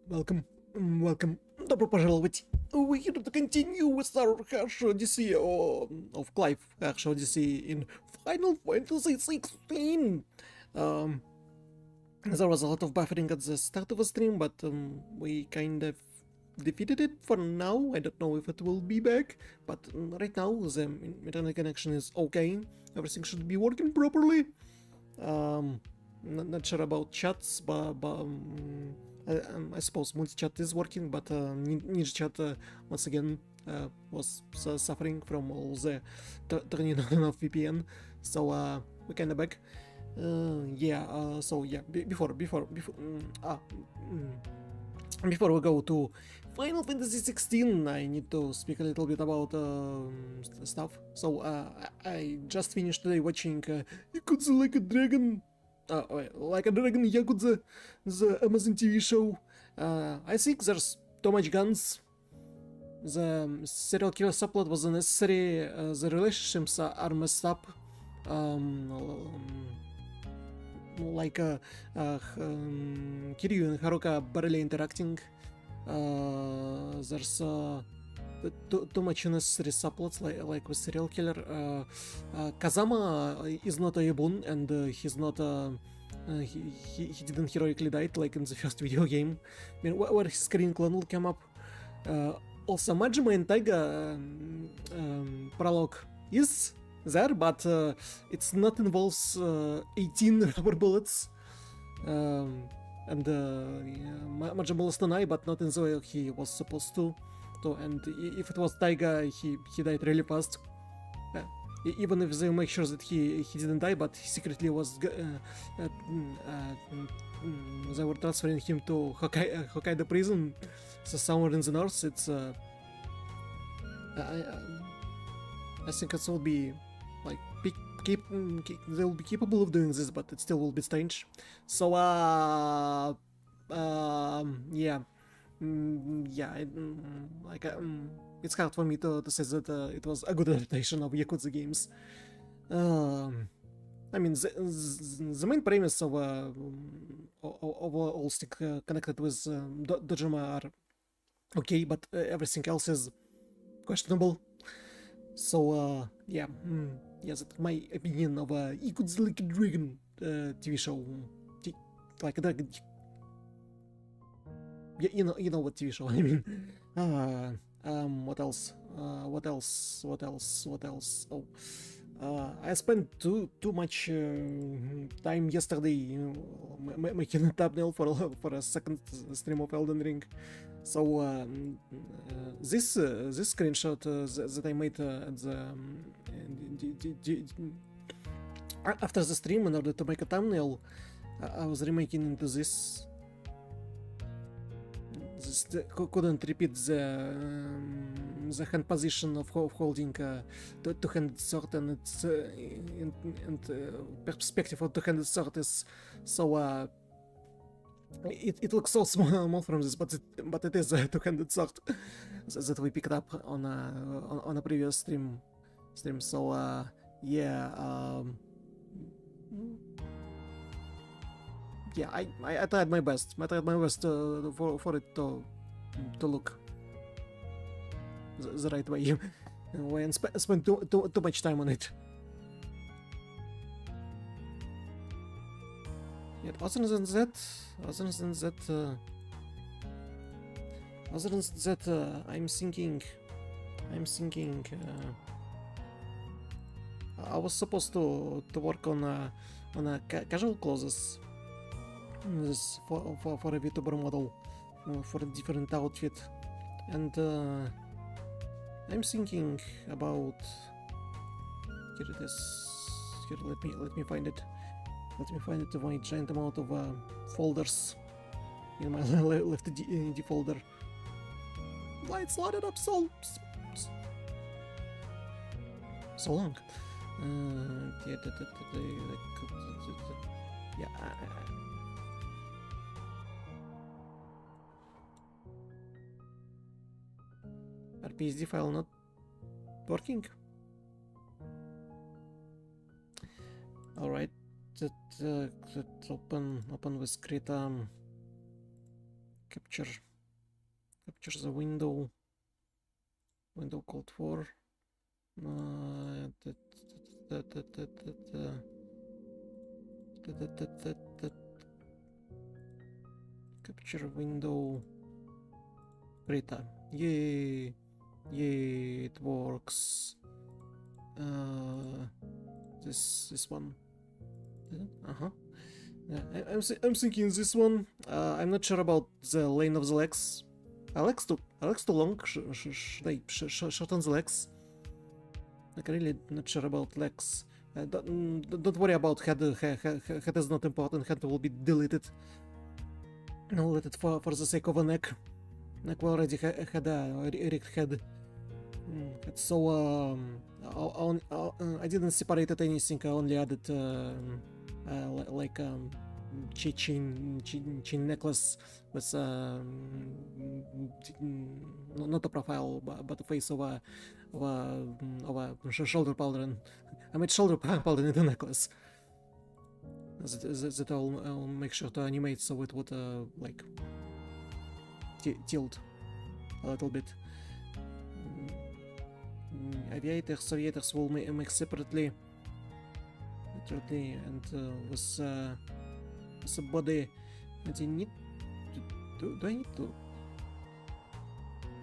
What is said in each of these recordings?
Welcome. Добро пожаловать. We're here to continue with our Harsh Odyssey of Clive Harsh Odyssey in Final Fantasy XVI. Um, there was a lot of buffering at the start of the stream, but we kind of defeated it for now. I don't know if it will be back, but right now the internet connection is okay. Everything should be working properly. Not sure about chats, but I suppose multi-chat is working, but Ninja Chat once again was suffering from all the turning on of VPN, so we're kinda back. Before we go to Final Fantasy 16, I need to speak a little bit about stuff. So I just finished today watching Yakuza Like a Dragon. Like a Dragon Yakuza, the Amazon TV show. I think there's too much guns. The serial killer subplot was unnecessary. The relationships are messed up. Like Kiryu and Haruka barely interacting. There's too much unnecessary subplots like with serial killer. Kazama is not a Yabun, and he's not he didn't heroically die like in the first video game. I mean, where his Korean clone will come up. Also, Majima and Taiga prologue is there, but it's not involves 18 rubber bullets. And Majima lost an eye, but not in the way he was supposed to. And if it was Taiga, he died really fast. Even if they make sure that he didn't die, but he secretly was. They were transferring him to Hokkaido prison, so somewhere in the north. It's. I think it will be like they will be capable of doing this, but it still will be strange. So yeah. It's hard for me to say that it was a good adaptation of Yakuza games. I mean, the main premise of all stick connected with Dojima are okay, but everything else is questionable. So yeah, that's my opinion of Yakuza Like a Dragon TV show, like a dragon. You know what TV show I mean. What else? Oh, I spent too much time yesterday making a thumbnail for a second stream of Elden Ring. So this screenshot that I made at after the stream in order to make a thumbnail, I was remaking into this. Couldn't repeat the hand position of holding two-handed sword, and its perspective of two-handed sword is so it looks so small from this, but it is a two-handed sword that we picked up on a previous stream. So yeah. Yeah, I tried my best. I tried my best for it to look the right way. And spent too much time on it. Yet other than that, I'm thinking. I was supposed to work on a casual clothes. This for a Vtuber model for a different outfit, and I'm thinking about here it is. Here, let me find it. Let me find it in my giant amount of folders in my left D folder. Lights loaded up so long. Yeah. PSD file not working. All right, open with Krita. capture the window called for. Capture window Rita. Yay, it works. This one. Yeah, I'm thinking this one. I'm not sure about the lane of the legs. Legs too long. Should I shorten the legs? Like, really not sure about legs. Don't worry about head. Head is not important. Head will be deleted. I'll let it for the sake of a neck. Neck already had a erect head. So I didn't separate anything. I only added like chain necklace with not a profile but a face of a shoulder powder, and I made shoulder powder in the necklace. That I'll make sure to animate so it would like tilt a little bit. Aviators will make separately and with a body. Do I need to?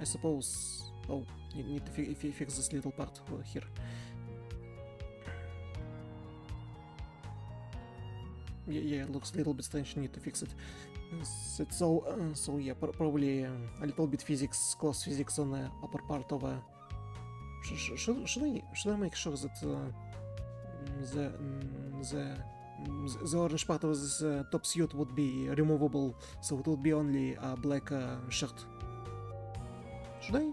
I suppose. Oh, you need to fix this little part here. Yeah, it looks a little bit strange. Need to fix it. So yeah, probably a little bit close physics on the upper part of a. Should I make sure that the orange part of this top suit would be removable, so it would be only a black shirt? Should I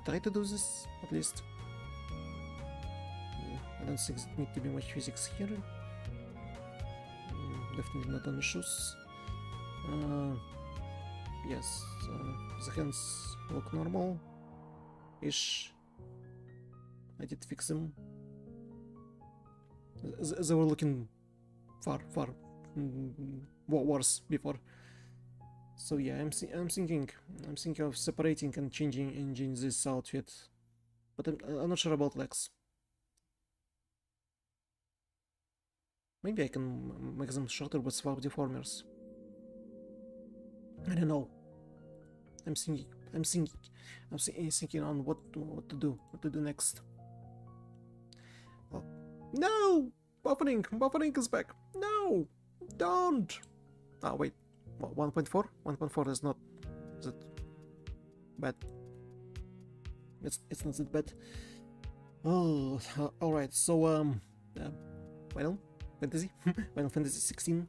try to do this at least? I don't think there need to be much physics here. Definitely not on the shoes. Yes, the hands look normal-ish. I did fix them. They were looking far worse before. So yeah, I'm thinking of separating and changing this outfit, but I'm not sure about legs. Maybe I can make them shorter with swap deformers. I don't know. I'm thinking on what to do next. Oh. No! Buffering is back. No! Don't! Oh wait, 1.4? 1.4 is not that bad. It's not that bad. Oh, all right. So Final Fantasy, Final Fantasy 16.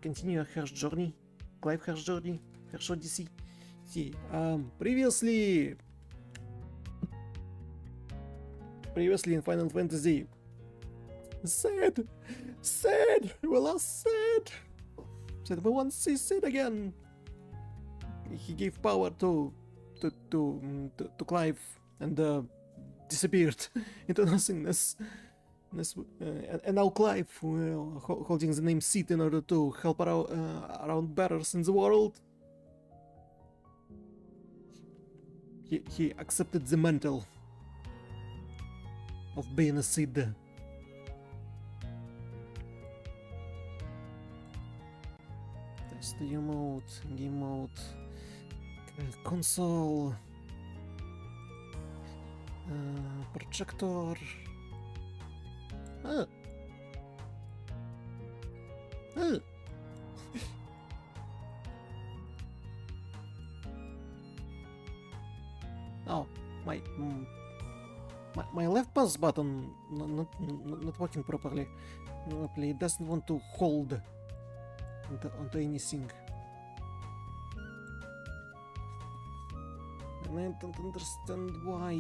Continue a harsh journey. Clive harsh journey. Harsh Odyssey. See, previously in Final Fantasy. Sad, we lost Sad. We want to see Sid again. He gave power to Clive and disappeared into nothingness. And now Clive, holding the name Sid in order to help around bearers in the world. He accepted the mantle of being a Sid. Test the mode, game mode, console, projector. Oh, my left pause button not working properly. It doesn't want to hold onto anything. And I don't understand why.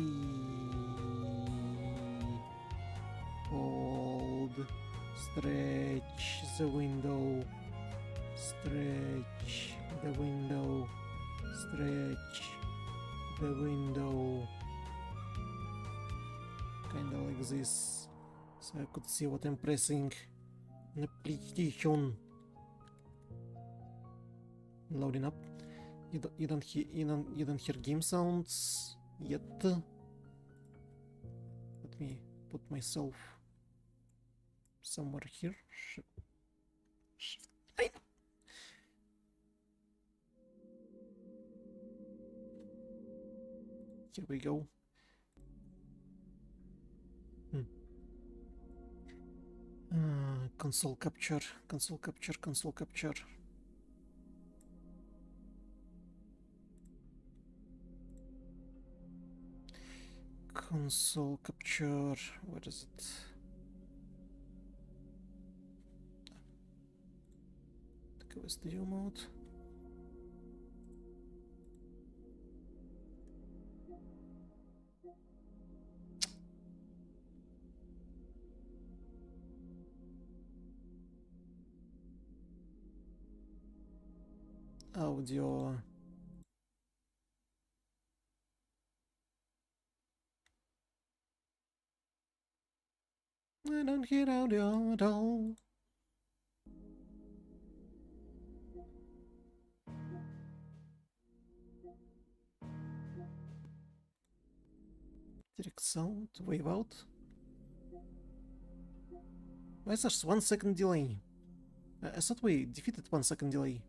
Hold, stretch the window, stretch the window, stretch the window. Kinda like this, so I could see what I'm pressing. Application. Loading up. You don't hear game sounds yet. Let me put myself somewhere here. Shift. Here we go. Console capture, console capture, console capture. Console capture, where is it? Go studio mode. Audio. I don't hear audio at all. Direct sound, wave out. Why is there 1 second delay? I thought we defeated 1 second delay.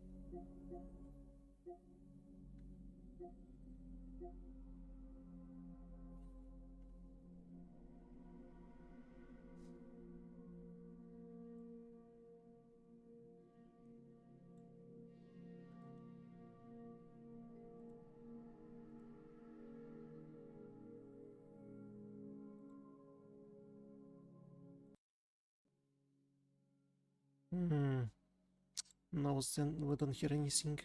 No, then we don't hear anything.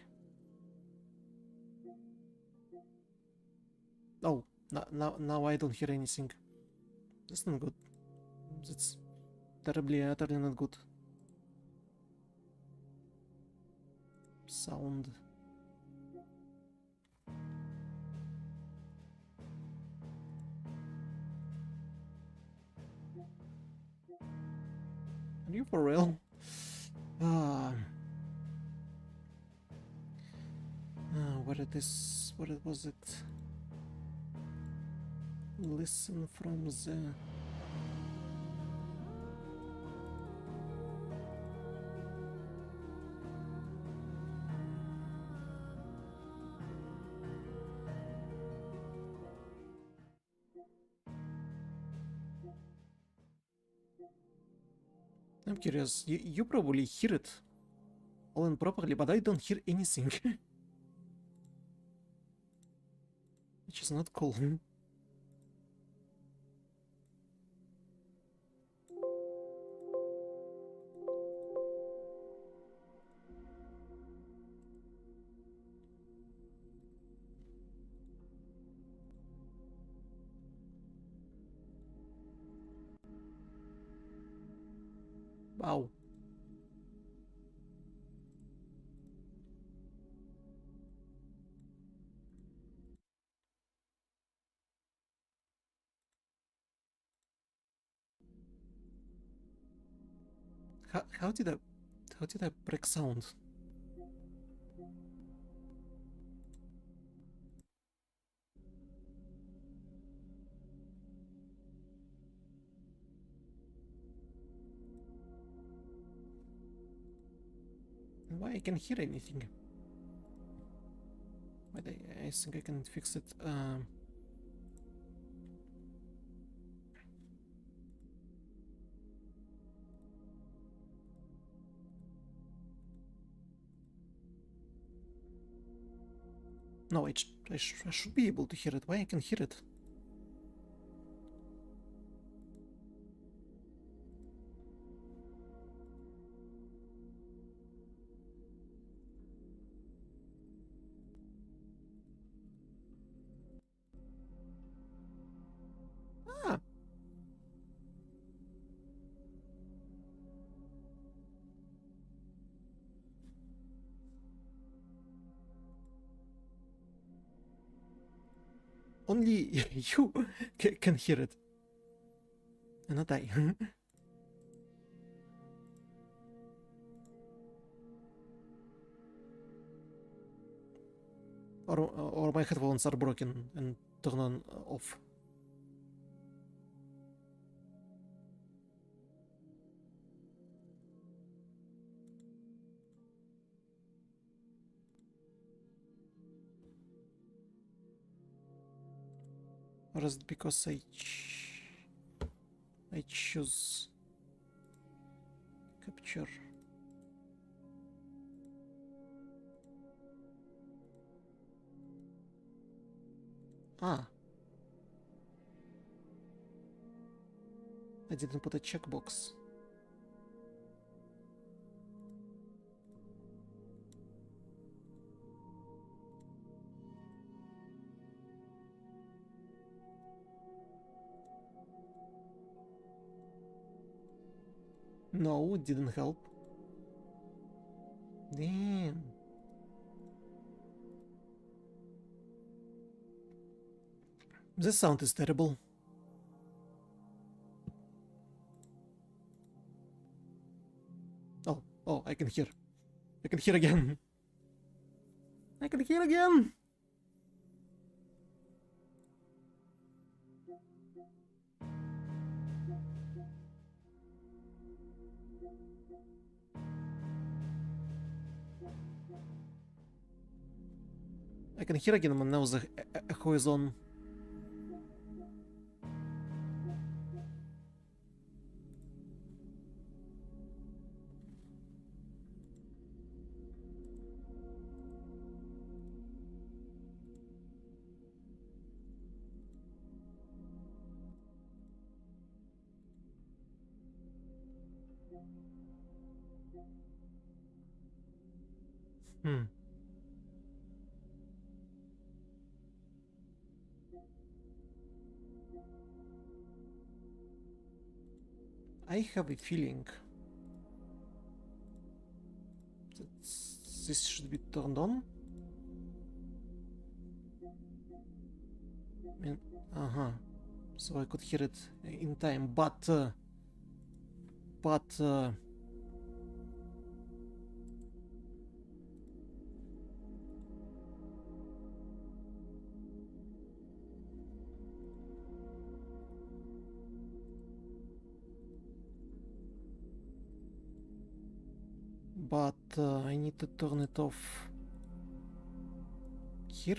Oh, now I don't hear anything. That's not good. That's terribly, utterly not good. Sound. Are you for real? Where it is? Where was it? Listen from the... I'm curious. You probably hear it all and properly, but I don't hear anything. Which is not cool. Wow. How did I break sound? Why I can hear anything? But I think I can fix it. No, I should be able to hear it. Why I can hear it? Ah. Only you can hear it. And not I. Or my headphones are broken and turn on off. Or is it because I choose capture? Ah. I didn't put a checkbox. No, it didn't help. Damn. This sound is terrible. Oh, I can hear. I can hear again. I can hear again. I can hear again, but now the echo is on. Hmm. I have a feeling that this should be turned on. And, so I could hear it in time, but I need to turn it off here.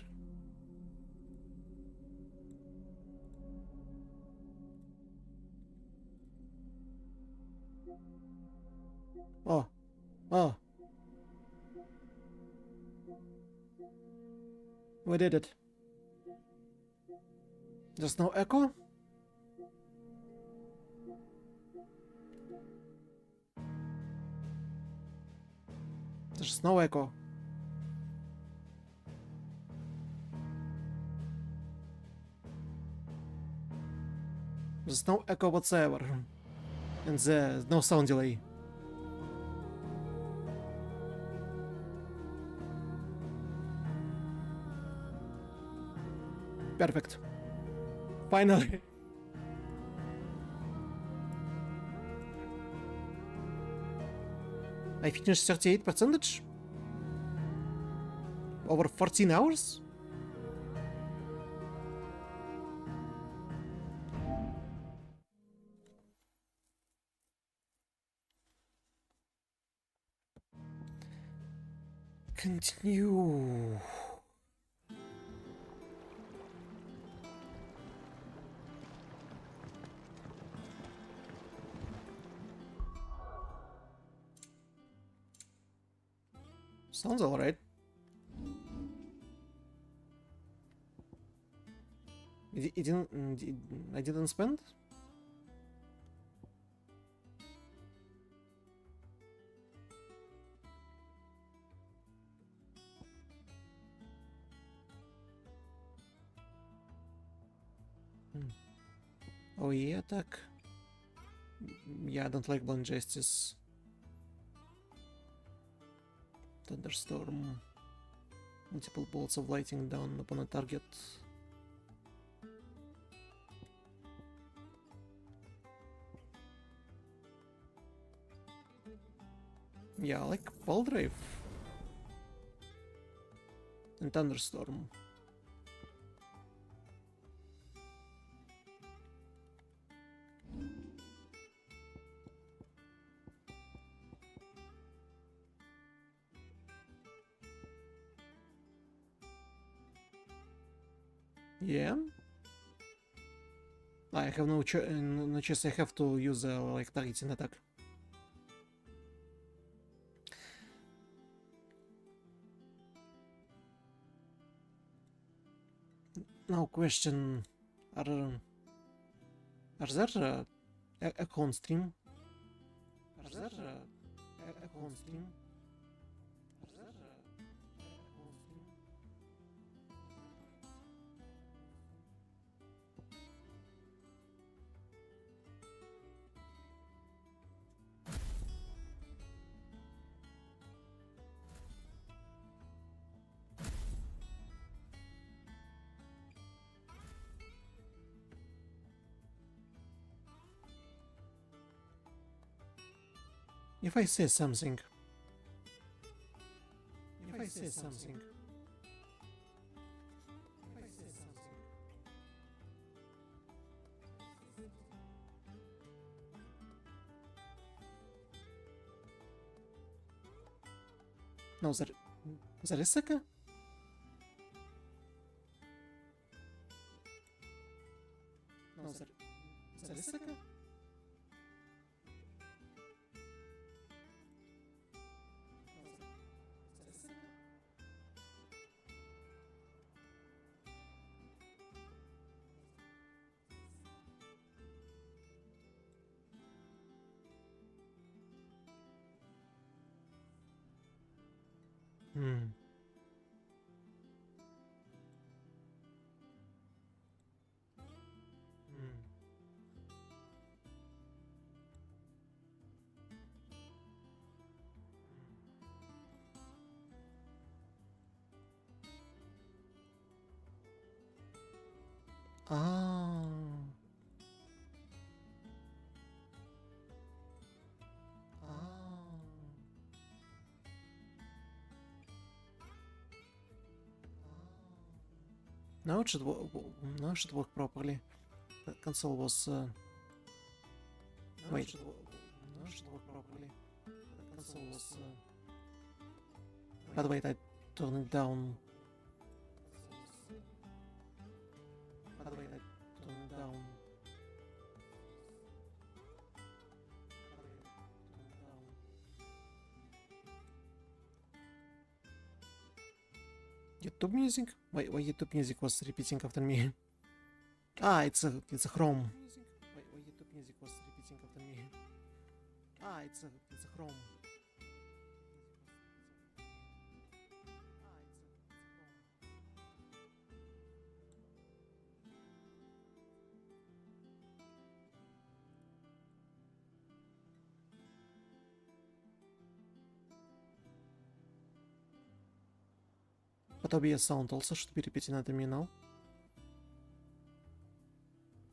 Oh, we did it. There's no echo? There's no echo. There's no echo whatsoever. And there's no sound delay. Perfect. Finally. I finished 38%? Over 14 hours? Continue. Sounds alright. I didn't spend? Oh yeah, attack. Yeah, I don't like Blind Justice. Thunderstorm. Multiple bolts of lightning down upon a target. Yeah, I like Ball Drive. and thunderstorm. Yeah. I have no choice. I have to use like targeting attack. Now question: Are there a con stream? Are there a con stream? Are there a con stream? If I say something. If I say something. If I say something. No, there is Saka? No, there is Saka? Hmm. Hmm. Ah. Ah. Now it should work properly. The console was wait. Now it should work properly. The console was but wait, I turn it down. But wait, I turn it down. YouTube music? Why YouTube music was repeating after me? Ah, it's a Chrome. Why YouTube music was repeating after me? Ah, it's a Chrome. But OBS sound also should be repeating after me now.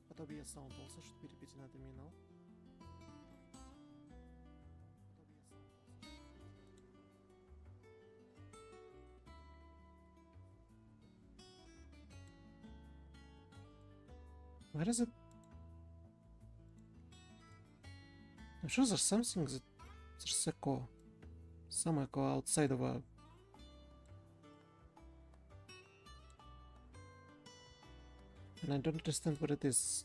But OBS sound also should be repeating after me now. Where is it? I'm sure there's something that there's echo. Some echo outside of a. And I don't understand what it is.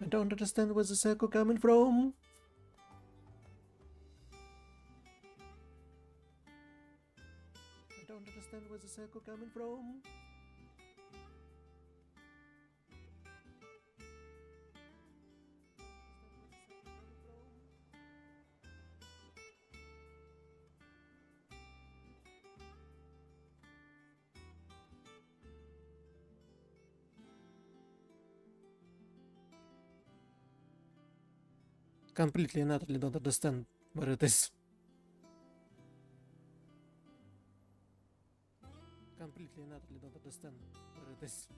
I don't understand where this echo coming from. I don't understand where this echo coming from. Completely and utterly don't understand where it is. Completely and utterly don't understand where it is.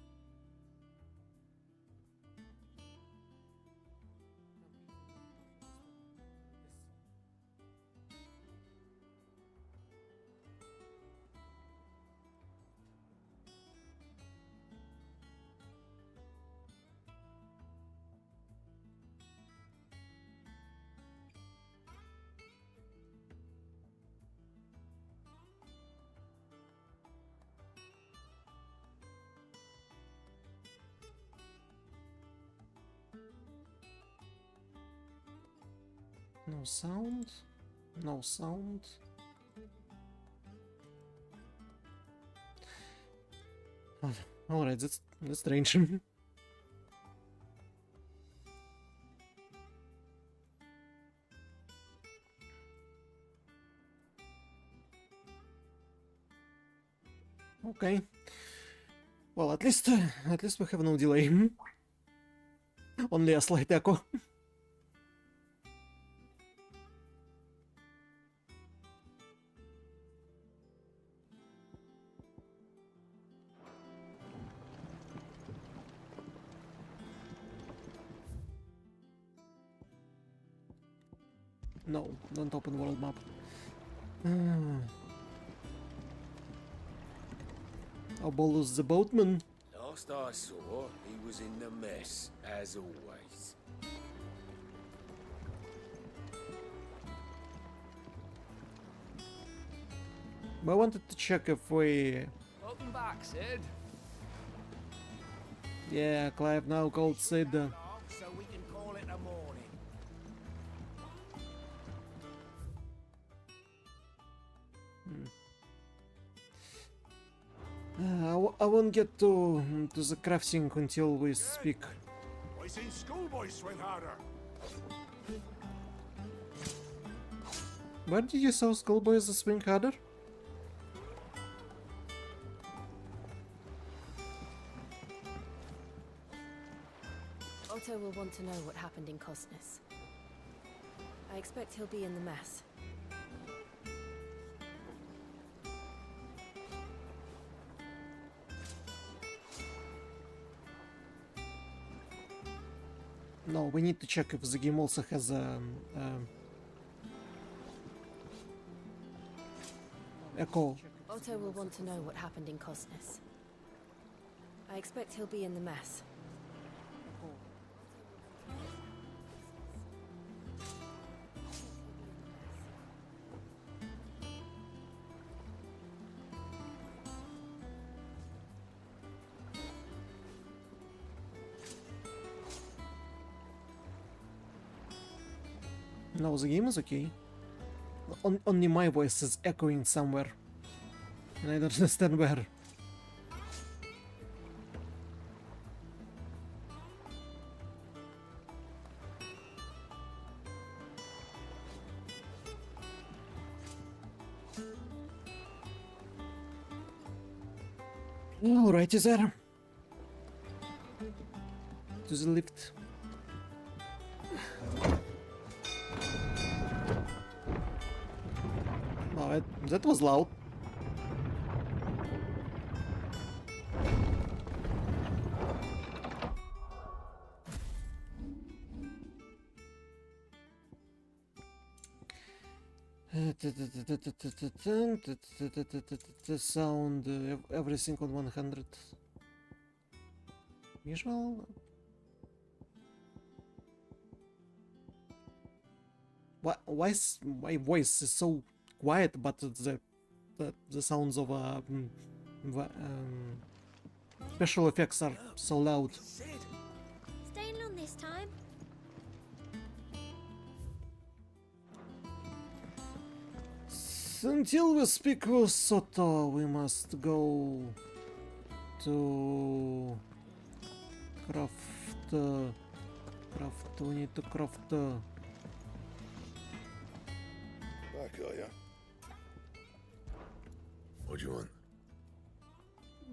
No sound. No sound. Alright, that's strange. Okay. Well, at least we have no delay. Only a slight echo. No, don't open world map. Abolus the boatman. Last I saw, he was in the mess, as always. I wanted to check if we... Welcome back, Sid. Yeah, Clive now called Sid. So we can call it a morning. I won't get to the crafting until we speak. I seen schoolboys swing harder. Where did you saw schoolboys swing harder? Otto will want to know what happened in Cosness. I expect he'll be in the mess. No, we need to check if the game also has a echo. Otto will want to know what happened in Cosness. I expect he'll be in the mess. No, the game is okay. Only my voice is echoing somewhere. And I don't understand where. Alrighty there. To the lift. Oh, that was loud. The sound, everything on 100. Visual. Why my voice is so quiet, but the sounds of special effects are so loud. Sid, Staying long this time? Until we speak with Soto, we must go to craft. We need to craft. Back, are ya? What do you want?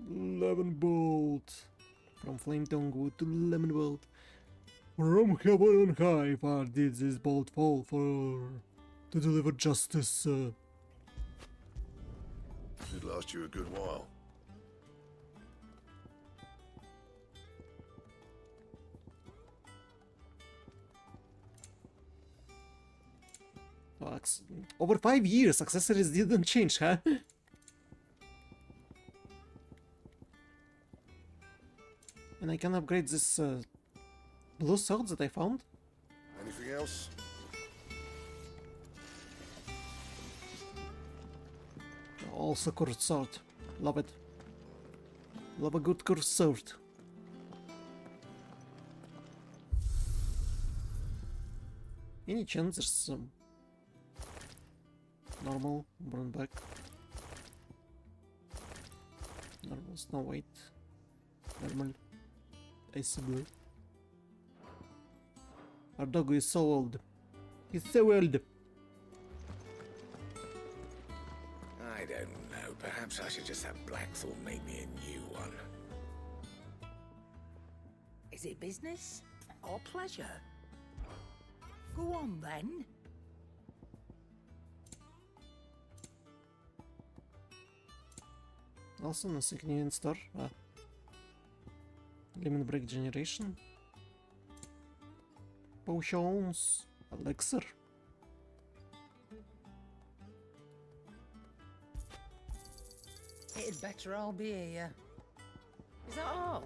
Lemon bolt. From flame tongue wood to lemon bolt. From heaven and high, far did this bolt fall for to deliver justice. Should last you a good while. Over 5 years, accessories didn't change, huh? And I can upgrade this blue sword that I found. Anything else? Also cursed sword. Love it. Love a good cursed sword. Any chance there's some normal burn back? Normal Snow White. Normal Icy Blue. Our dog is so old. He's so old. I don't know. Perhaps I should just have Blackthorn make me a new one. Is it business or pleasure? Go on then. Also, nothing new in store. Limit Break Generation. Potions. Elixir. It'd better all be here. Is that all?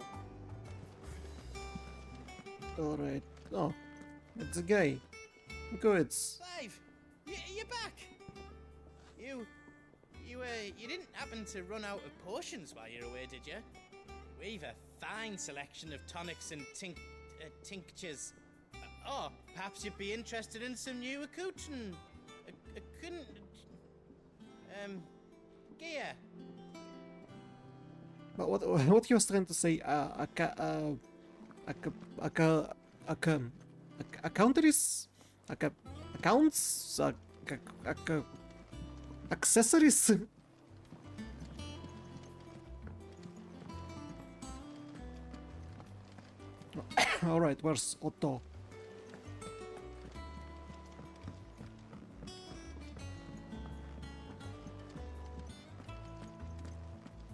Alright. Oh, it's a guy. Good. Clive, you're back. You didn't happen to run out of potions while you're away, did you? We've a fine selection of tonics and tinctures. Oh, perhaps you'd be interested in some new accoutrement. Gear. But what he was trying to say? Accountaries? Accounts? Accessories? Alright, where's Otto?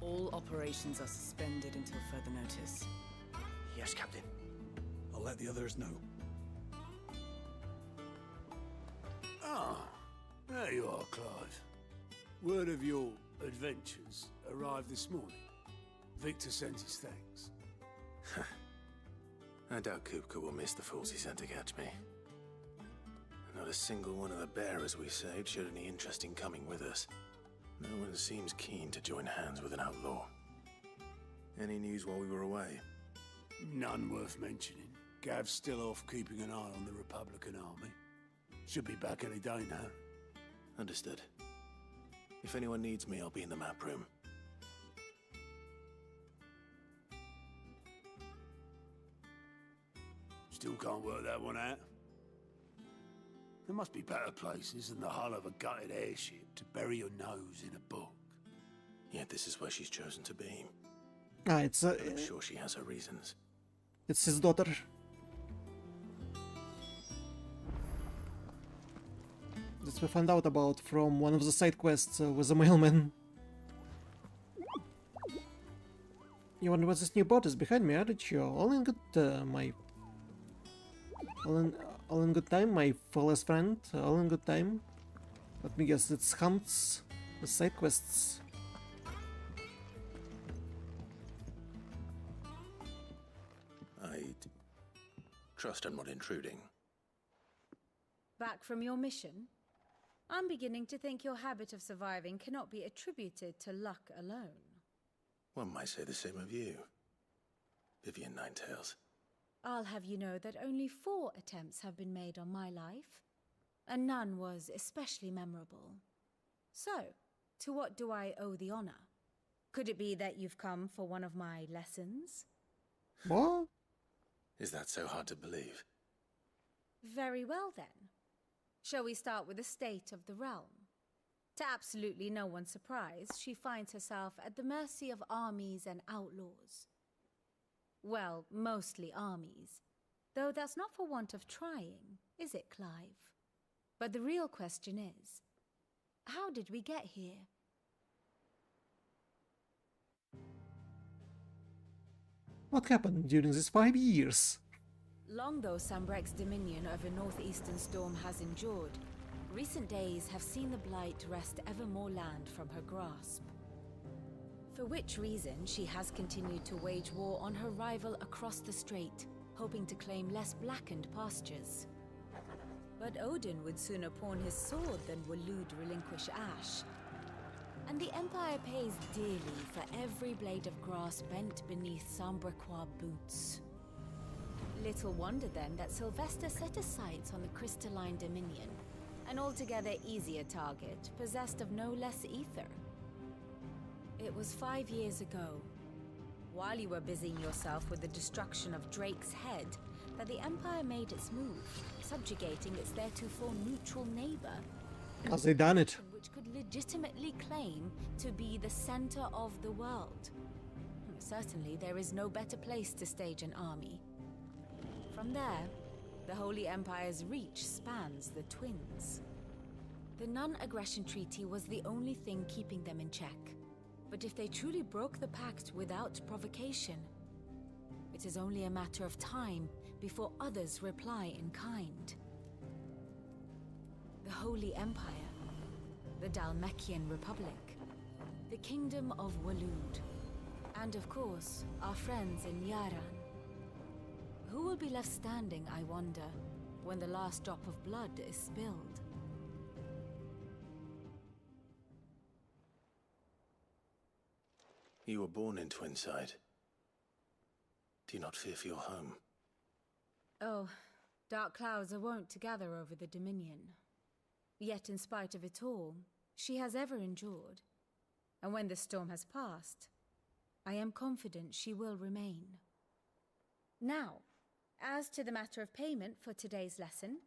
All operations are suspended until further notice. Yes, Captain. I'll let the others know. Ah, there you are, Clive. Word of your adventures arrived this morning. Victor sends his thanks. I doubt Kupka will miss the fools he sent to catch me. Not a single one of the bearers we saved showed any interest in coming with us. No one seems keen to join hands with an outlaw. Any news while we were away? None worth mentioning. Gav's still off keeping an eye on the Republican army. Should be back any day now. Understood. If anyone needs me, I'll be in the map room. Still can't work that one out. There must be better places than the hull of a gutted airship to bury your nose in a book. Yet this is where she's chosen to be. I'm sure she has her reasons. It's his daughter. That we found out about from one of the side quests with the mailman. You wonder what this new boat is behind me, aren't you? All in good, all in good time, my flawless friend. All in good time. Let me guess, it's hunts, the side quests. I'd trust I'm not intruding. Back from your mission? I'm beginning to think your habit of surviving cannot be attributed to luck alone. One might say the same of you, Vivian Ninetails. I'll have you know that only 4 attempts have been made on my life, and none was especially memorable. So, to what do I owe the honor? Could it be that you've come for one of my lessons? What? Is that so hard to believe? Very well then. Shall we start with the state of the realm? To absolutely no one's surprise, she finds herself at the mercy of armies and outlaws. Well, mostly armies. Though that's not for want of trying, is it, Clive? But the real question is, how did we get here? What happened during these 5 years? Long though Sambrek's dominion over northeastern Storm has endured, recent days have seen the Blight wrest ever more land from her grasp. For which reason she has continued to wage war on her rival across the strait, hoping to claim less blackened pastures. But Odin would sooner pawn his sword than Waloed relinquish Ash. And the Empire pays dearly for every blade of grass bent beneath Sambrequois boots. Little wonder then that Sylvester set his sights on the crystalline dominion, an altogether easier target, possessed of no less ether. It was 5 years ago, while you were busying yourself with the destruction of Drake's head, that the Empire made its move, subjugating its theretofore neutral neighbor, Has they done it? which could legitimately claim to be the center of the world. Certainly, there is no better place to stage an army. From there, the Holy Empire's reach spans the Twins. The non-aggression treaty was the only thing keeping them in check. But if they truly broke the pact without provocation, it is only a matter of time before others reply in kind. The Holy Empire, the Dhalmekian Republic, the Kingdom of Waloed, and of course, our friends in Yaran. Who will be left standing, I wonder, when the last drop of blood is spilled? You were born in Twinside. Do you not fear for your home? Oh, dark clouds are wont to gather over the Dominion. Yet in spite of it all, she has ever endured. And when the storm has passed, I am confident she will remain. Now, as to the matter of payment for today's lesson,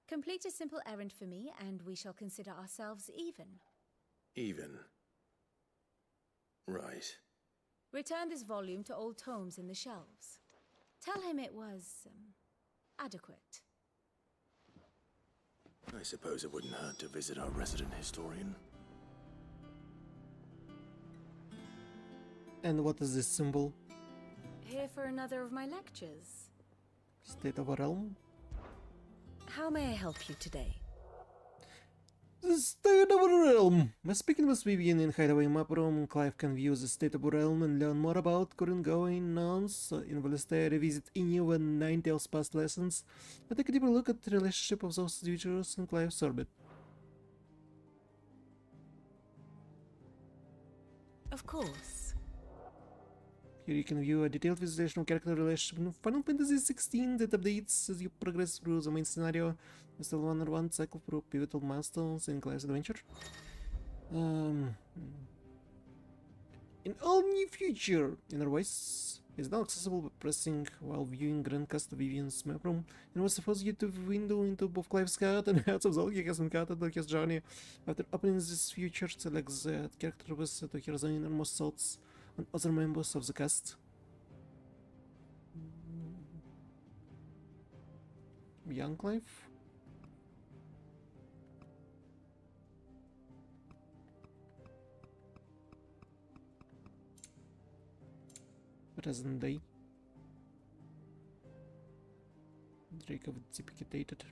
complete a simple errand for me and we shall consider ourselves even. Even. Right. Return this volume to old tomes in the shelves. Tell him it was, adequate. I suppose it wouldn't hurt to visit our resident historian. And what is this symbol? Here for another of my lectures. State of a realm? How may I help you today? The State of a Realm! By speaking with Vivian in Hideaway Map Room, Clive can view the State of a Realm and learn more about current going-ons in Valestea, revisit any of Ninetale's past lessons, and take a deeper look at the relationship of those individuals in Clive's orbit. Of course. Here you can view a detailed visualization of character relationship in Final Fantasy XVI that updates as you progress through the main scenario. Still 101 cycle through pivotal milestones in Clive's adventure. In all new future, Inner Voice is now accessible by pressing while viewing Grandcast Vivian's map room, and was supposed you to window into both Clive's heart and hearts of those he has encountered on his journey. After opening this future, select the character with to hear the innermost thoughts on other members of the cast. Young Clive? Present day. Drake of Decapitated.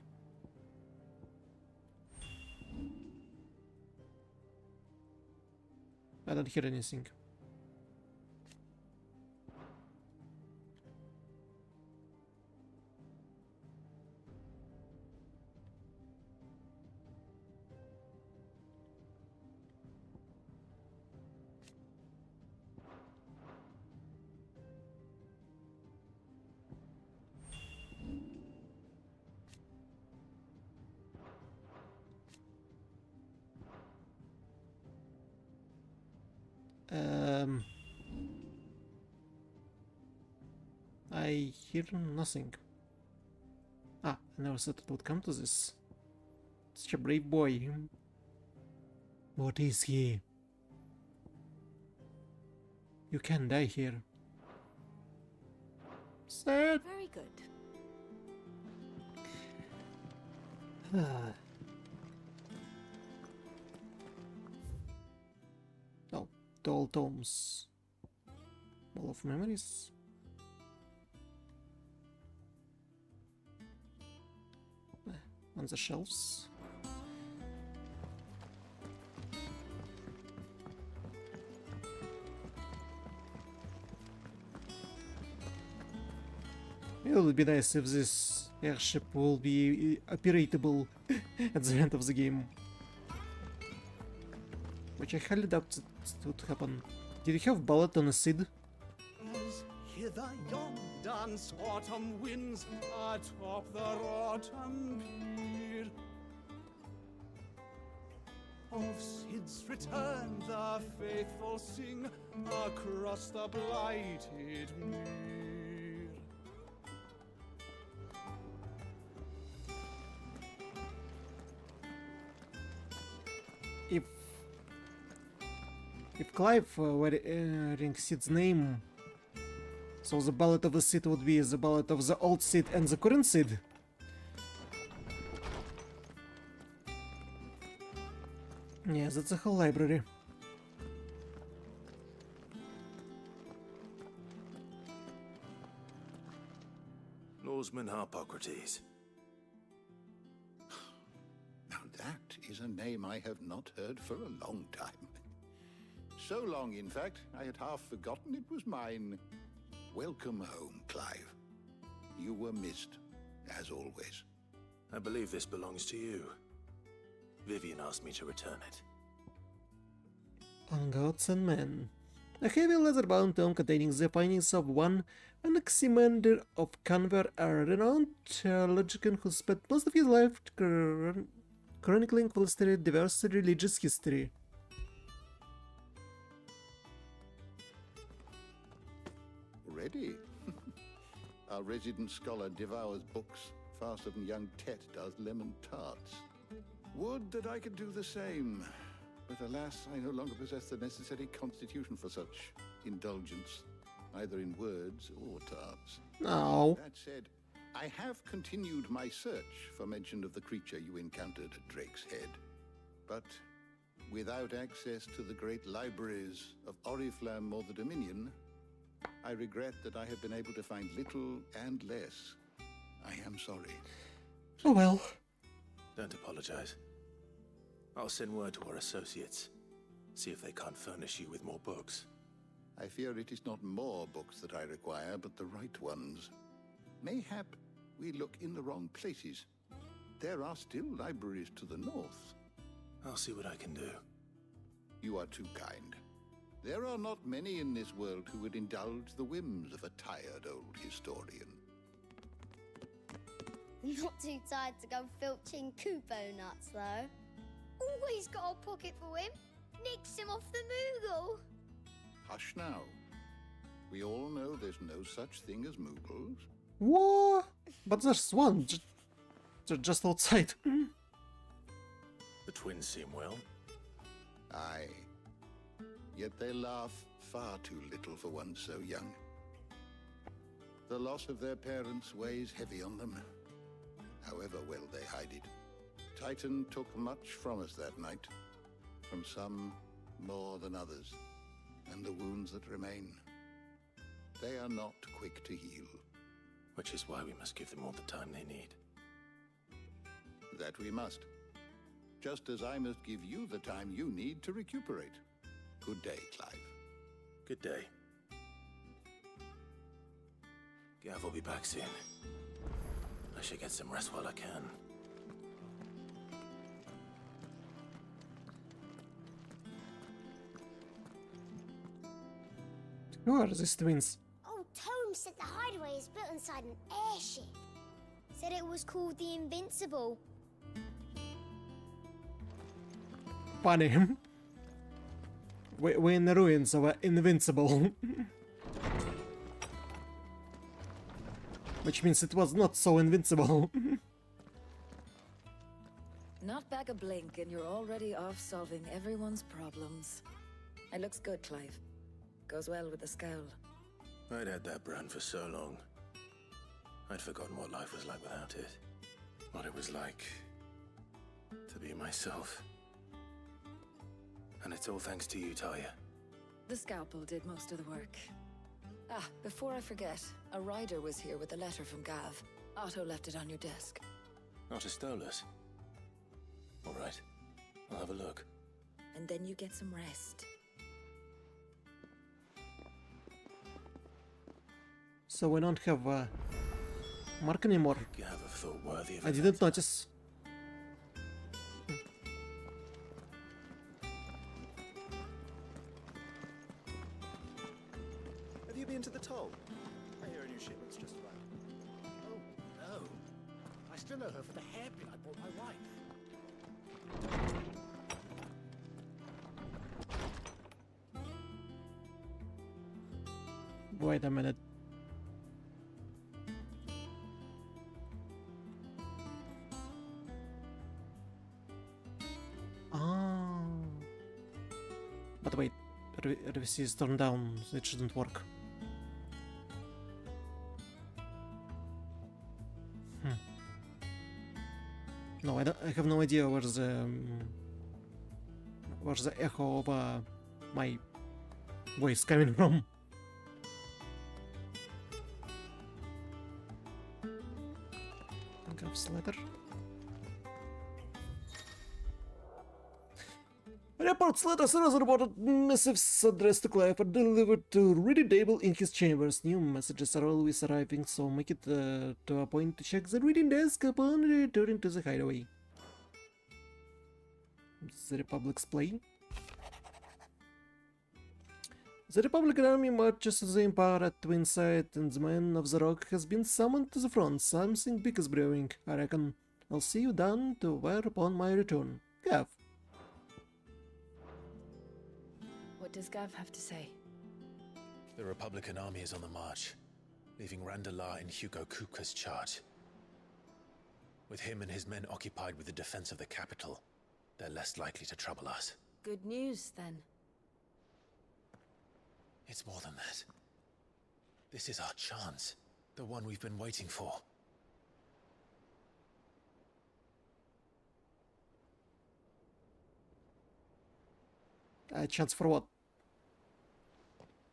I don't hear anything. I hear nothing. Ah, I never thought it would come to this. Such a brave boy. What is he? You can die here. Sad. Very good. Oh, the old tomes. Wall of Memories. On the shelves. It would be nice if this airship will be operable at the end of the game. Which I highly doubt it would happen. Did you have bullet on a seed? As with a young dance autumn winds atop the rotten pier. Of Sid's return the faithful sing across the blighted mere. If Clive were hearing Sid's name, so the Ballad of the Cid would be the Ballad of the Old Cid and the Current Cid. Yeah, that's a whole library. Norseman Harpocrates. Now that is a name I have not heard for a long time. So long, in fact, I had half forgotten it was mine. Welcome home, Clive. You were missed, as always. I believe this belongs to you. Vivian asked me to return it. On Gods and Men. A heavy leather-bound tome containing the findings of one Anaximander of Canver, a renowned theologian who spent most of his life chronicling Philistine's diverse religious history. Ready? Our resident scholar devours books faster than young Tet does lemon tarts. Would that I could do the same. But alas, I no longer possess the necessary constitution for such indulgence, either in words or tarts. No. That said, I have continued my search for mention of the creature you encountered at Drake's Head. But without access to the great libraries of Oriflamme or the Dominion, I regret that I have been able to find little and less. I am sorry. Oh well. Don't apologize. I'll send word to our associates. See if they can't furnish you with more books. I fear it is not more books that I require, but the right ones. Mayhap we look in the wrong places. There are still libraries to the north. I'll see what I can do. You are too kind. There are not many in this world who would indulge the whims of a tired old historian. Not too tired to go filching Kupo nuts, though. Always got a pocket for him. Nicks him off the Moogle. Hush now. We all know there's no such thing as Moogles. What? But there's one, just outside. The twins seem well. Aye. Yet they laugh far too little for one so young. The loss of their parents weighs heavy on them, however well they hide it. Titan took much from us that night, from some more than others, and the wounds that remain, they are not quick to heal. Which is why we must give them all the time they need. That we must. Just as I must give you the time you need to recuperate. Good day, Clive. Good day. Gav will be back soon. I should get some rest while I can. Who are these twins? Old Tome said the hideaway is built inside an airship. Said it was called the Invincible. Funny. We're in the ruins of Invincible. Which means it was not so invincible. Not back a blink and you're already off solving everyone's problems. It looks good, Clive. Goes well with the scowl. I'd had that brand for so long. I'd forgotten what life was like without it. What it was like to be myself. And it's all thanks to you, Talia. The scalpel did most of the work. Ah, before I forget, a rider was here with a letter from Gav. Otto left it on your desk. Otto stole us. All right, I'll have a look. And then you get some rest. So we don't have Mark anymore. Gav have thought worthy of I didn't notice. Have you been to the toll? still owe her for the hairpin I bought my wife. Wait a minute. Ah. But wait, RVC is turned down, so it shouldn't work. No, I have no idea where's the echo of my voice coming from. Gav's letter. Reports let us reported missives addressed to Clive are delivered to Ready Table in his chambers. New messages are always arriving, so make it to a point to check the reading desk upon returning to the hideaway. The Republic's play. The Republican army marches to the Empire at Twin Sight, and the man of the rock has been summoned to the front. Something big is brewing, I reckon. I'll see you down to where upon my return. Gav. What does Gav have to say? The Republican army is on the march, leaving Randalar in Hugo Kuka's charge. With him and his men occupied with the defense of the capital, they're less likely to trouble us. Good news, then. It's more than that. This is our chance. The one we've been waiting for. A chance for what?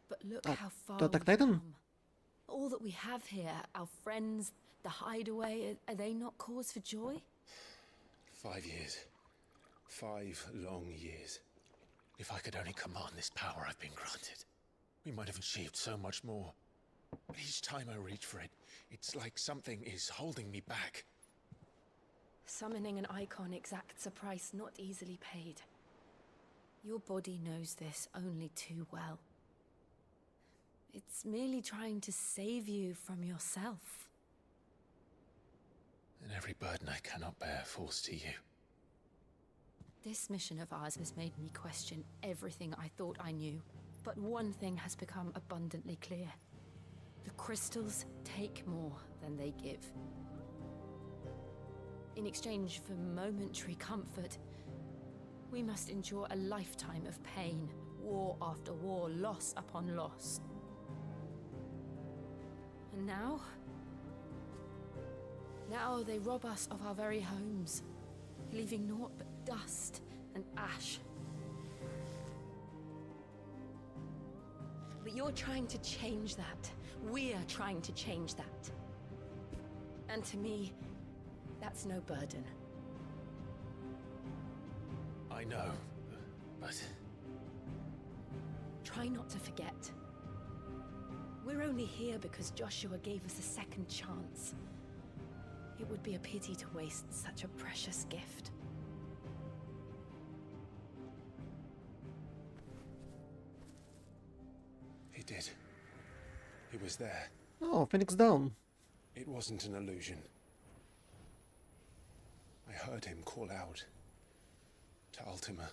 But look how far to we've attack Titan? come. All that we have here, our friends, the hideaway, are they not cause for joy? 5 years. 5 long years. If I could only command this power I've been granted, we might have achieved so much more. But each time I reach for it, it's like something is holding me back. Summoning an icon exacts a price not easily paid. Your body knows this only too well. It's merely trying to save you from yourself. And every burden I cannot bear falls to you. This mission of ours has made me question everything I thought I knew. But one thing has become abundantly clear. The crystals take more than they give. In exchange for momentary comfort, we must endure a lifetime of pain, war after war, loss upon loss. And now they rob us of our very homes, leaving naught but dust and ash. But you're trying to change that. We're trying to change that. And to me, that's no burden. I know, but... Try not to forget. We're only here because Joshua gave us a second chance. It would be a pity to waste such a precious gift. He did. He was there. Oh, Phoenix down. It wasn't an illusion. I heard him call out to Ultima.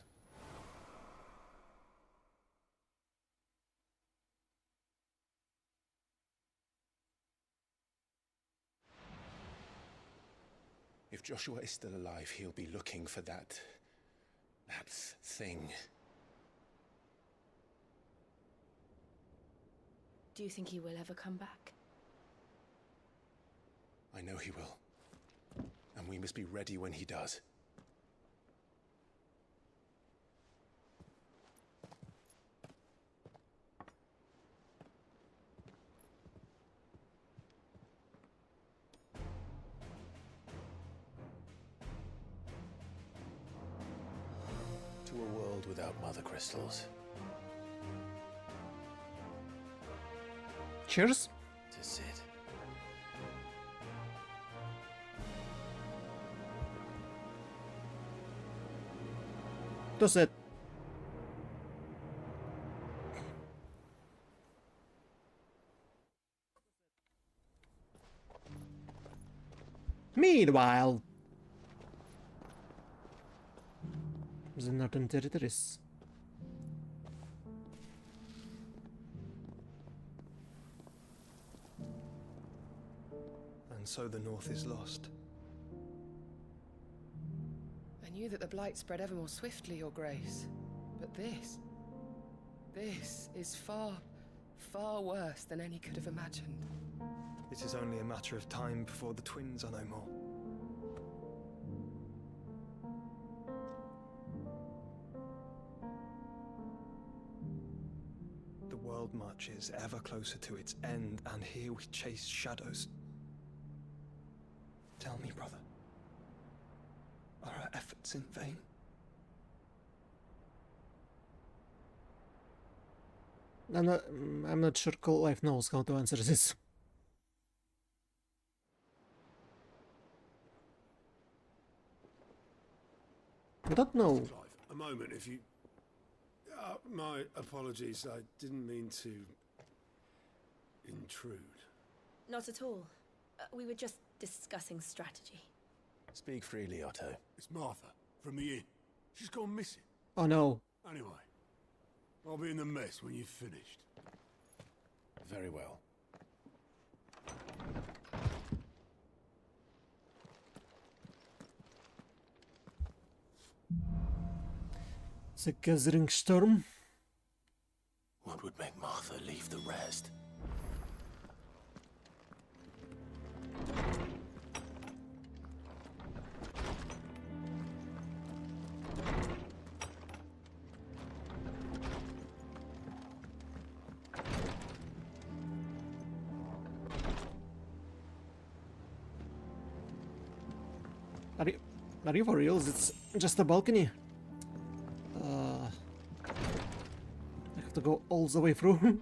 If Joshua is still alive, he'll be looking for that thing. Do you think he will ever come back? I know he will. And we must be ready when he does. To a world without mother crystals. Cheers. To Sid. That's it. Meanwhile, the Northern Territories. And so the North is lost. I knew that the Blight spread ever more swiftly, Your Grace. But this is far, far worse than any could have imagined. It is only a matter of time before the twins are no more. The world marches ever closer to its end, and here we chase shadows. Tell me, brother, are our efforts in vain? I'm not sure Cold Life knows how to answer this. I don't know. Clive, a moment, if you... my apologies, I didn't mean to... intrude. Not at all. We were just discussing strategy. Speak freely, Otto. It's Martha, from the inn. She's gone missing. Oh no. Anyway, I'll be in the mess when you've finished. Very well. The gathering storm. What would make Martha leave the rest? Are you for reals? It's just a balcony. I have to go all the way through.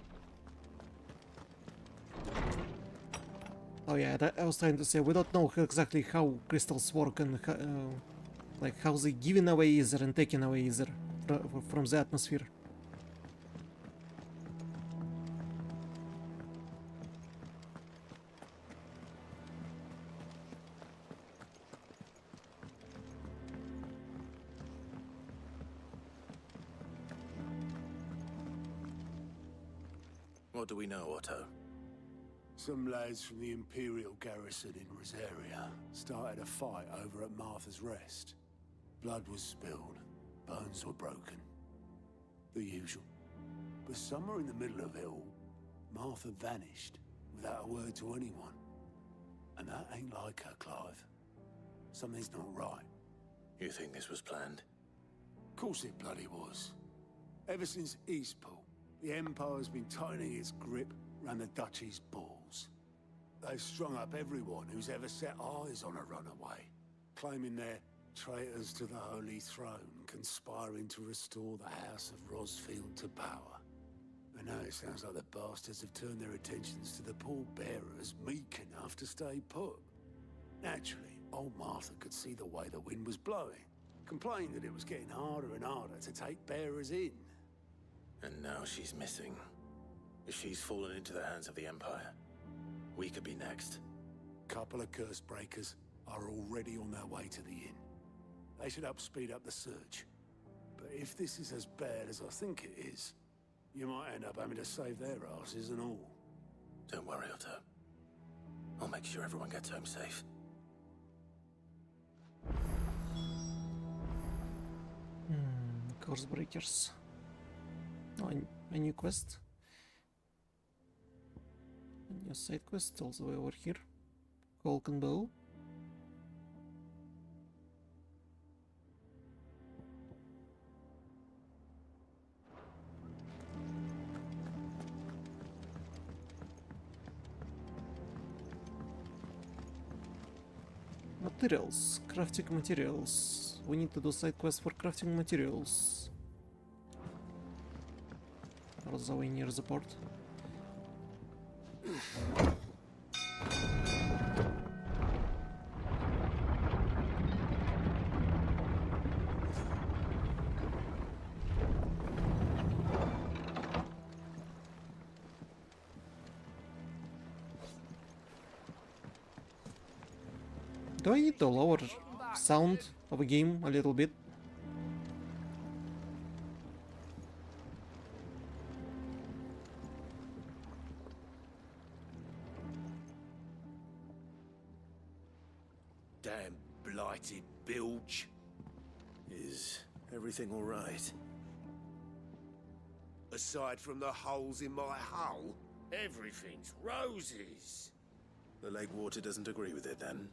Oh yeah, I was trying to say, we don't know exactly how crystals work and like how they giving away ether and taking away ether from the atmosphere. What do we know, Otto? Some lads from the Imperial garrison in Rosaria started a fight over at Martha's Rest. Blood was spilled, bones were broken. The usual. But somewhere in the middle of it all, Martha vanished without a word to anyone. And that ain't like her, Clive. Something's not right. You think this was planned? Of course it bloody was. Ever since Eastpool, the Empire's been tightening its grip around the Duchy's balls. They've strung up everyone who's ever set eyes on a runaway, claiming they're traitors to the Holy Throne, conspiring to restore the House of Rosfield to power. And now it sounds like the bastards have turned their attentions to the pallbearers meek enough to stay put. Naturally, old Martha could see the way the wind was blowing, complained that it was getting harder and harder to take bearers in. And now she's missing. If she's fallen into the hands of the Empire, we could be next. Couple of curse breakers are already on their way to the inn. They should help speed up the search. But if this is as bad as I think it is, you might end up having to save their asses and all. Don't worry, Otto. I'll make sure everyone gets home safe. Curse breakers. Oh, a new quest. A new side quest all the way over here. Hulk and Bow. Materials. Crafting materials. We need to do side quest for crafting materials. All the way near the port. Do I need to lower sound of a game a little bit? Damn blighted bilge. Is everything all right? Aside from the holes in my hull, everything's roses. The lake water doesn't agree with it, then?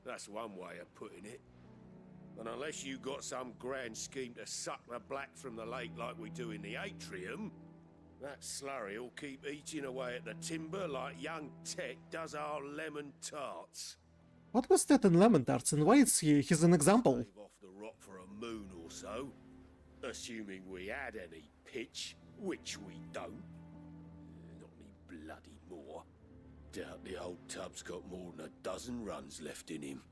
That's one way of putting it. And unless you got some grand scheme to suck the black from the lake like we do in the atrium, that slurry will keep eating away at the timber like young Tech does our lemon tarts. What was that in lemon tarts, and why is he's an example? Save off the rock for a moon or so, assuming we had any pitch, which we don't. Not any bloody more. Doubt the old tub's got more than a dozen runs left in him.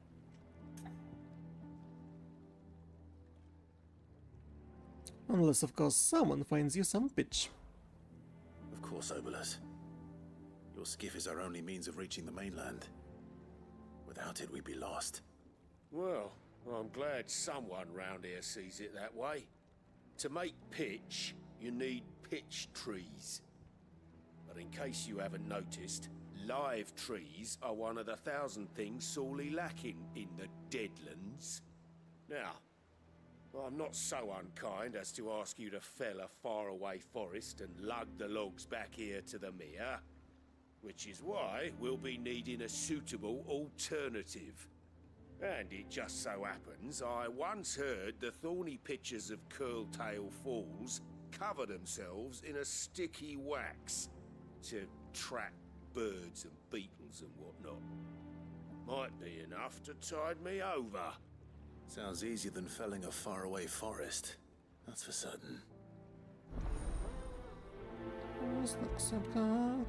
Unless, of course, someone finds you some pitch. Of course, Obolus. Your skiff is our only means of reaching the mainland. Without it, we'd be lost. Well, I'm glad someone round here sees it that way. To make pitch, you need pitch trees. But in case you haven't noticed, live trees are one of the 1,000 things sorely lacking in the Deadlands. Now, I'm not so unkind as to ask you to fell a faraway forest and lug the logs back here to the mere, which is why we'll be needing a suitable alternative. And it just so happens I once heard the thorny pitchers of Curltail Falls cover themselves in a sticky wax to trap birds and beetles and whatnot. Might be enough to tide me over. Sounds easier than felling a faraway forest. That's for certain. Let's accept that.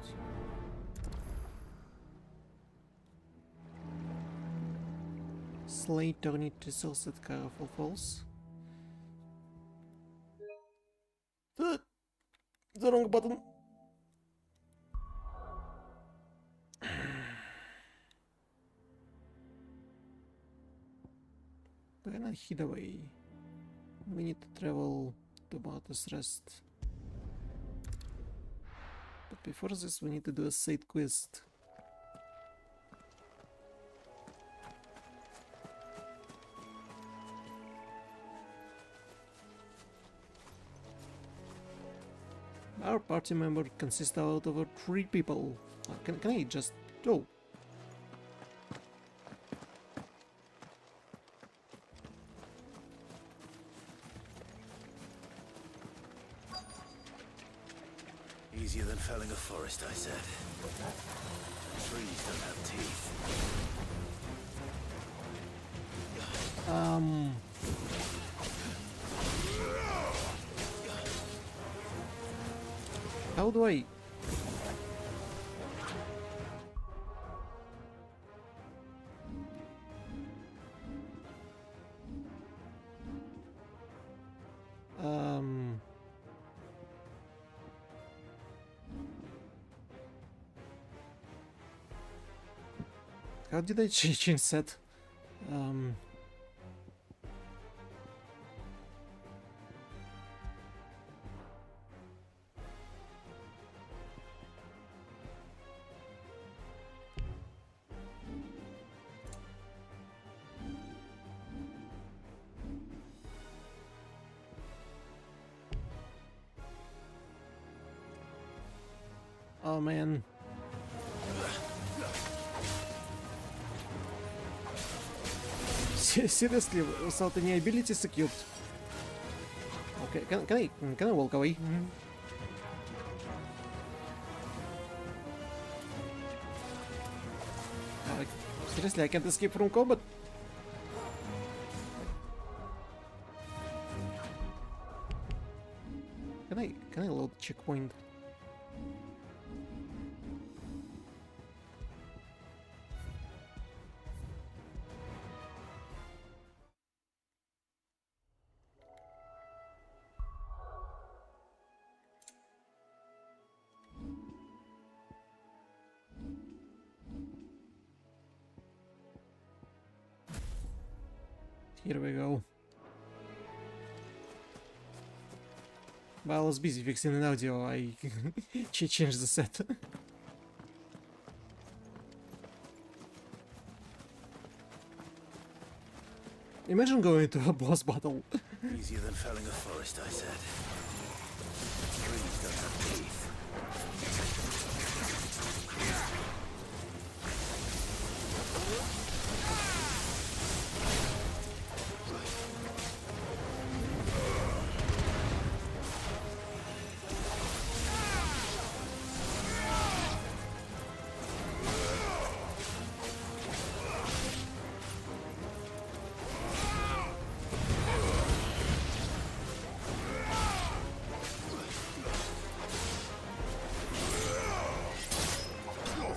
Slay Tony Thistles at Careful Falls. The wrong button. We're gonna head away. We need to travel to Bartus Rest. But before this, we need to do a side quest. Our party member consists out of 3 people. Can I just... Oh. Easier than felling a forest, I said. Trees don't have teeth. How do I... How did I change that? Oh man. Seriously, without any ability secured. Okay, can I walk away? Seriously, I can't escape from combat. Can I load checkpoint? Here we go. While I was busy fixing an audio, I changed the set. Imagine going into a boss battle. Easier than felling a forest, I said. Trees don't have teeth.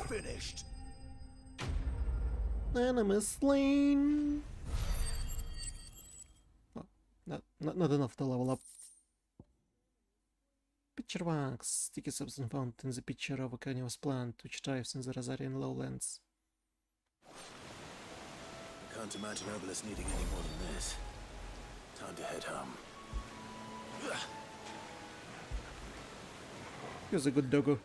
Finished. Enemy slain. Oh, not enough to level up. Picture wax. Sticky substance found in the picture of a carnivorous plant which thrives in the Rosarian lowlands. I can't imagine Obelisk needing any more than this. Time to head home. He was a good doggo.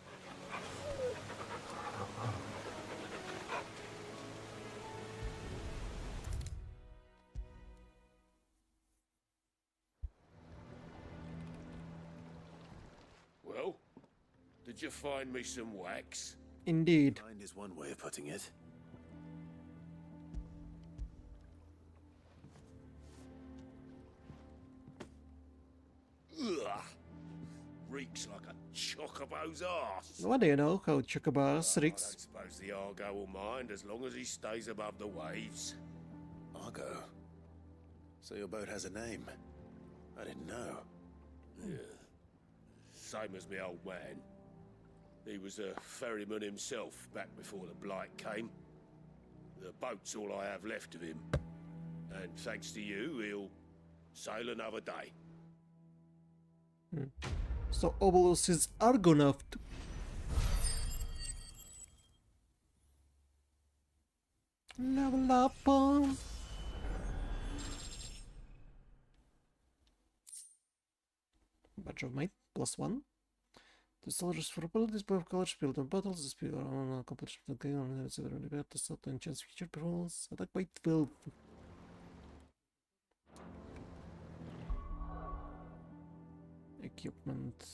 Well, did you find me some wax? Indeed. Find is one way of putting it. Ugh. Reeks like a chocobo's arse. What do you know how Chocobars I reeks? don't suppose the Argo will mind as long as he stays above the waves. Argo. So your boat has a name. I didn't know. Yeah. Same as me old man. He was a ferryman himself back before the blight came. The boat's all I have left of him. And thanks to you, he'll sail another day. So Obelisk is Argonaut. Level up. Badge of Might, +1. The soldiers for abilities, both college build on battles, the speed on accomplishment of the game, and it's very bad to start and chance feature performance. Attack by 12. Equipment.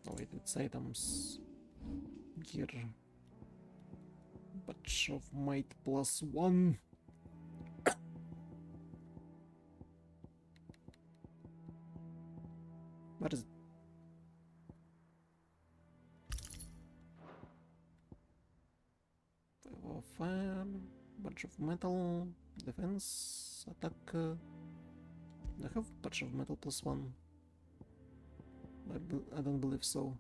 Oh wait, it's items. Gear. Batch of Might +1. What is it? Fire, bunch of metal, defense, attack. I have bunch of metal +1. I don't believe so.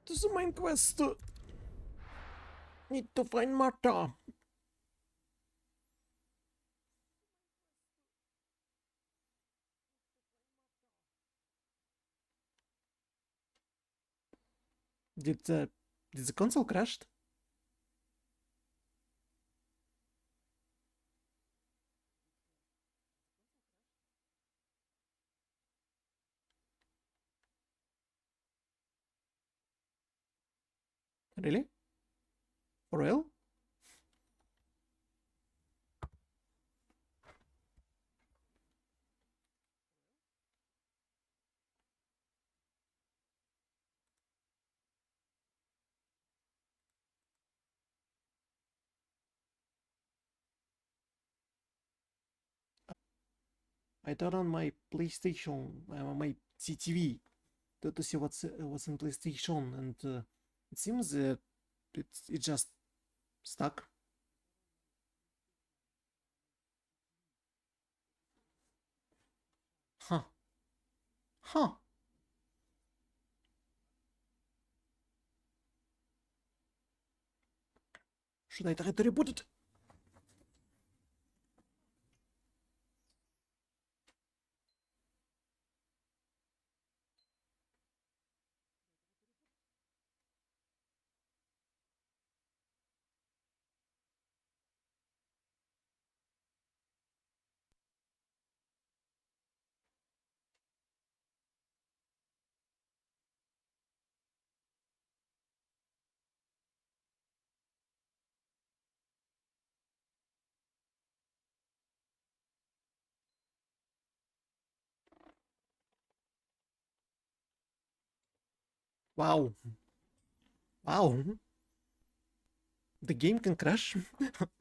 This is the main quest. Need to find Marta. Did the console crashed? Really? For real? I turned on my PlayStation, my CTV, to see what's in PlayStation, and it seems it just stuck. Huh. Should I try to reboot it? Wow. Wow. The game can crash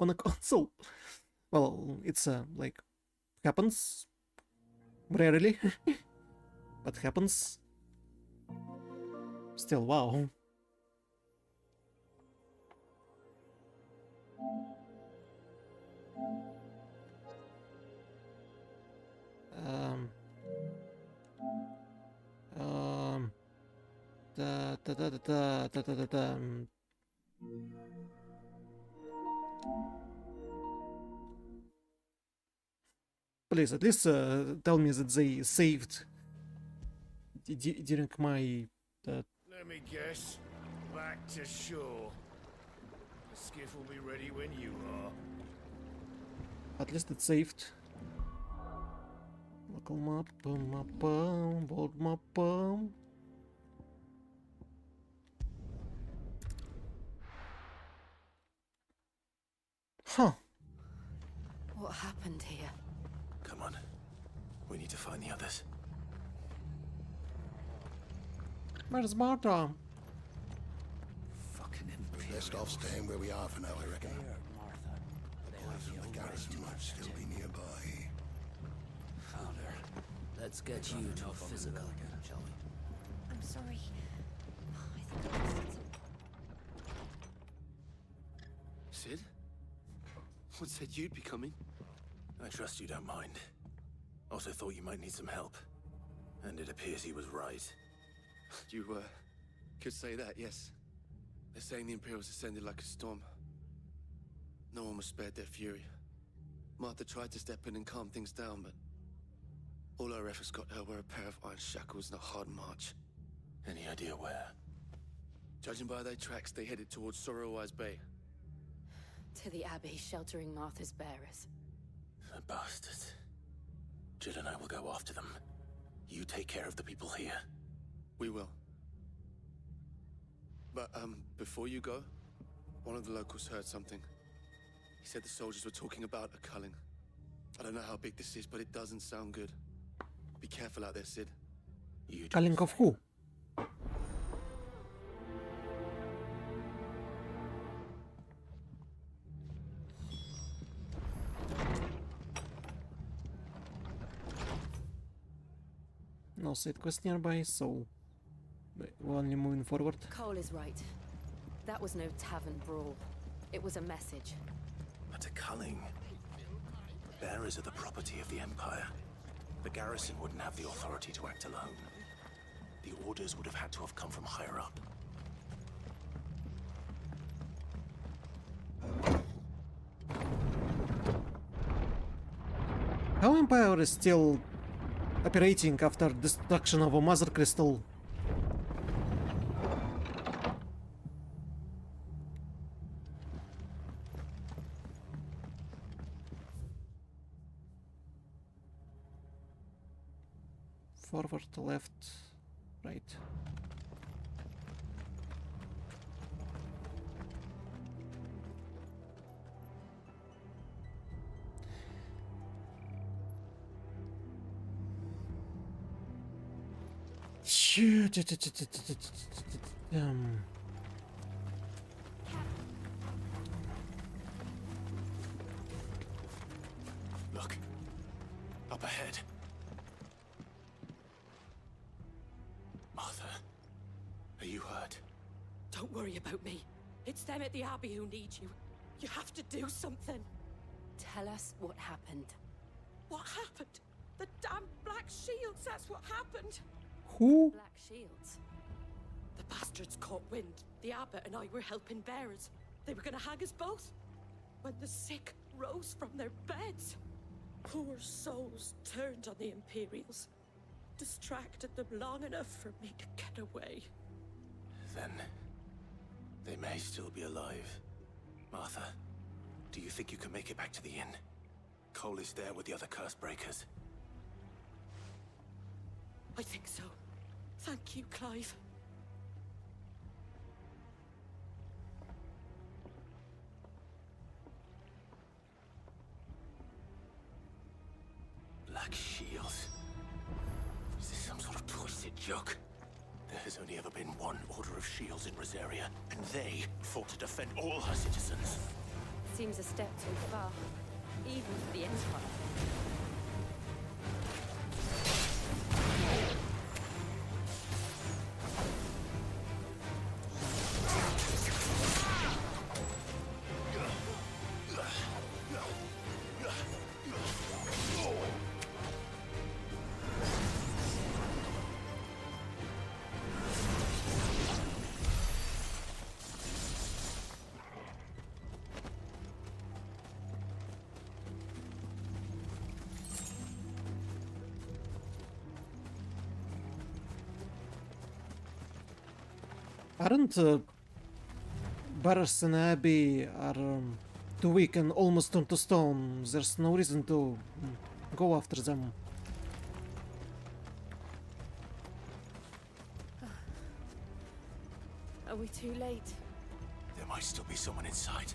on a console. Well, it's like happens rarely, but happens. Still, wow. Please, at least tell me that they saved during my. Let me guess. Back to shore. The skiff will be ready when you are. At least it's saved. Local map, bold map. Huh. What happened here? Come on. We need to find the others. Where's Martha? Fucking Imperial. Best off staying where we are for now, I reckon. The boys from the garrison might still be nearby. Found her. Let's get you to a physical, shall we? I'm sorry. Sid? What said you'd be coming? I trust you don't mind. Also thought you might need some help. And it appears he was right. You, could say that, yes. They're saying the Imperials descended like a storm. No one was spared their fury. Martha tried to step in and calm things down, but all our efforts got her were a pair of iron shackles and a hard march. Any idea where? Judging by their tracks, they headed towards Sorrowwise Bay. To the Abbey, sheltering Martha's bearers. The bastards. Jill and I will go after them. You take care of the people here. We will. But, before you go, one of the locals heard something. He said the soldiers were talking about a culling. I don't know how big this is, but it doesn't sound good. Be careful out there, Sid. Culling of who? No side quest nearby, so we're only moving forward. Cole is right. That was no tavern brawl. It was a message. But a culling. Bearers are the property of the Empire. The garrison wouldn't have the authority to act alone. The orders would have had to have come from higher up. How Empire is still operating after destruction of a Mother Crystal? Forward, left, right. Look. Up ahead. Martha, are you hurt? Don't worry about me. It's them at the Abbey who need you. You have to do something. Tell us what happened. What happened? The damn Black Shields, that's what happened. Who? Black Shields. The bastards caught wind. The Abbot and I were helping bearers. They were gonna hang us both. When the sick rose from their beds, poor souls turned on the Imperials. Distracted them long enough for me to get away. Then they may still be alive. Martha, do you think you can make it back to the inn? Cole is there with the other curse breakers. I think so. Thank you, Clive. Black shields? Is this some sort of twisted joke? There has only ever been one Order of Shields in Rosaria, and they fought to defend all her citizens. Seems a step too far, even for the Empire. Aren't Barras and Abbey are too weak and almost turned to stone? There's no reason to go after them. Are we too late? There might still be someone inside.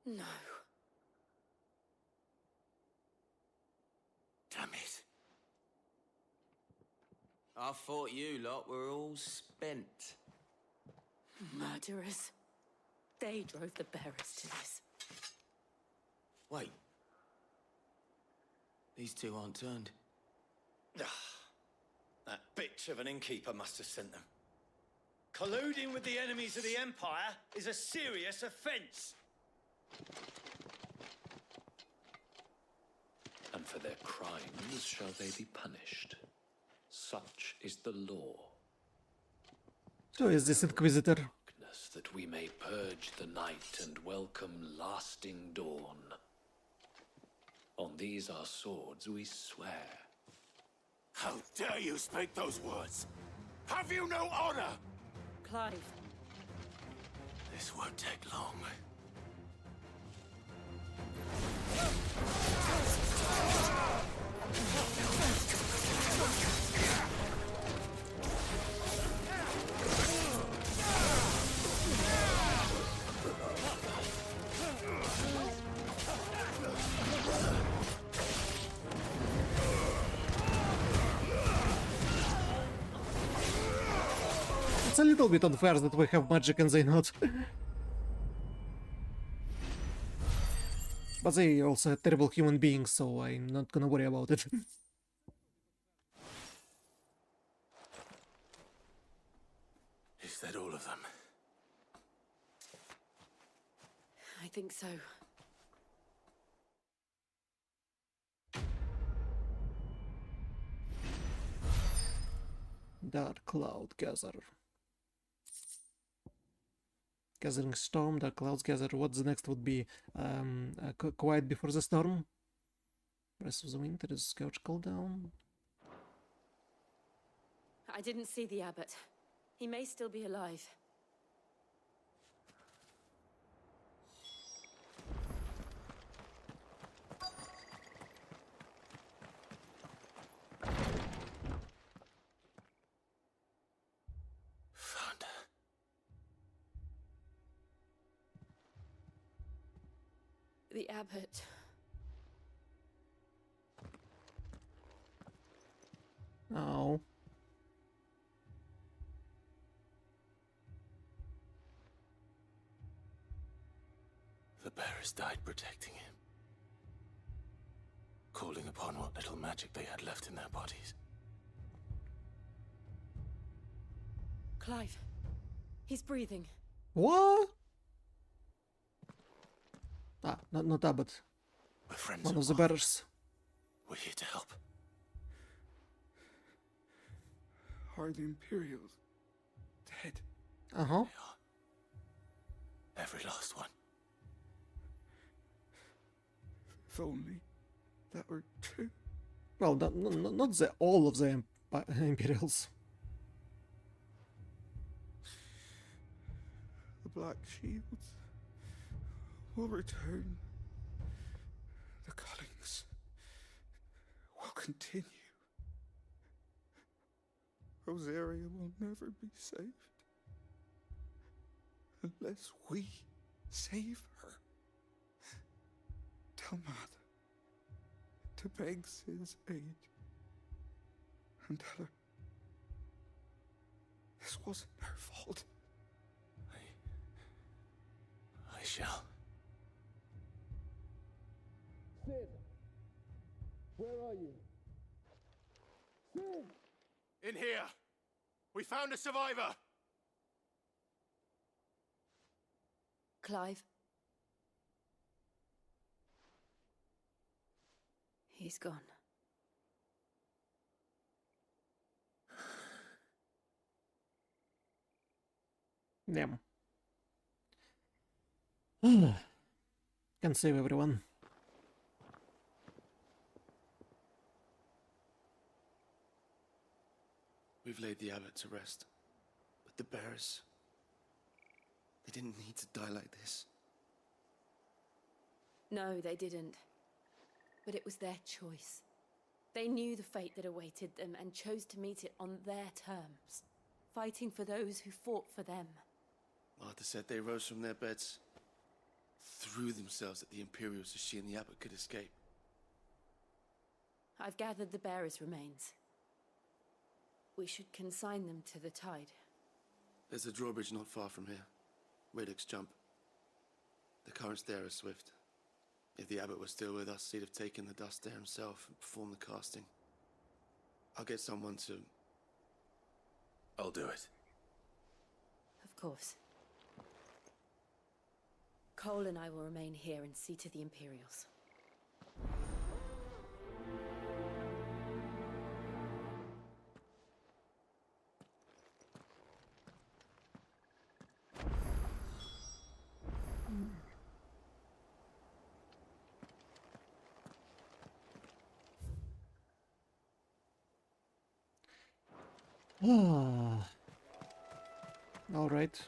No. Damn it. I thought you lot were all spent. Murderers. They drove the bearers to this. Wait. These two aren't turned. That bitch of an innkeeper must have sent them. Colluding with the enemies of the Empire is a serious offense. And for their crimes shall they be punished. Such is the law. So is this Inquisitor? That we may purge the night and welcome lasting dawn. On these our swords we swear. How dare you speak those words? Have you no honor? Clive. This won't take long. It's a little bit unfair that we have magic and they not. But they also are terrible human beings, so I'm not gonna worry about it. Is that all of them? I think so. Dark Cloud Gather. Gathering Storm, Dark Clouds Gather. What's the next would be? Quiet Before the Storm? Breath of the Winter is Scourge Cooldown. I didn't see the abbot. He may still be alive. The abbot. Oh. The bearers died protecting him. Calling upon what little magic they had left in their bodies. Clive. He's breathing. What? Not that, but We're friends one of of the what? bearers. We're here to help. Are the Imperials dead? Uh-huh. Every last one. If only that were true. Well, not all of the Imperials. The Black Shields will return. The cullings will continue. Rosaria will never be saved unless we save her. Tell Mother to beg Sid's aid and tell her this wasn't her fault. I shall. Sid, where are you? Sid! In here! We found a survivor! Clive? He's gone. Damn. Can save everyone. We've laid the abbot to rest. But the bearers... they didn't need to die like this. No, they didn't. But it was their choice. They knew the fate that awaited them and chose to meet it on their terms, fighting for those who fought for them. Martha said they rose from their beds, threw themselves at the Imperials so she and the abbot could escape. I've gathered the bearers' remains. We should consign them to the tide. There's a drawbridge not far from here. Radix jump. The currents there are swift. If the abbot was still with us, he'd have taken the dust there himself and performed the casting. I'll get someone to... I'll do it. Of course. Cole and I will remain here and see to the Imperials. All right.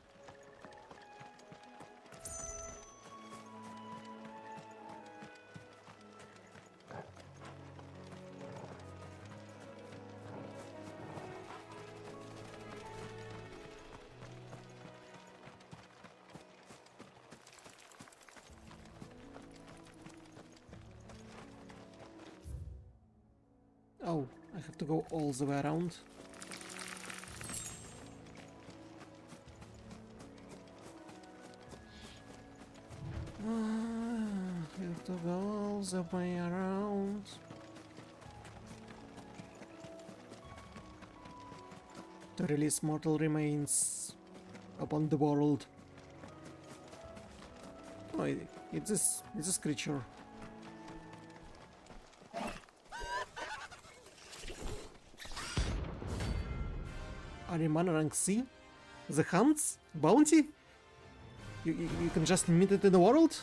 Oh, I have to go all the way around. Have to go all the way around. To release mortal remains upon the world. Oh, it's this creature. Ariman rank C? The hunts? Bounty? You can just meet it in the world?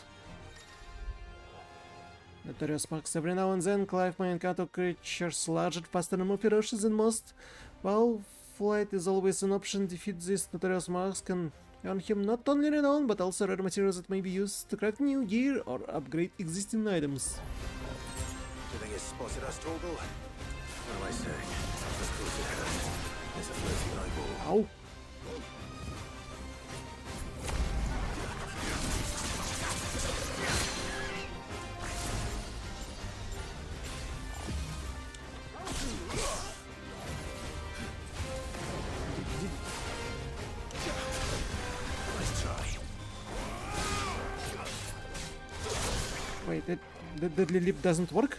Notorious marks every now and then. Clive may encounter creatures larger, faster, and more ferocious than most. While flight is always an option, defeat these notorious marks can earn him not only renown, but also rare materials that may be used to craft new gear or upgrade existing items. Do you think it's spotted us, Torgal? What am I saying? Of course it has. There's a floating eyeball. Ow. Wait, the deadly leap doesn't work?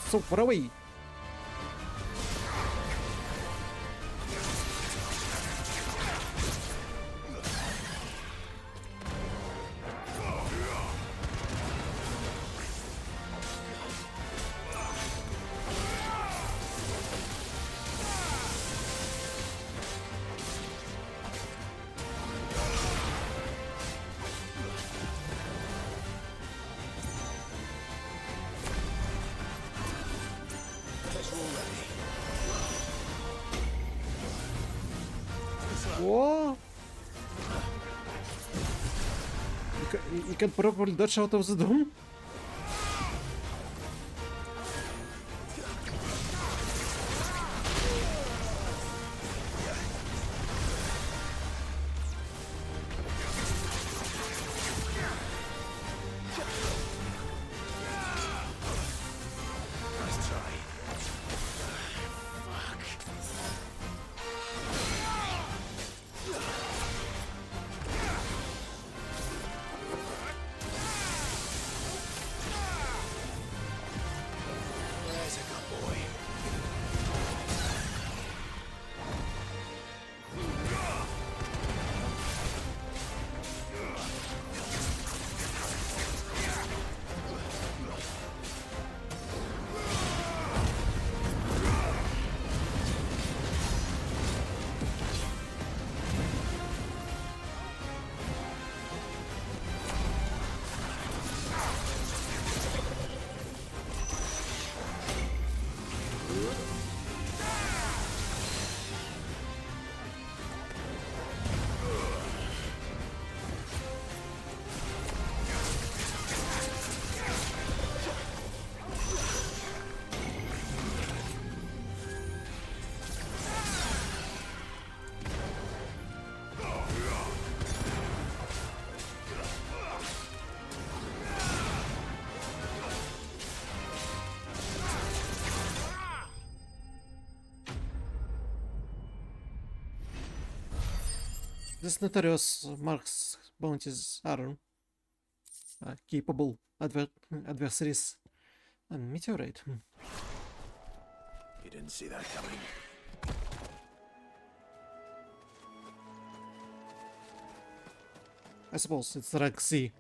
so far away. Whoa! You can properly dodge out of the dome? This notorious marks bounties are capable adversaries. And meteorite. You didn't see that coming. I suppose it's rank C.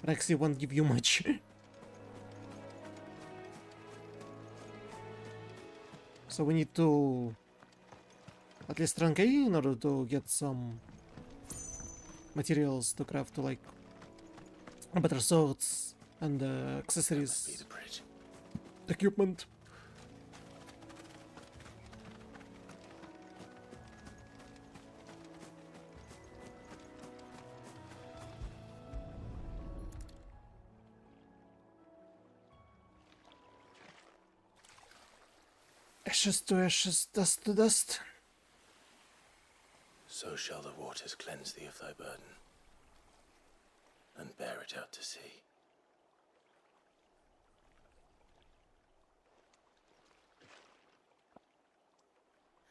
Rank C won't give you much. So we need to at least rank A in order to get some materials to craft like better swords and accessories, equipment. Ashes to ashes, dust to dust. So shall the waters cleanse thee of thy burden, and bear it out to sea.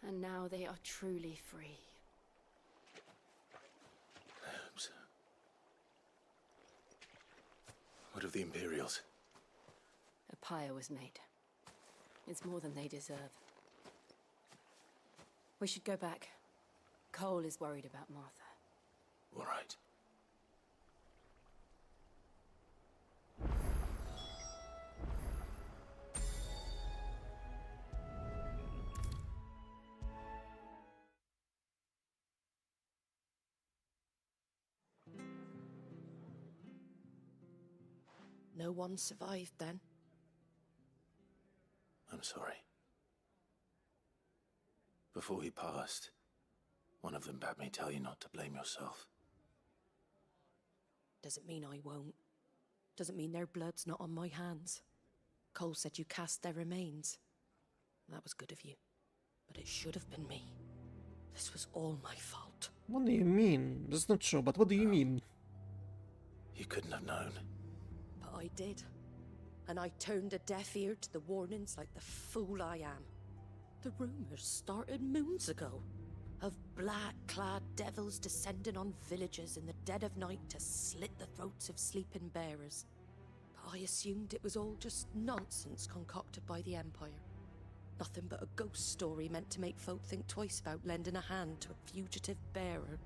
And now they are truly free. I hope so. What of the Imperials? A pyre was made. It's more than they deserve. We should go back. Cole is worried about Martha. All right. No one survived then? I'm sorry. Before he passed, one of them bade me tell you not to blame yourself. Doesn't mean I won't. Doesn't mean their blood's not on my hands. Cole said you cast their remains. That was good of you. But it should have been me. This was all my fault. What do you mean? That's not true, but what do you mean? You couldn't have known. But I did. And I turned a deaf ear to the warnings like the fool I am. The rumors started moons ago. Of black-clad devils descending on villages in the dead of night to slit the throats of sleeping bearers. I assumed it was all just nonsense concocted by the Empire. Nothing but a ghost story meant to make folk think twice about lending a hand to a fugitive bearer.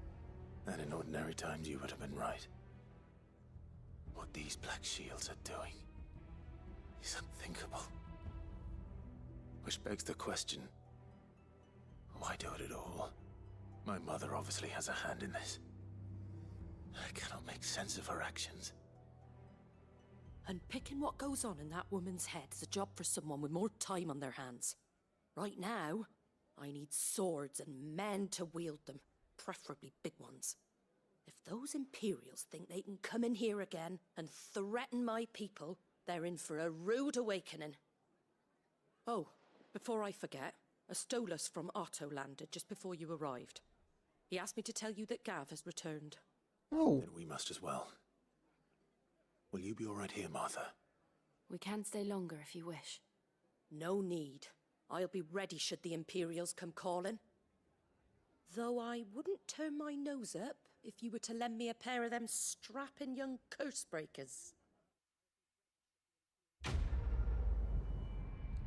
And in ordinary times you would have been right. What these Black Shields are doing is unthinkable. Which begs the question, why do it at all? My mother obviously has a hand in this. I cannot make sense of her actions. Unpicking what goes on in that woman's head is a job for someone with more time on their hands. Right now, I need swords and men to wield them, preferably big ones. If those Imperials think they can come in here again and threaten my people, they're in for a rude awakening. Oh, before I forget, a Stolas from Otto landed just before you arrived. He asked me to tell you that Gav has returned. Oh. Then we must as well. Will you be all right here, Martha? We can stay longer if you wish. No need. I'll be ready should the Imperials come calling. Though I wouldn't turn my nose up if you were to lend me a pair of them strapping young curse breakers.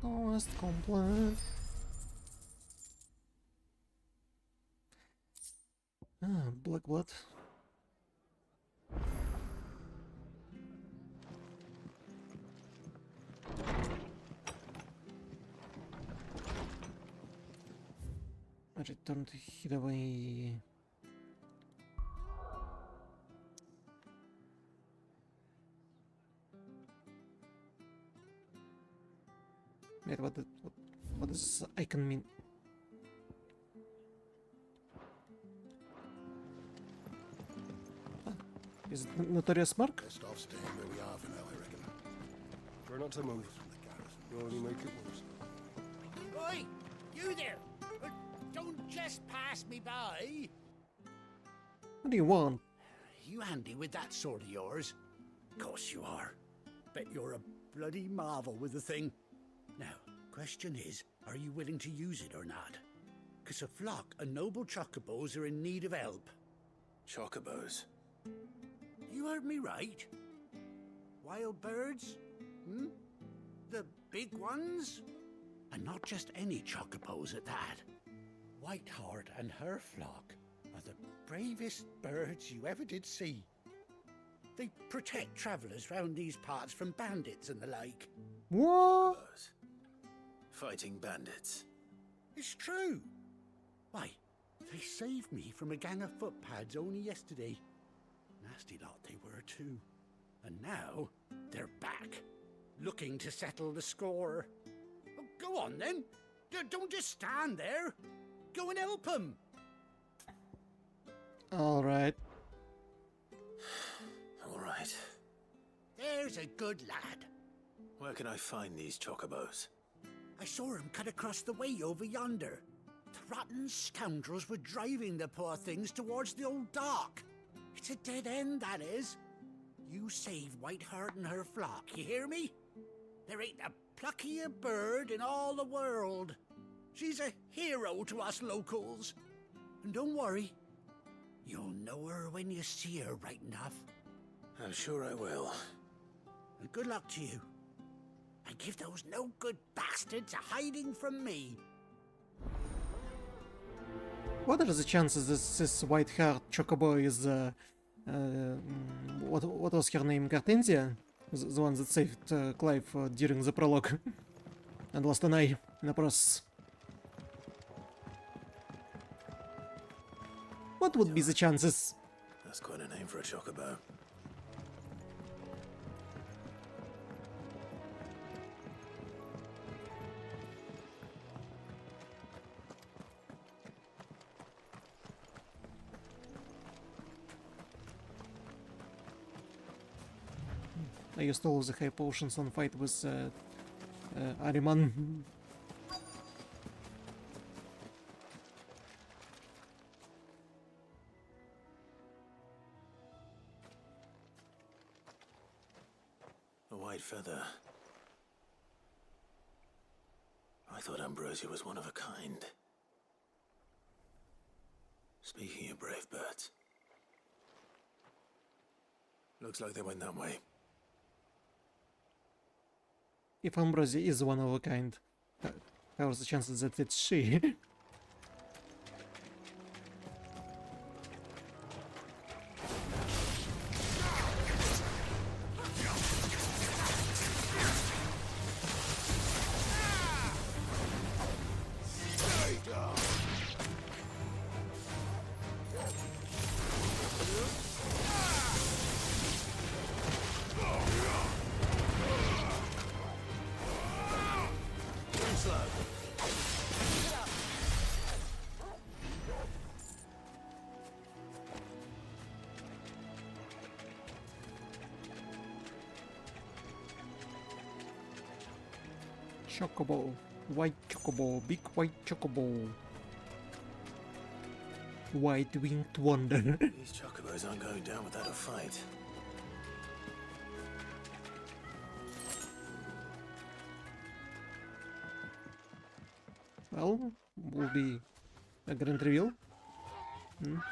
Quest complete. Black blood. Return to Hideaway. Wait, what does icon mean? Is it Notorious Mark? Best off staying where we are for now, I reckon. Try not to move. You'll only make it worse. Oi! You there! Don't just pass me by! What do you want? You handy with that sword of yours? Course you are. Bet you're a bloody marvel with the thing. Now, question is, are you willing to use it or not? 'Cause a flock of noble chocobos are in need of help. Chocobos? You heard me right. Wild birds? Hmm? The big ones? And not just any chocobos at that. Whiteheart and her flock are the bravest birds you ever did see. They protect travellers round these parts from bandits and the like. What? Chocobos. Fighting bandits. It's true. Why, they saved me from a gang of footpads only yesterday. Nasty lot they were too. And now they're back, looking to settle the score. Oh, go on then. Don't just stand there. Go and help them. All right. All right. There's a good lad. Where can I find these chocobos? I saw him cut across the way over yonder. The rotten scoundrels were driving the poor things towards the old dock. It's a dead end, that is. You save Whiteheart and her flock, you hear me? There ain't a pluckier bird in all the world. She's a hero to us locals. And don't worry, you'll know her when you see her right enough. I'm sure I will. And good luck to you. And give those no-good bastards a hiding from me. What are the chances this Whiteheart Chocobo is what was her name? Gartensia? The one that saved Clive during the prologue and lost an eye in the process. What would be the chances? That's quite a name for a chocobo. I used all the high potions on fight with Ariman. A white feather. I thought Ambrosia was one of a kind. Speaking of brave birds. Looks like they went that way. if Ambrosia is one of a kind, how are the chances that it's she? Chocobo, white chocobo, big white chocobo, white winged wonder. These chocobos aren't going down without a fight. Well, will be a grand reveal.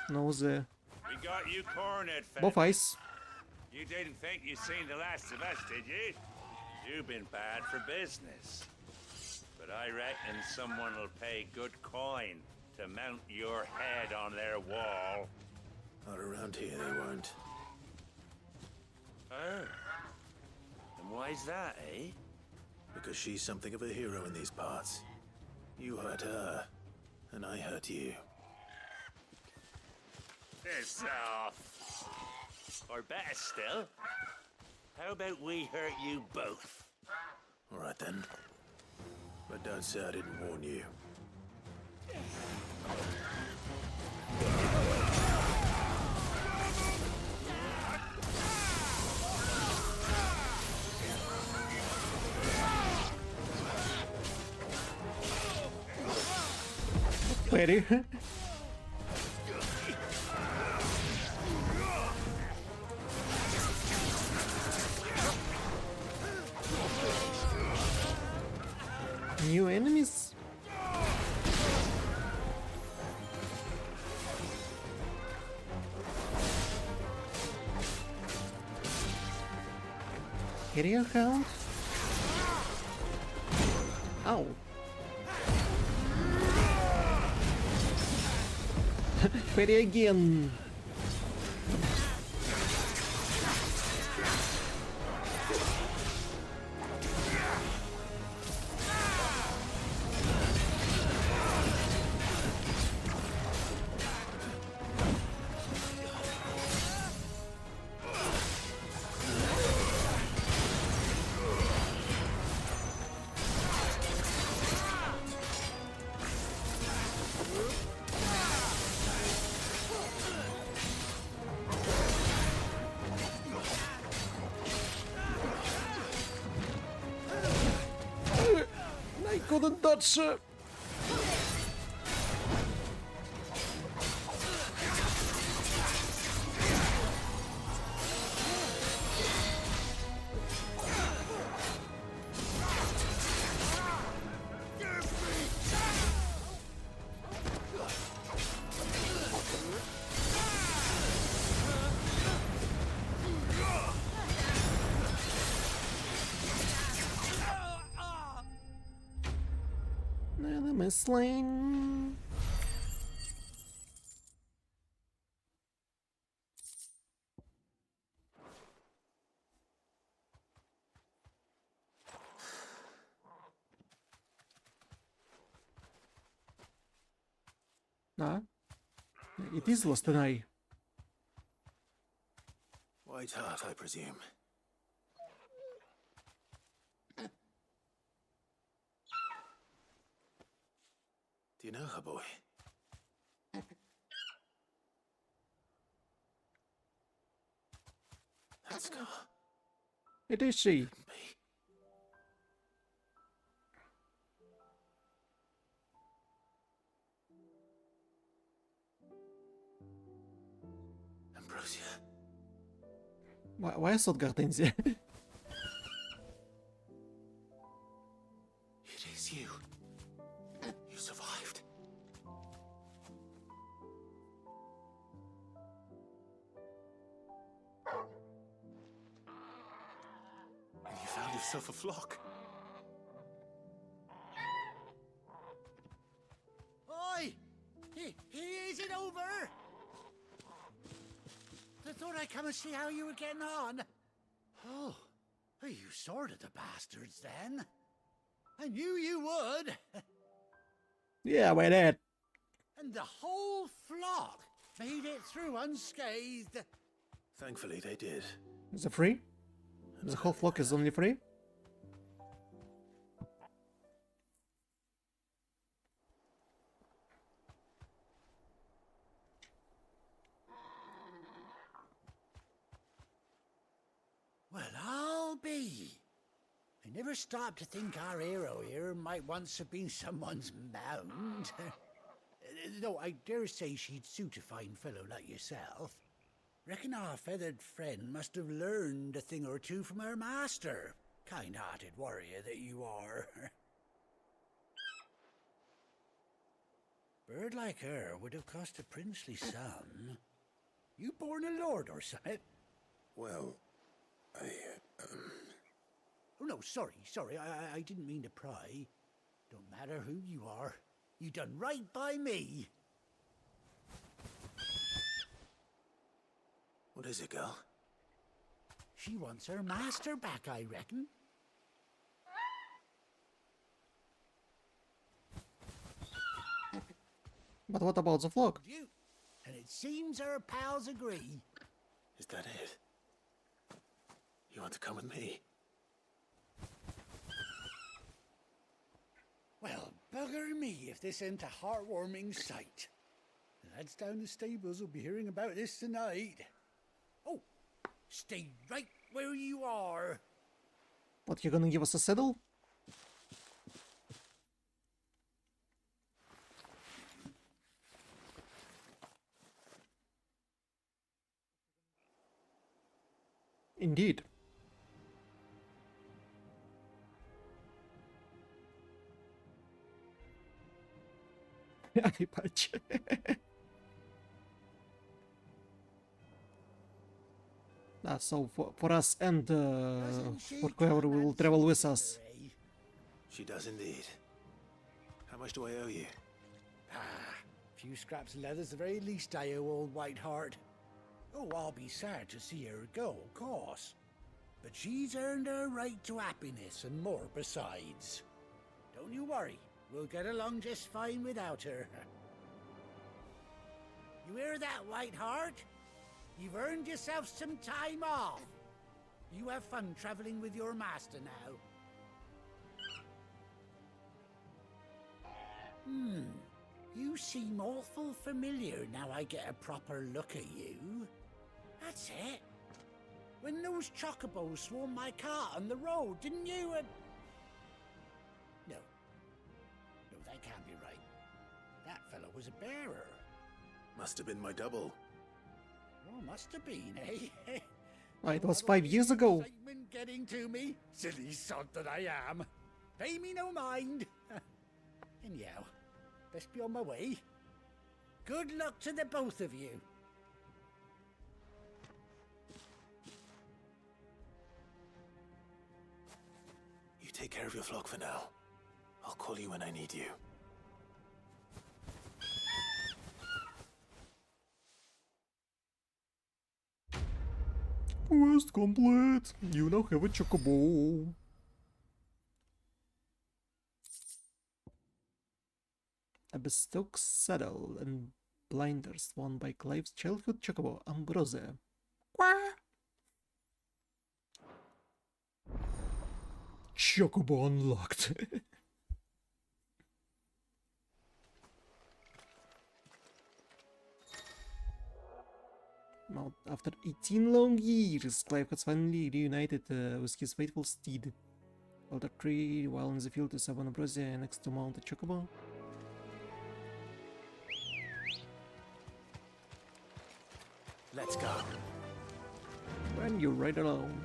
No, the We got you cornered, both fella. eyes. You didn't think you'd seen the last of us, did you? You've been bad for business. But I reckon someone will pay good coin to mount your head on their wall. Not around here, they won't. Oh. And why's that, eh? Because she's something of a hero in these parts. You hurt her, and I hurt you. Piss off. Or better still, how about we hurt you both? All right then. But don't say I didn't warn you. Ready? New enemies? Area count? Ow. Ready again. I couldn't touch her. Enemy slain. Ah, it is lost an eye. White heart, I presume. Do you know her, boy? Let's go. It is she. Ambrosia. Why is it Gartensia? It is you. You survived. And you found yourself a flock. Is it over? I thought I'd come and see how you were getting on. Oh, you sorted the bastards then. I knew you would. Yeah, why not? And the whole flock made it through unscathed. Thankfully, they did. Is it free? The whole flock is only free? Well, I'll be. I never stopped to think our hero here might once have been someone's mount. Though I dare say she'd suit a fine fellow like yourself. Reckon our feathered friend must have learned a thing or two from her master. Kind-hearted warrior that you are. Bird like her would have cost a princely sum. You born a lord or something? Well, Oh, no, sorry. I didn't mean to pry. Don't matter who you are. You done right by me. What is it, girl? She wants her master back, I reckon. But what about the flock? And it seems her pals agree. Is that it? You want to come with me? Well, bugger me if this ain't a heartwarming sight. The lads down the stables will be hearing about this tonight. Oh, stay right where you are. What, you gonna give us a saddle? Indeed. Eye patch. So for us and for whoever will travel with us. She does indeed. How much do I owe you? Few scraps of leather's the very least I owe old Whiteheart. Oh, I'll be sad to see her go, of course. But she's earned her right to happiness and more besides. Don't you worry. We'll get along just fine without her. You hear that, Whiteheart? You've earned yourself some time off. You have fun traveling with your master now. You seem awful familiar now I get a proper look at you. That's it. When those chocobos swarmed my cart on the road, didn't you? No, that can't be right. That fellow was a bearer. Must have been my double. Oh, must have been, eh? Oh, it was 5 years ago. Excitement getting to me, silly sod that I am. Pay me no mind. Anyhow, best be on my way. Good luck to the both of you. You take care of your flock for now. I'll call you when I need you. Quest complete. You now have a chocobo. A bespoke saddle and blinders won by Clive's childhood chocobo, Ambrose. Quack! Chocobo unlocked. Now, after 18 long years, Clive has finally reunited with his faithful steed. Alter 3, while in the field to summon Ambrosia next to mount a chocobo. Let's go. When you ride alone.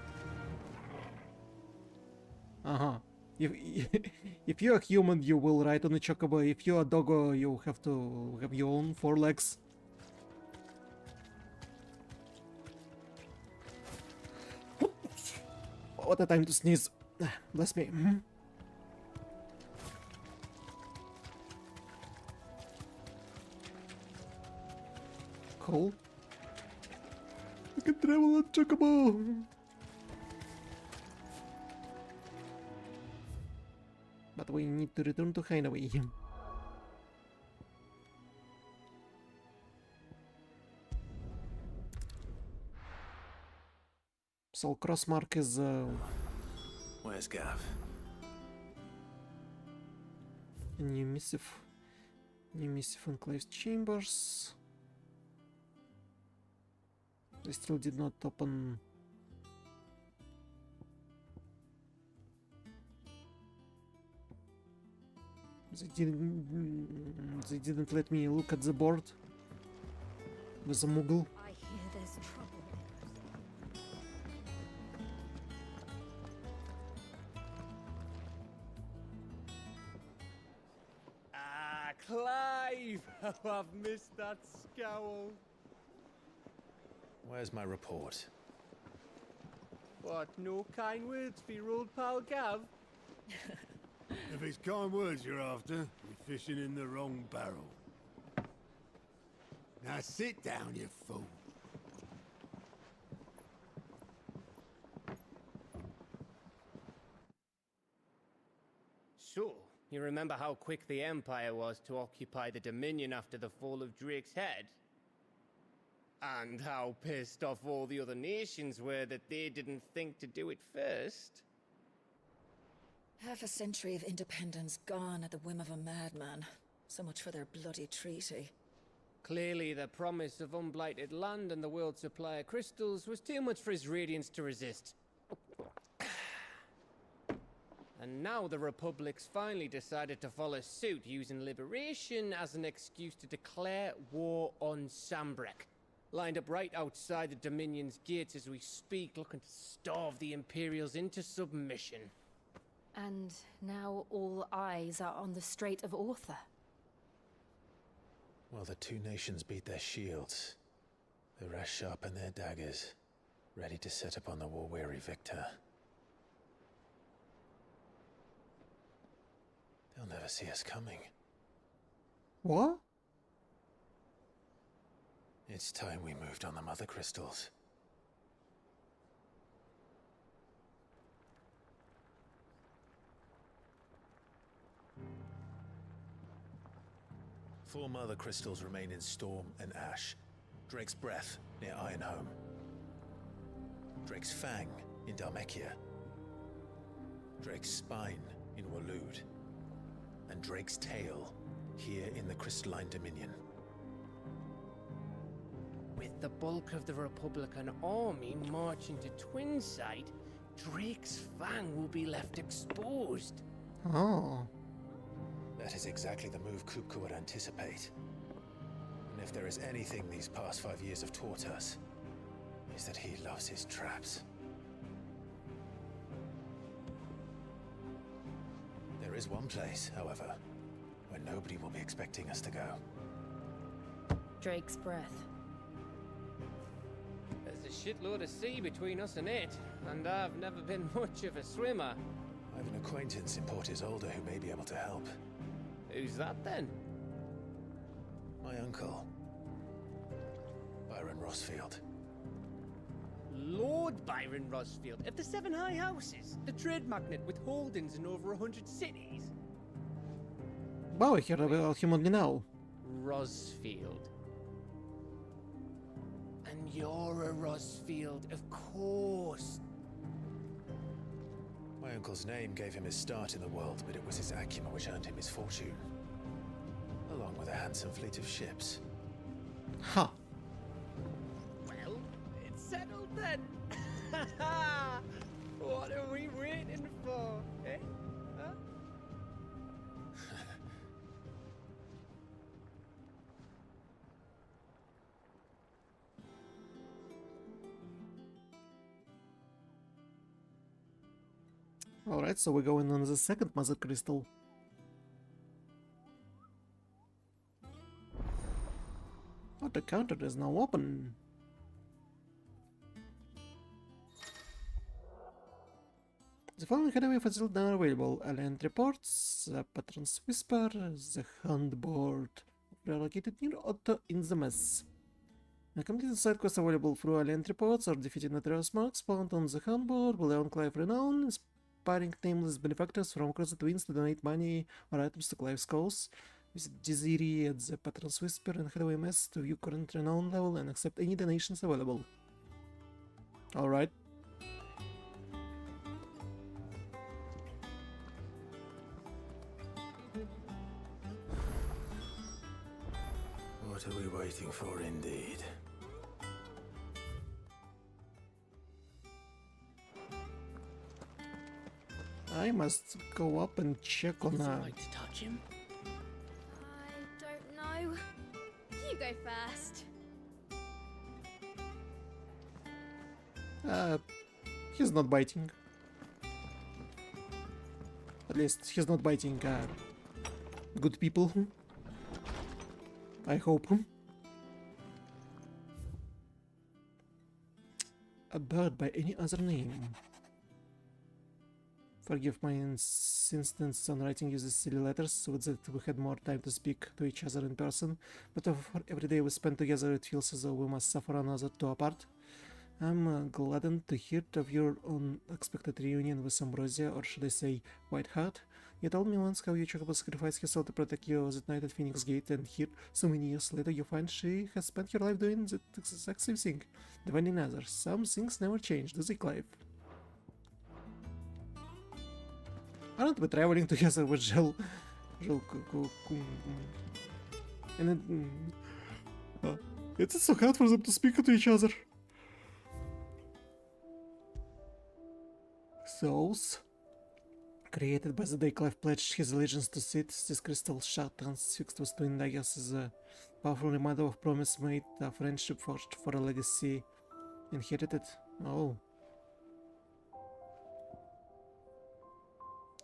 If you're a human, you will ride on a chocobo. If you're a doggo, you have to have your own 4 legs. What a time to sneeze. Bless me. Cool. We can travel on Chocobo! But we need to return to Hideaway. So Crossmark is Where's Gav? a new missive enclave chambers. They still did not open. They didn't let me look at the board with a Moogle. I hear there's trouble. Ah, Clive! How I've missed that scowl. Where's my report? What, no kind words for your old pal Gav? If it's kind words you're after, you're fishing in the wrong barrel. Now sit down, you fool. So, you remember how quick the Empire was to occupy the Dominion after the fall of Drake's head? And how pissed off all the other nations were that they didn't think to do it first? Half a century of independence gone at the whim of a madman. So much for their bloody treaty. Clearly, the promise of unblighted land and the world's supply of crystals was too much for his radiance to resist. And now the Republic's finally decided to follow suit, using liberation as an excuse to declare war on Sambrek. Lined up right outside the Dominion's gates as we speak, looking to starve the Imperials into submission. And now all eyes are on the Strait of Author. Well, the two nations beat their shields. The rest sharpen their daggers, ready to set upon the war-weary victor. They'll never see us coming. What? It's time we moved on the mother crystals. Four mother crystals remain in Storm and Ash. Drake's Breath near Ironhome. Drake's Fang in Dhalmekia. Drake's Spine in Waloed. And Drake's Tail here in the Crystalline Dominion. With the bulk of the Republican army marching to Twinside, Drake's Fang will be left exposed. Oh. That is exactly the move Kupka would anticipate. And if there is anything these past 5 years have taught us, is that he loves his traps. There is one place, however, where nobody will be expecting us to go. Drake's Breath. There's a shitload of sea between us and it, and I've never been much of a swimmer. I have an acquaintance in Port Isolde who may be able to help. Who's that then? My uncle, Byron Rosfield. Lord Byron Rosfield of the Seven High Houses, the trade magnate with holdings in over 100 cities. Wow, I heard about him only now. Rosfield. And you're a Rosfield, of course. My uncle's name gave him his start in the world, but it was his acumen which earned him his fortune. Along with a handsome fleet of ships. Huh. Well, it's settled then. What are we waiting for, eh? Huh? Alright, so we're going on the second mother crystal. Oh, the counter is now open. The following hideaway facilities are available: Alien Reports, the Patron's Whisper, the Handboard, relocated near Otto in the Mess. Completed side quests available through alien entry pods or defeating notorious marks spawned on the handboard will earn Clive renown, inspiring nameless benefactors from across the twins to donate money or items to Clive's cause. Visit Desiri at the Patron's Whisper and head away mess to view current renown level and accept any donations available. Alright. What are we waiting for, indeed? I must go up and check on Like to touch him? I don't know. You go first. He's not biting. At least he's not biting good people. I hope. A bird by any other name. Forgive my insistence on writing you these silly letters so that we had more time to speak to each other in person, but for every day we spend together it feels as though we must suffer another two apart. I'm gladdened to hear of your unexpected reunion with Ambrosia, or should I say, Whiteheart. You told me once how you Chocobo sacrificed herself to protect you that night at Phoenix Gate, and here, so many years later, you find she has spent her life doing the exact same thing, defending others. Some things never change, do they, Clive? Aren't we traveling together with Jill? And it's so hard for them to speak to each other. Souls. Created by the day Clive pledged his allegiance to Sid, this crystal shard transfixed with twin daggers is a powerful reminder of promise made, a friendship forged for a legacy inherited. Oh.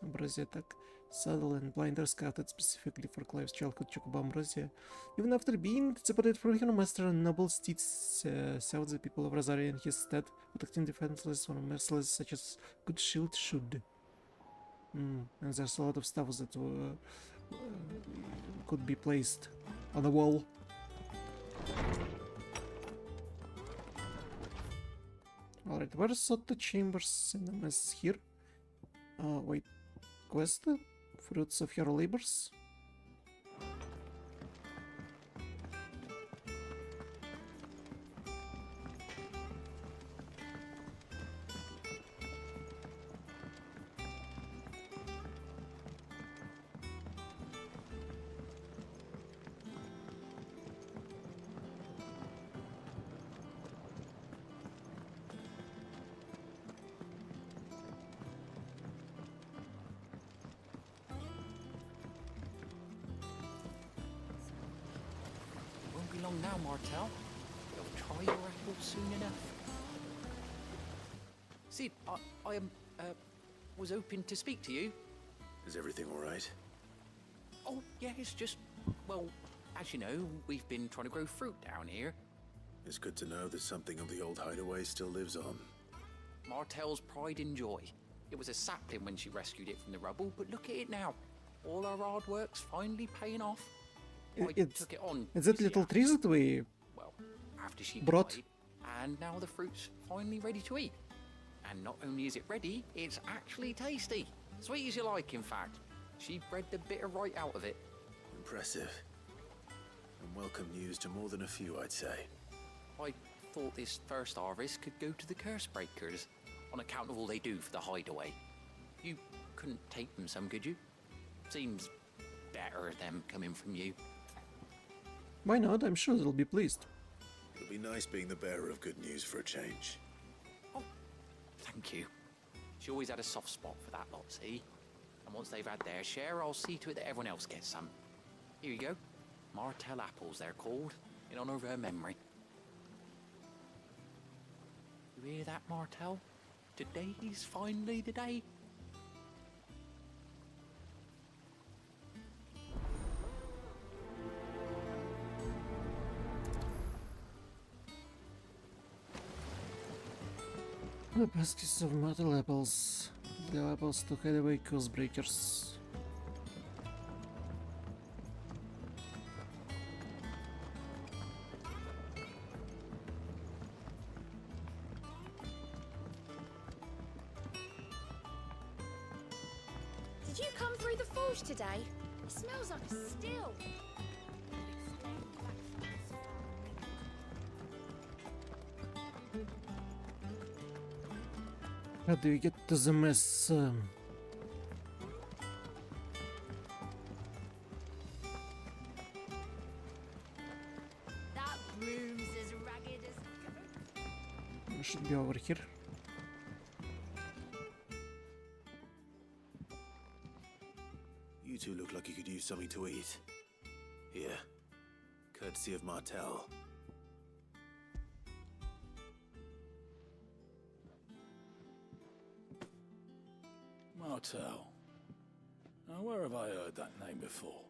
Ambrosia attack. Saddle and blinders crafted specifically for Clive's childhood Chocobo Ambrosia. Even after being separated from her master and noble steeds, served the people of Rosaria in his stead, protecting defenseless or merciless such as good shield should. And there's a lot of stuff that could be placed on the wall. Alright, where's the chambers? Cinemas here. Wait. Quest? Fruits of your labors? Long now, Martel. You'll try your apple soon enough. Sid, I was hoping to speak to you. Is everything all right? Oh, yeah, it's just, well, as you know, we've been trying to grow fruit down here. It's good to know that something of the old hideaway still lives on. Martel's pride and joy. It was a sapling when she rescued it from the rubble, but look at it now. All our hard work's finally paying off. It's that little trees that we after she brought. died, and now the fruit's finally ready to eat. And not only is it ready, it's actually tasty. Sweet as you like, in fact. She bred the bitter right out of it. Impressive. And welcome news to more than a few, I'd say. I thought this first harvest could go to the curse breakers, on account of all they do for the hideaway. You couldn't take them some, could you? Seems better them coming from you. Why not? I'm sure they'll be pleased. It'll be nice being the bearer of good news for a change. Oh, thank you. She always had a soft spot for that lot, see? And once they've had their share, I'll see to it that everyone else gets some. Here you go. Martel apples, they're called, in honor of her memory. You hear that, Martel? Today's finally the day. The baskets of metal apples. The apples to head away curse breakers. you come through the forge today? It smells like a still. How do you get to the mess? That broom's as ragged as It should be over here. You two look like you could use something to eat. Here, courtesy of Martel. Martel. Now, where have I heard that name before?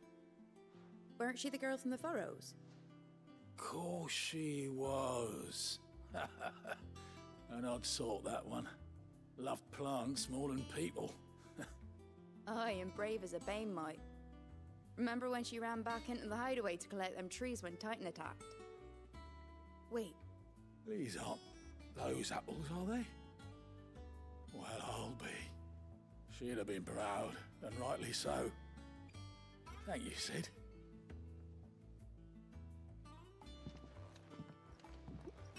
Weren't she the girl from the Furrows? Course she was. An odd sort, that one. Loved plants more than people. Aye, and brave as a bane might. Remember when she ran back into the hideaway to collect them trees when Titan attacked? Wait, These aren't those apples, are they? Well, I'll be. She'd have been proud, and rightly so. Thank you, Sid.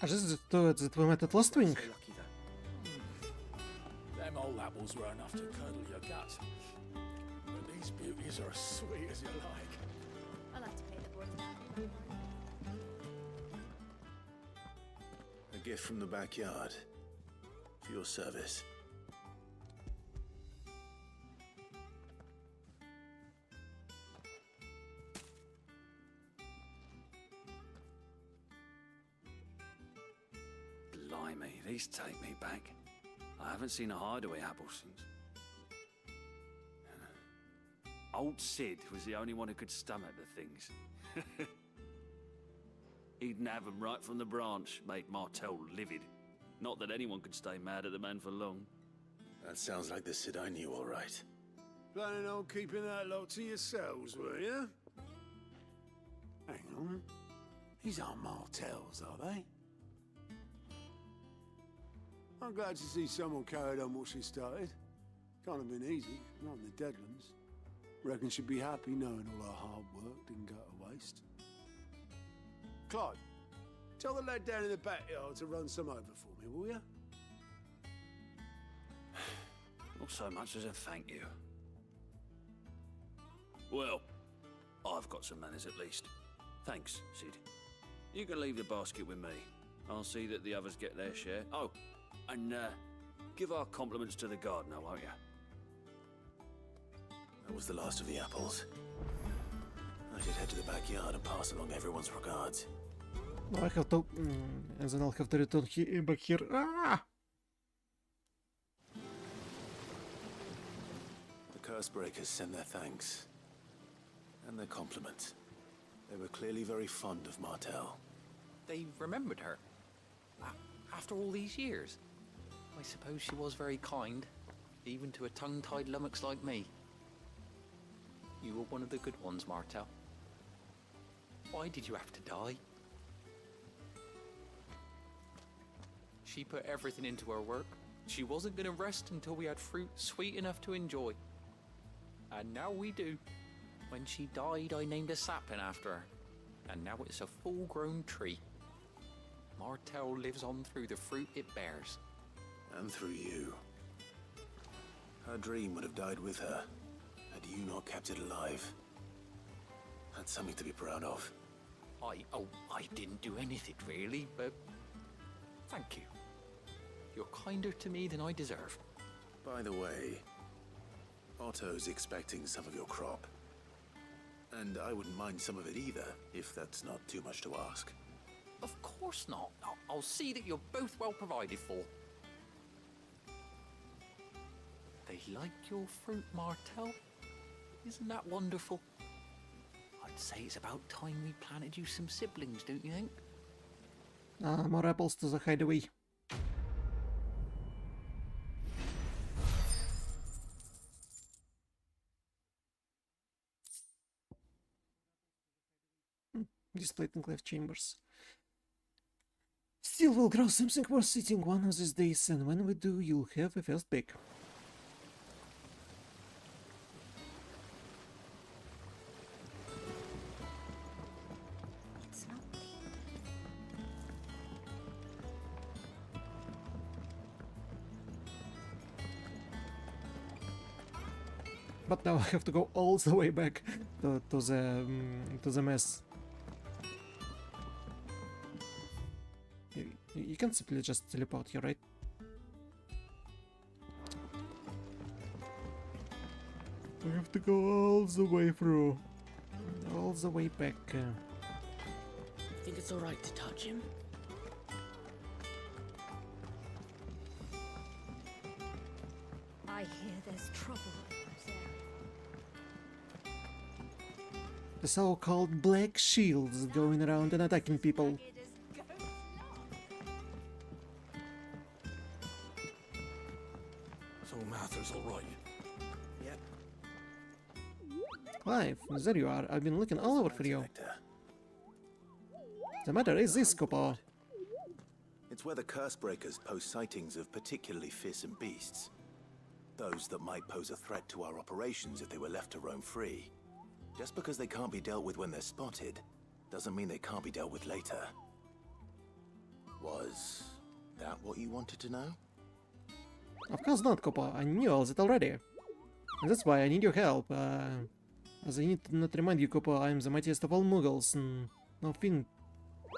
A že to we met at Lost Wing. Them old apples were enough to curdle your guts. But these beauties are as sweet as you like. I'll have to pay the boys now. A gift from the backyard. For your service. Blimey, these take me back. I haven't seen a hideaway apple since. Old Sid was the only one who could stomach the things. He'd nab them right from the branch, made Martel livid. Not that anyone could stay mad at the man for long. That sounds like the Sid I knew, all right. Planning on keeping that lot to yourselves, were you? Hang on. These aren't Martels, are they? I'm glad to see someone carried on what she started. Can't have been easy, not in the Deadlands. Reckon she'd be happy knowing all her hard work didn't go to waste. Clive, tell the lad down in the backyard to run some over for me, will you? Not so much as a thank you. Well, I've got some manners at least. Thanks, Sid. You can leave the basket with me. I'll see that the others get their share. Oh, and give our compliments to the gardener, won't you? That was the last of the apples. I should head to the backyard and pass along everyone's regards. No, I have to... and then I'll have to return back here. Ah! The Cursebreakers send their thanks. And their compliments. They were clearly very fond of Martel. They remembered her. After all these years. I suppose she was very kind, even to a tongue-tied lummox like me. You were one of the good ones, Martel. Why did you have to die? She put everything into her work. She wasn't going to rest until we had fruit sweet enough to enjoy. And now we do. When she died, I named a sapling after her. And now it's a full-grown tree. Martel lives on through the fruit it bears. And through you. Her dream would have died with her, had you not kept it alive. That's something to be proud of. I didn't do anything really, but thank you. You're kinder to me than I deserve. By the way, Otto's expecting some of your crop. And I wouldn't mind some of it either, if that's not too much to ask. Of course not. I'll see that you're both well provided for. They like your fruit, Martel. Isn't that wonderful? I'd say it's about time we planted you some siblings, don't you think? More apples to the hideaway. Displayed enclave chambers. Still will grow something worth sitting one of these days, and when we do, you'll have a first bake. But now I have to go all the way back to the mess. You can simply just teleport here, right? We have to go all the way through. All the way back. Think it's alright to touch him? I hear there's trouble in those areas. The so-called Black Shields going around and attacking people. So Martha's alright. Yep. Clive, there you are. I've been looking all over for you. The matter is this, Cooper. It's where the curse breakers post sightings of particularly fearsome beasts. Those that might pose a threat to our operations if they were left to roam free. Just because they can't be dealt with when they're spotted, doesn't mean they can't be dealt with later. Was that what you wanted to know? Of course not, Cooper. I knew all that already. And that's why I need your help. As I need to not remind you, Cooper, I am the mightiest of all Muggles, and no thing,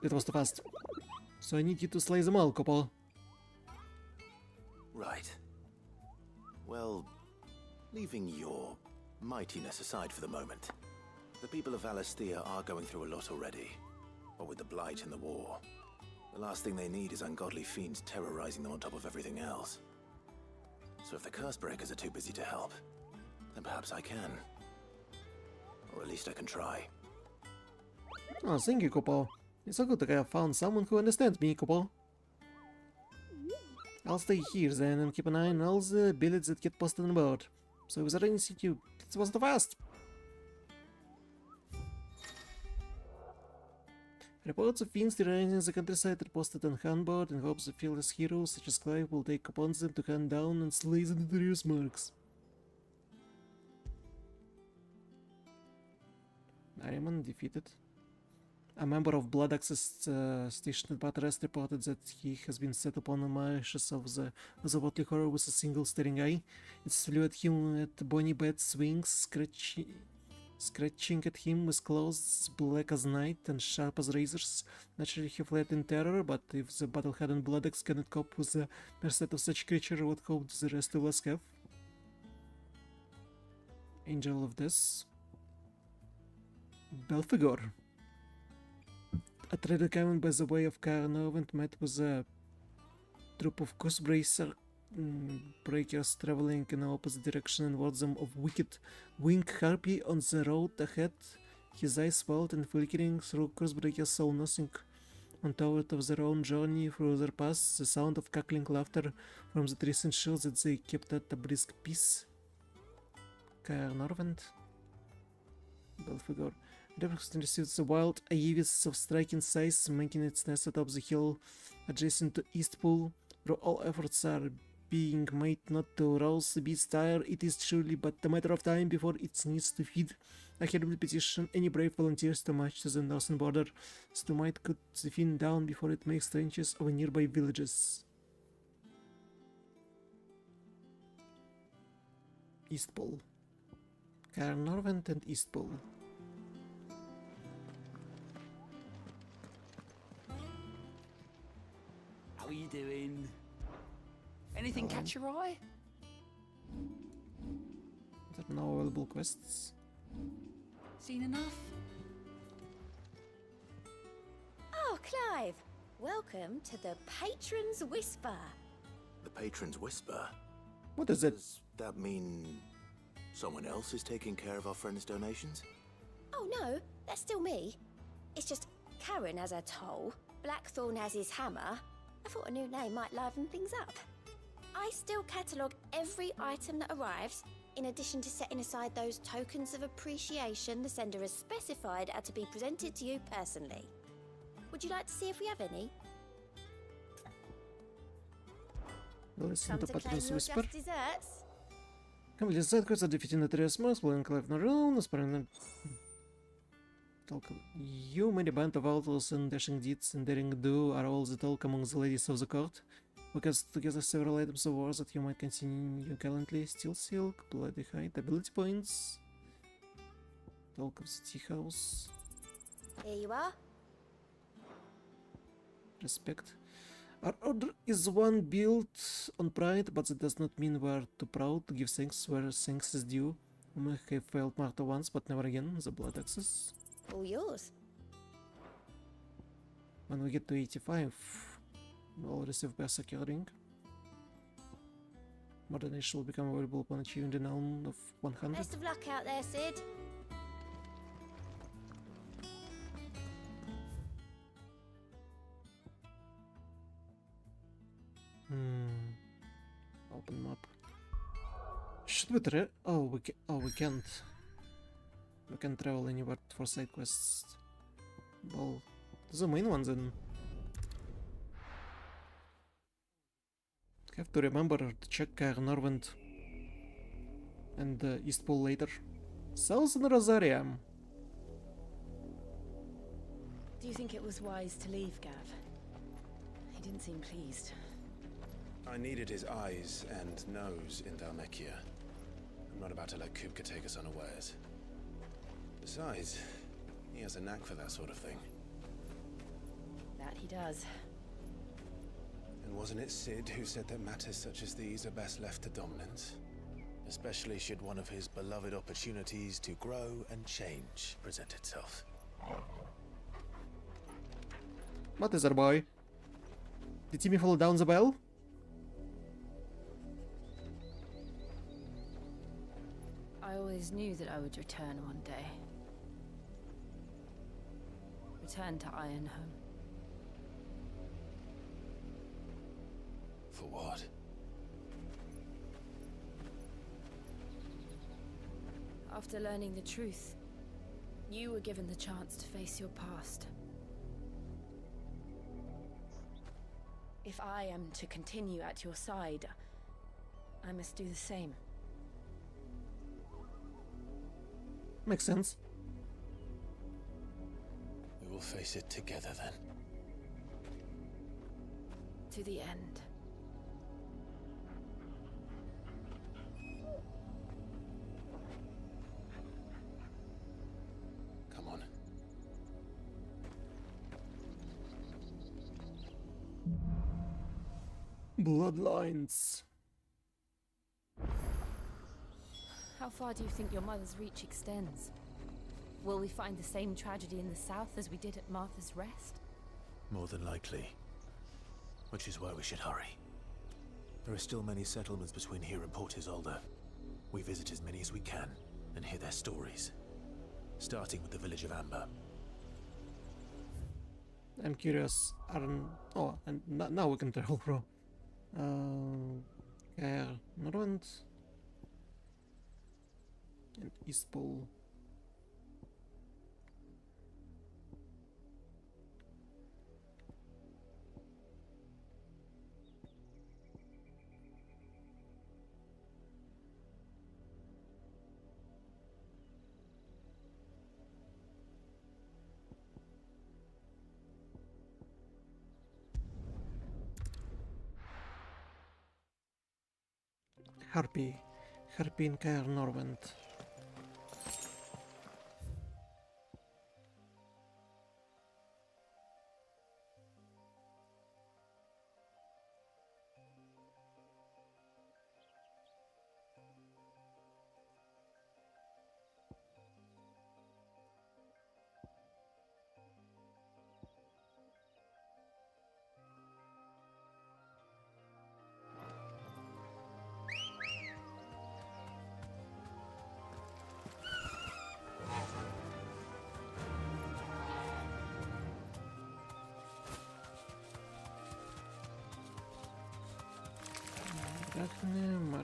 it was too fast. So I need you to slay them all, Cooper. Right. Well, leaving your mightiness aside for the moment, the people of Valisthea are going through a lot already. What with the Blight and the war, the last thing they need is ungodly fiends terrorizing them on top of everything else. So if the curse breakers are too busy to help, then perhaps I can. Or at least I can try. Oh, thank you, Cooper. It's so good that I have found someone who understands me, Cooper. I'll stay here then and keep an eye on all the billets that get posted on board. So if there anything you... It was too fast! Reports of fiends terrorizing the countryside are posted on handboard in hopes that fearless heroes such as Clive will take upon them to hunt down and slay the notorious marks. Ariman defeated. A member of Blood Access stationed at Batarest reported that he has been set upon the marshes of the Watley Horror with a single staring eye. It flew at him at Bonnie Bet's wings, scratching at him with claws black as night and sharp as razors. Naturally he fled in terror, but if the battle-hardened Blood Axe cannot cope with the mercy of such creature, what hope does the rest of us have? Angel of Death. Belphegor. A trader coming by the way of Carnarvon met with a troop of Cursebreaker breakers traveling in the opposite direction and warned them of wicked winged harpy on the road ahead. His eyes swelled and flickering through Cursebreakers saw nothing untoward of their own journey through their paths, the sound of cackling laughter from the trees and shields that they kept at a brisk pace. Carnarvon. Belphegor. Represent receives the wild Aevis of striking size, making its nest atop the hill adjacent to Eastpool, where all efforts are being made not to rouse the beast's ire. It is surely but a matter of time before it needs to feed. I hereby petition any brave volunteers to march to the northern border, so to might cut the fiend down before it makes trenches over nearby villages. Eastpool. Carnarvon and Eastpool. How are you doing? Anything catch your eye? There are no available quests. Seen enough? Oh, Clive! Welcome to the Patron's Whisper. The Patron's Whisper? What is it? Does that mean someone else is taking care of our friend's donations? Oh no, that's still me. It's just Karen has her toll, Blackthorn has his hammer. I thought a new name might liven things up. I still catalogue every item that arrives, in addition to setting aside those tokens of appreciation the sender has specified are to be presented to you personally. Would you like to see if we have any? Listen Come to to claim Patron's your Whisper. just desserts? Complete side quest, defeating notorious marks, blowing Clive not alone, sparing you, many band of outlaws and dashing deeds and daring do are all the talk among the ladies of the court. We cast together several items of war that you might continue gallantly. Steel Silk, Bloody Hide, Ability Points, Talk of the Tea House. Here you are. Respect. Our order is one built on pride, but that does not mean we're too proud to give thanks where thanks is due. We may have failed Martha once, but never again. The Blood Axes. All yours. When we get to 85, we'll receive Berserker Ring. Modern Age will become available upon achieving the noun of 100. Best of luck out there, Sid. Open map. Should we we can't. We can't travel anywhere for side quests. Well, the main ones then. Have to remember to check Norvent and East Pole later. Southern Rosaria. Do you think it was wise to leave, Gav? He didn't seem pleased. I needed his eyes and nose in Dhalmekia. I'm not about to let Kupka take us unawares. Besides, he has a knack for that sort of thing. That he does. And wasn't it Sid who said that matters such as these are best left to dominance? Especially should one of his beloved opportunities to grow and change present itself. What is there, boy? Did Timmy fall down the bell? I always knew that I would return one day. Return to Ironhome. For what? After learning the truth, you were given the chance to face your past. If I am to continue at your side, I must do the same. Makes sense. We will face it together then. To the end. Come on. Bloodlines. How far do you think your mother's reach extends? Will we find the same tragedy in the south as we did at Martha's Rest? More than likely. Which is why we should hurry. There are still many settlements between here and Port Isolde. We visit as many as we can and hear their stories. Starting with the village of Amber. I'm curious. Oh, and now we can travel, bro. Norvent and East Pole. Harpy in Caer Norvent.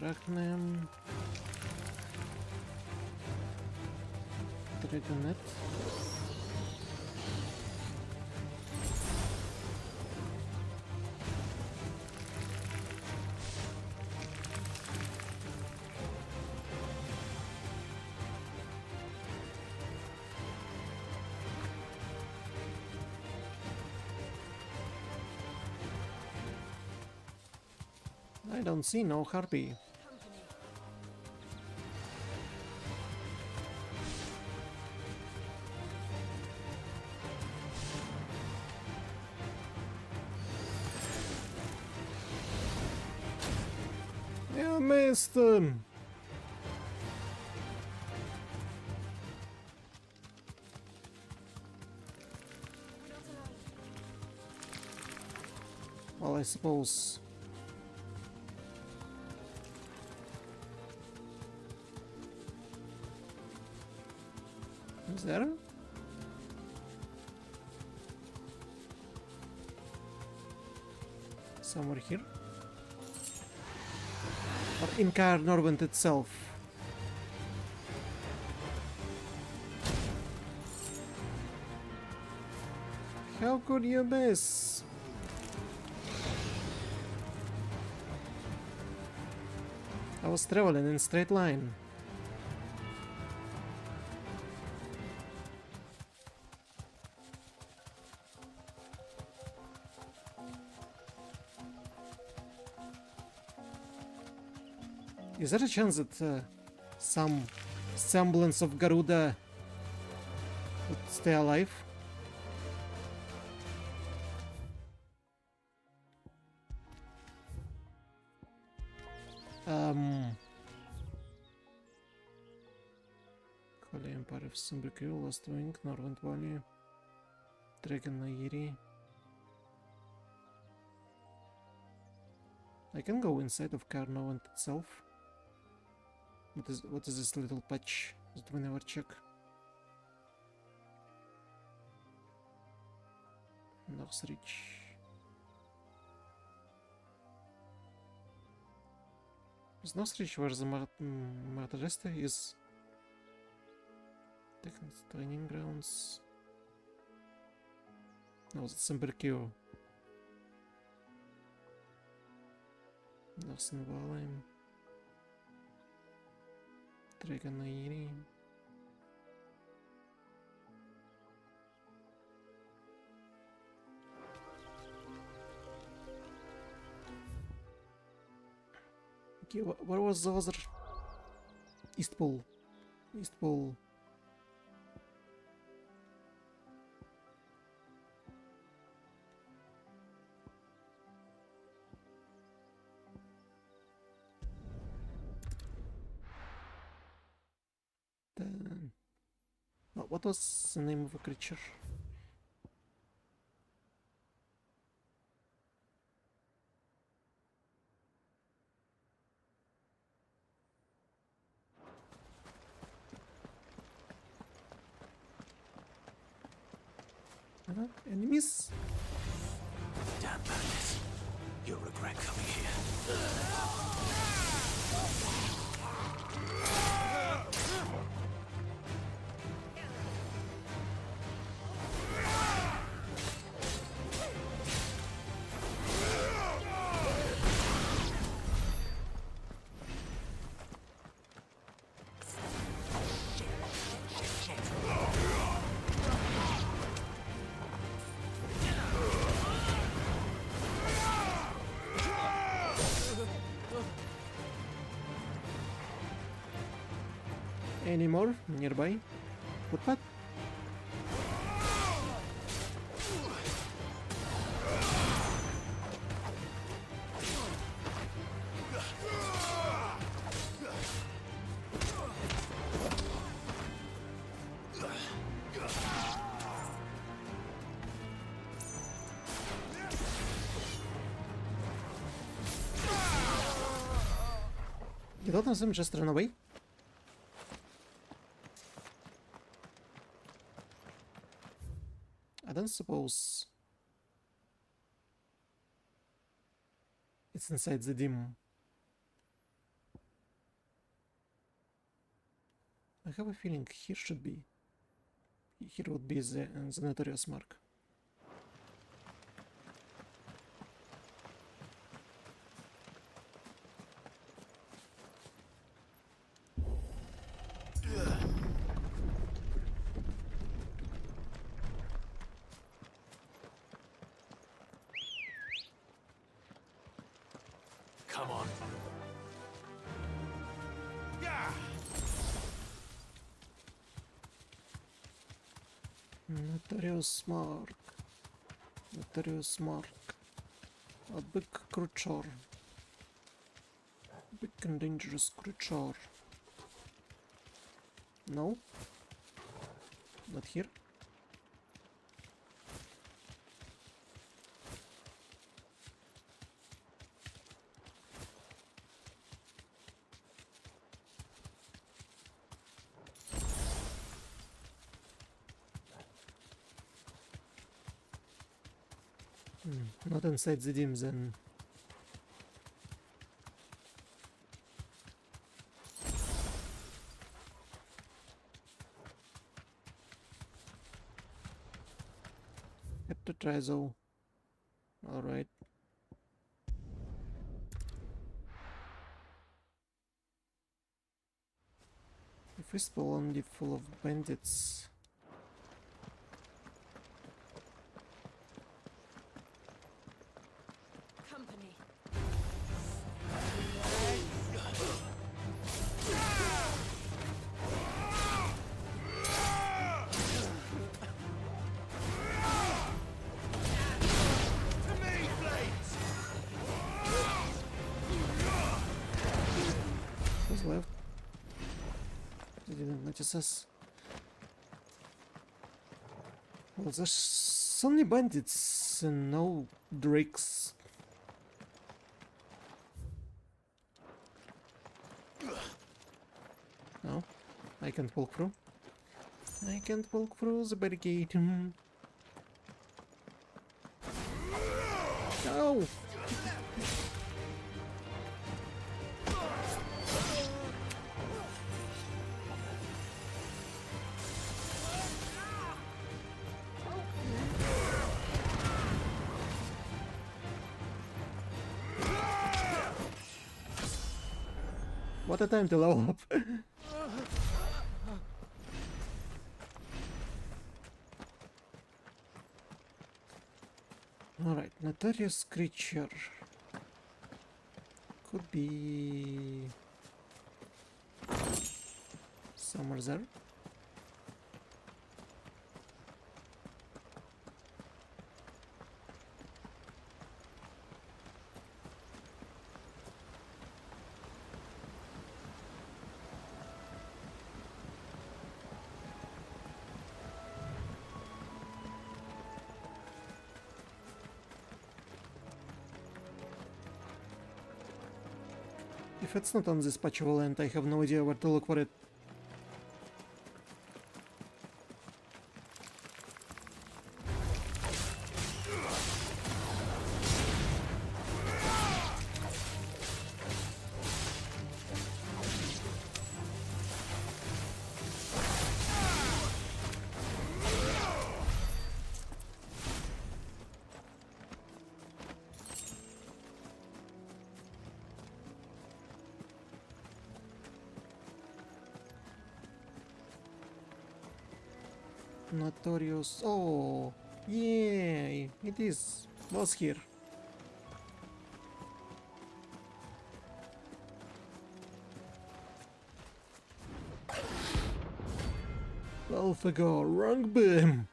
Arachnem. Dragonet. I don't see no harpy. Yeah, missed him. Well, I suppose. Is there? Somewhere here? Or in Caer Norvent itself? How could you miss? I was traveling in straight line. Is there a chance that some semblance of Garuda would stay alive? Holy Empire of Sambuku, Lost Wing, Norvent Valley, Dragon Nairi. I can go inside of Caer Norvent itself. What is this little patch that we never check? Northreach. Is Northreach where the Martireste is? Training grounds. No, it's Samberkio. Northern Valley. Dragon Nairi. Okay, where was the other? East Pole. East Pole. What was the name of a creature? Enemies? Damn bandits. You'll regret coming here. Any more nearby? Footpath? Did one of them just run away? I don't suppose it's inside the dim. I have a feeling here should be. Here would be the notorious mark. Come on. Notarius Mark. Notarius Mark. A big creature. Big and dangerous creature. No? Not here? Not inside the dim then. Have to try though. Alright. The festival only full of bandits. Company. Who's left? They didn't notice us. Well, there's only bandits and no drakes. No, I can't walk through. I can't walk through the barricade. No! What a time to level up. Alright, notorious creature. Could be somewhere there. If it's not on this patch of land, I have no idea where to look for it. Notorious. Oh, yay! It is. Was here. Alphagar, wrong beam.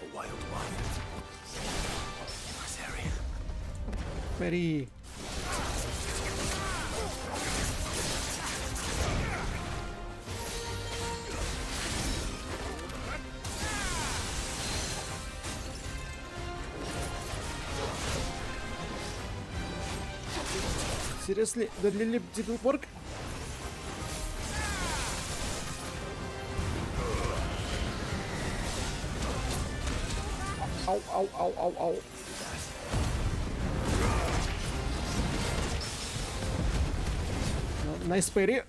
A wild one. Nice area. Very. Seriously, the lily didn't work? Ow, ow, ow, ow, ow. No, nice parry.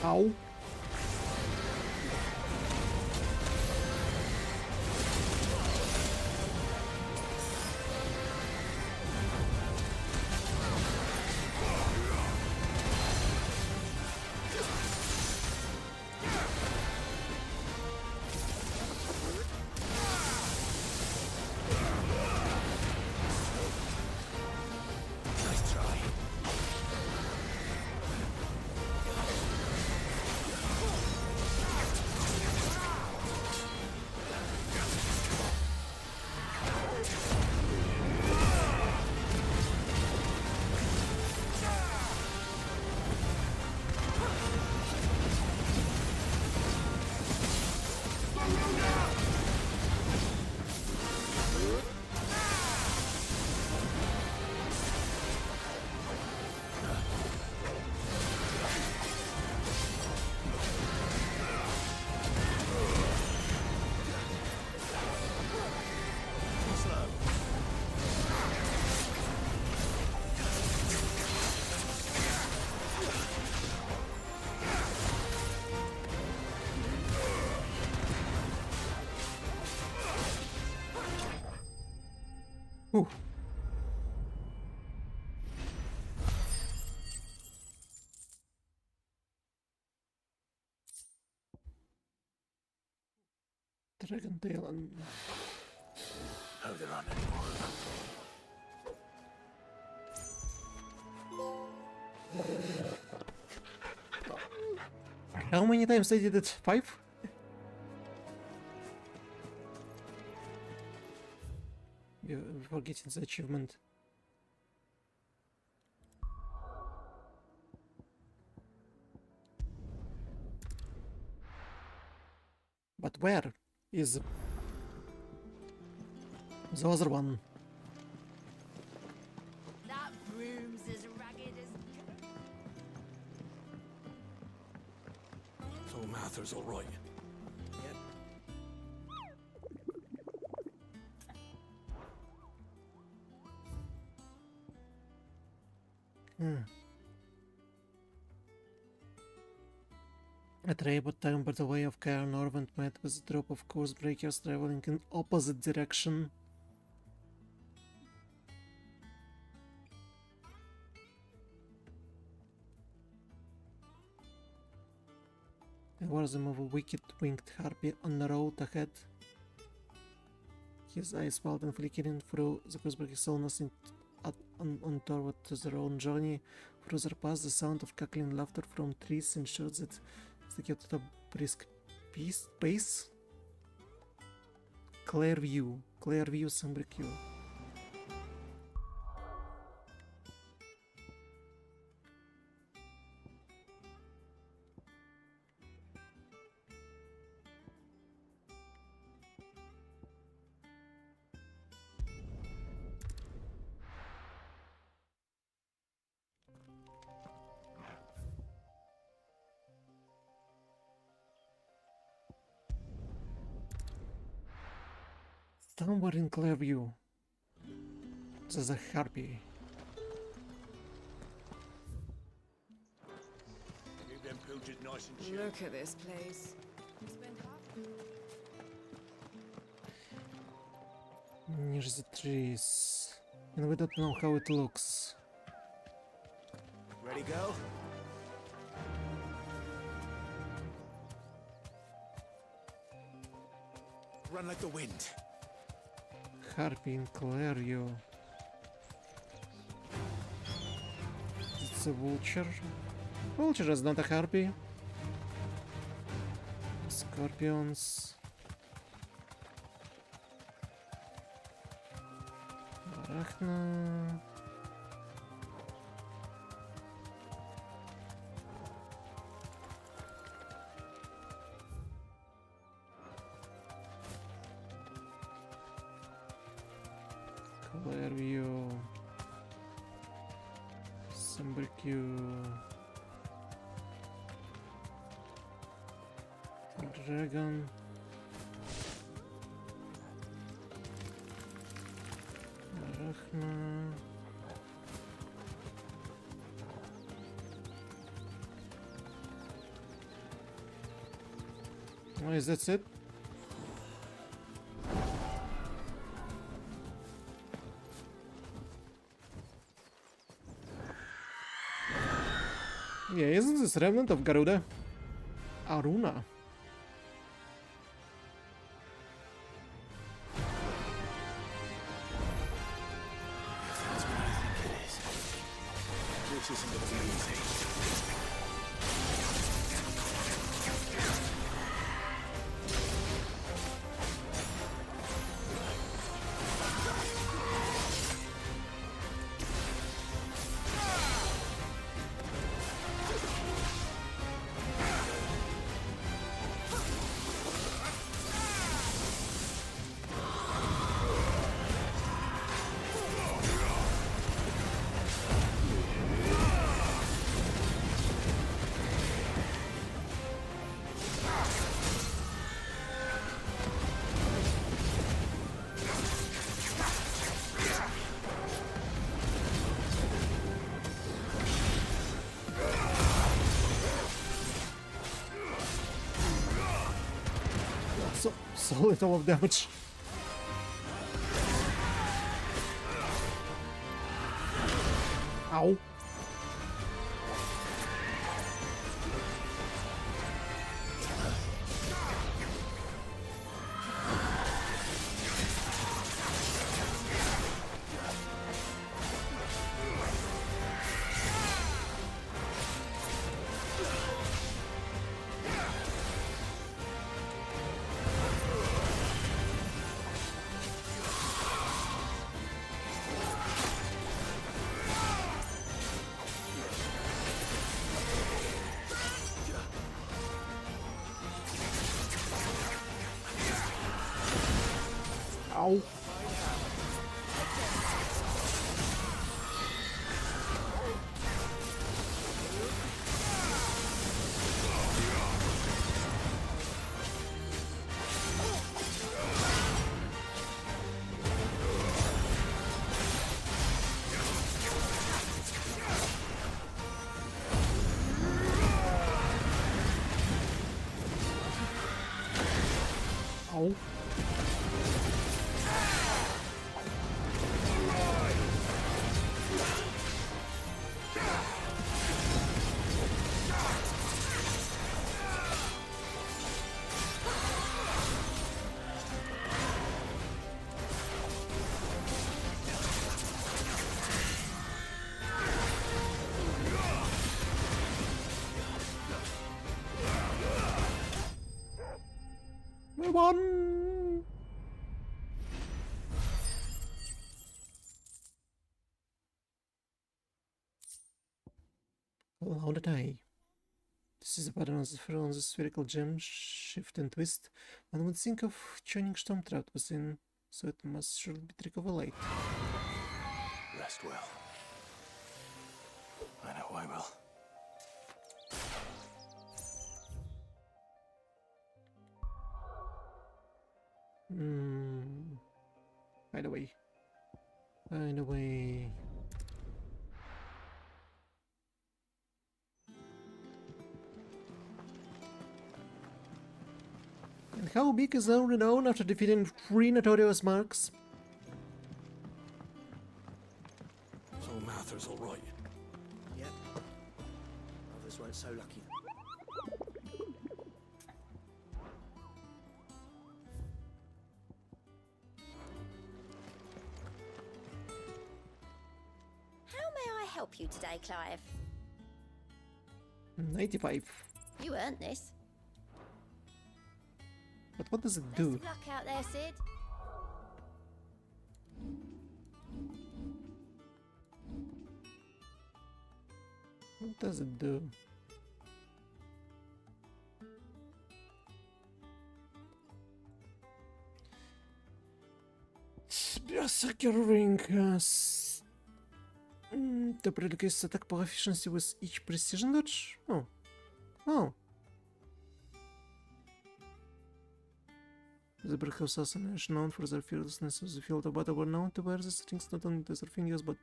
Ow. Nice try. Whew. Dragon Tail and Oh, there aren't any more of them. how many times I did it? 5? Before getting the achievement. But where is the other one? That room's as ragged as... So Mather's all right. A tribute time by the way of Cairn Norvent met with a drop of course breakers traveling in opposite direction. There was a move a wicked winged harpy on the road ahead. His eyes wild and flickering through the Ghostbreaker saw nothing on toward their own journey. Further past, the sound of cackling laughter from trees ensured that they kept at a brisk pace. Clairview, Sambrick. Somewhere in Clairview, there's a harpy. Keep them pilchers nice and chill. Look at this place. Near the trees, and we don't know how it looks. Ready, go? Run like the wind. Harpy in Clairview. It's a vulture. Vulture is not a harpy. Scorpions. Arachna. Clairview. Sambrick. Dragon. Arachna. Oh, is that it? Yeah, isn't this remnant of Garuda? Aruna. That's what I think it is. This isn't gonna be easy. So little of damage. Ow. Ow. Ow. We won! Well, how did I? This is a pattern on the spherical gem, shift and twist. One would think of joining storm trapped within, so it must surely be trick of a light. Rest well. I know I will. By the way. By the way. And how big is our renown after defeating 3 notorious marks? So Mather's all right. Yep. Others weren't so lucky. How may I help you today, Clive? 95. You earned this. But what does it Best do? of luck out there, Sid. What does it do? Securing us. To reduce attack power efficiency with each precision dodge? Oh. Oh. The Brick Assassination, known for their fearlessness of the field of battle, were known to wear the settings not only to their fingers but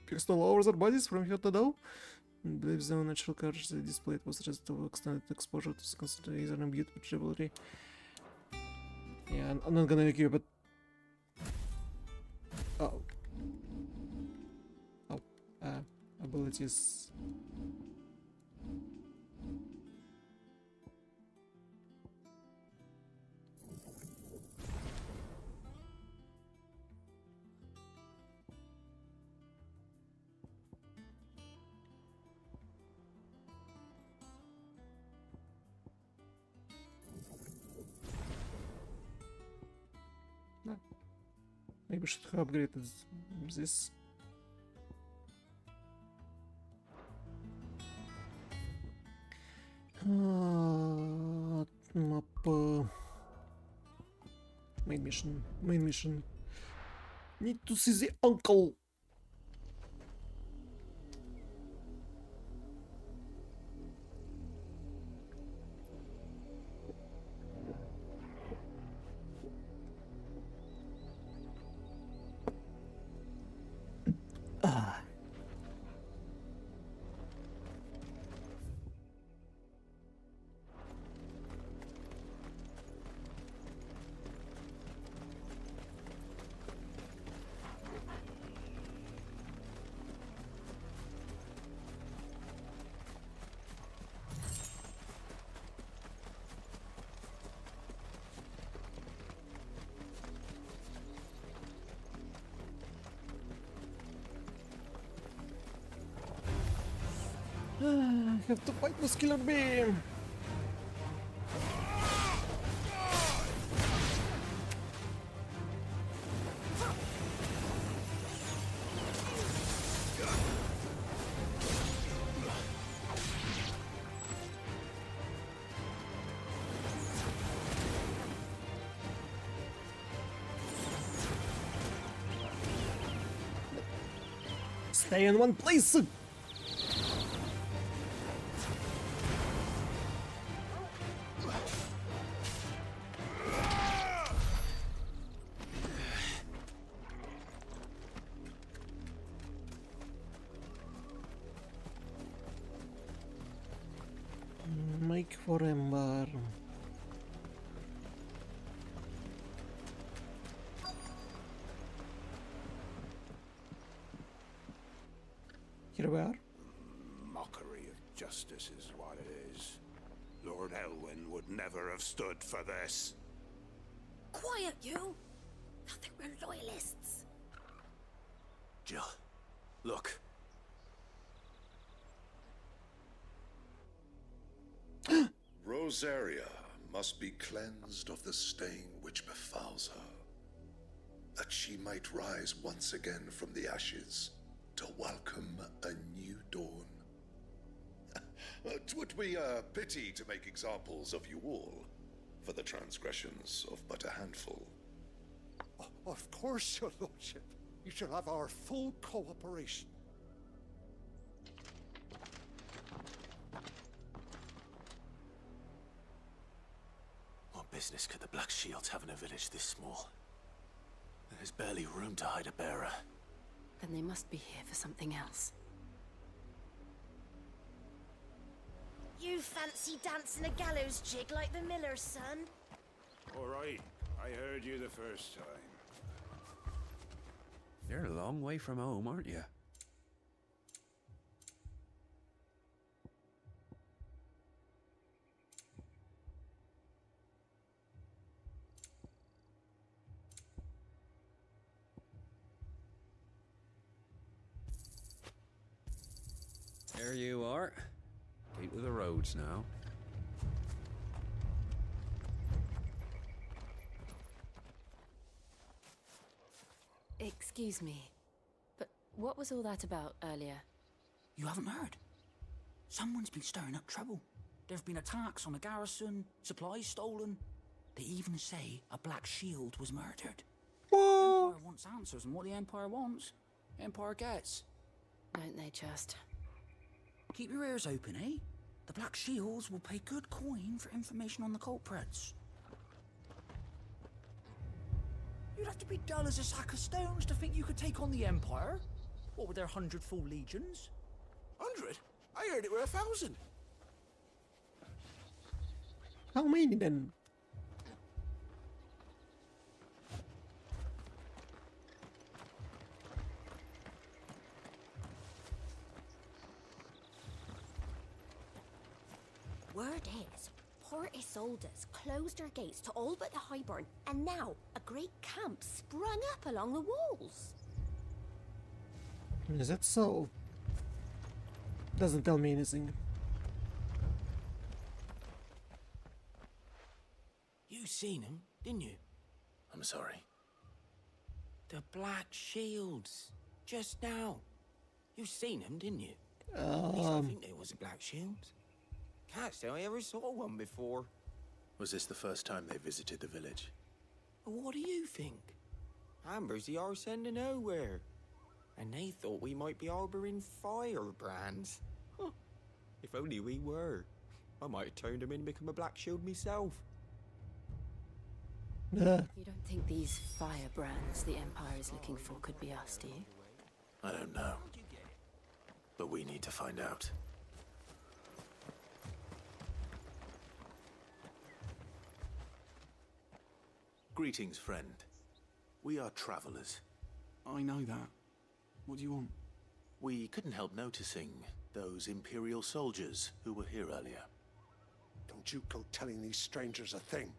pierce all over their bodies from head to toe. believes the natural courage they displayed was a result of extended exposure to concentrated and imbued with ability. Yeah, I'm not gonna argue, but abilities. Maybe I should have upgraded this. Map. Main mission. Main mission. Need to see the uncle. I have to fight Muscular Beam. Stay in one place. Make for Ember. Here we are. Mockery of justice is what it is. Lord Elwyn would never have stood for this. Quiet, you! Nothing, we're loyalists. Jill, look. Rosaria must be cleansed of the stain which befouls her, that she might rise once again from the ashes to welcome a new dawn. 'Twould be a pity to make examples of you all for the transgressions of but a handful. Of course, your lordship. You shall have our full cooperation. What business could the Black Shields have in a village this small? There's barely room to hide a bearer. Then they must be here for something else. You fancy dancing a gallows jig like the miller's son? All right, I heard you the first time. You're a long way from home, aren't you? There you are. Keep to the roads now. Excuse me, but what was all that about earlier? You haven't heard? Someone's been stirring up trouble. There have been attacks on the garrison, supplies stolen. They even say a Black Shield was murdered. The Empire wants answers, and what the Empire wants, the Empire gets. Don't they just? Keep your ears open, eh? The Black Shields will pay good coin for information on the culprits. You'd have to be dull as a sack of stones to think you could take on the Empire. What with their 100 full legions? 100? I heard it were 1,000. How many then? Word is, Port Isolde's closed her gates to all but the Highborn, and now a great camp sprung up along the walls. Is that so? Doesn't tell me anything. You seen him, didn't you? I'm sorry. The Black Shields. Just now. You seen him, didn't you? At least I think there was a Black Shields. Can't say I ever saw one before. Was this the first time they visited the village? What do you think? Amber's the arse end of nowhere. And they thought we might be harboring firebrands. Huh. If only we were. I might have turned him in and become a Black Shield myself. You don't think these firebrands the Empire is looking for could be us, do you? I don't know. But we need to find out. Greetings, friend. We are travelers. I know that. What do you want? We couldn't help noticing those Imperial soldiers who were here earlier. Don't you go telling these strangers a thing.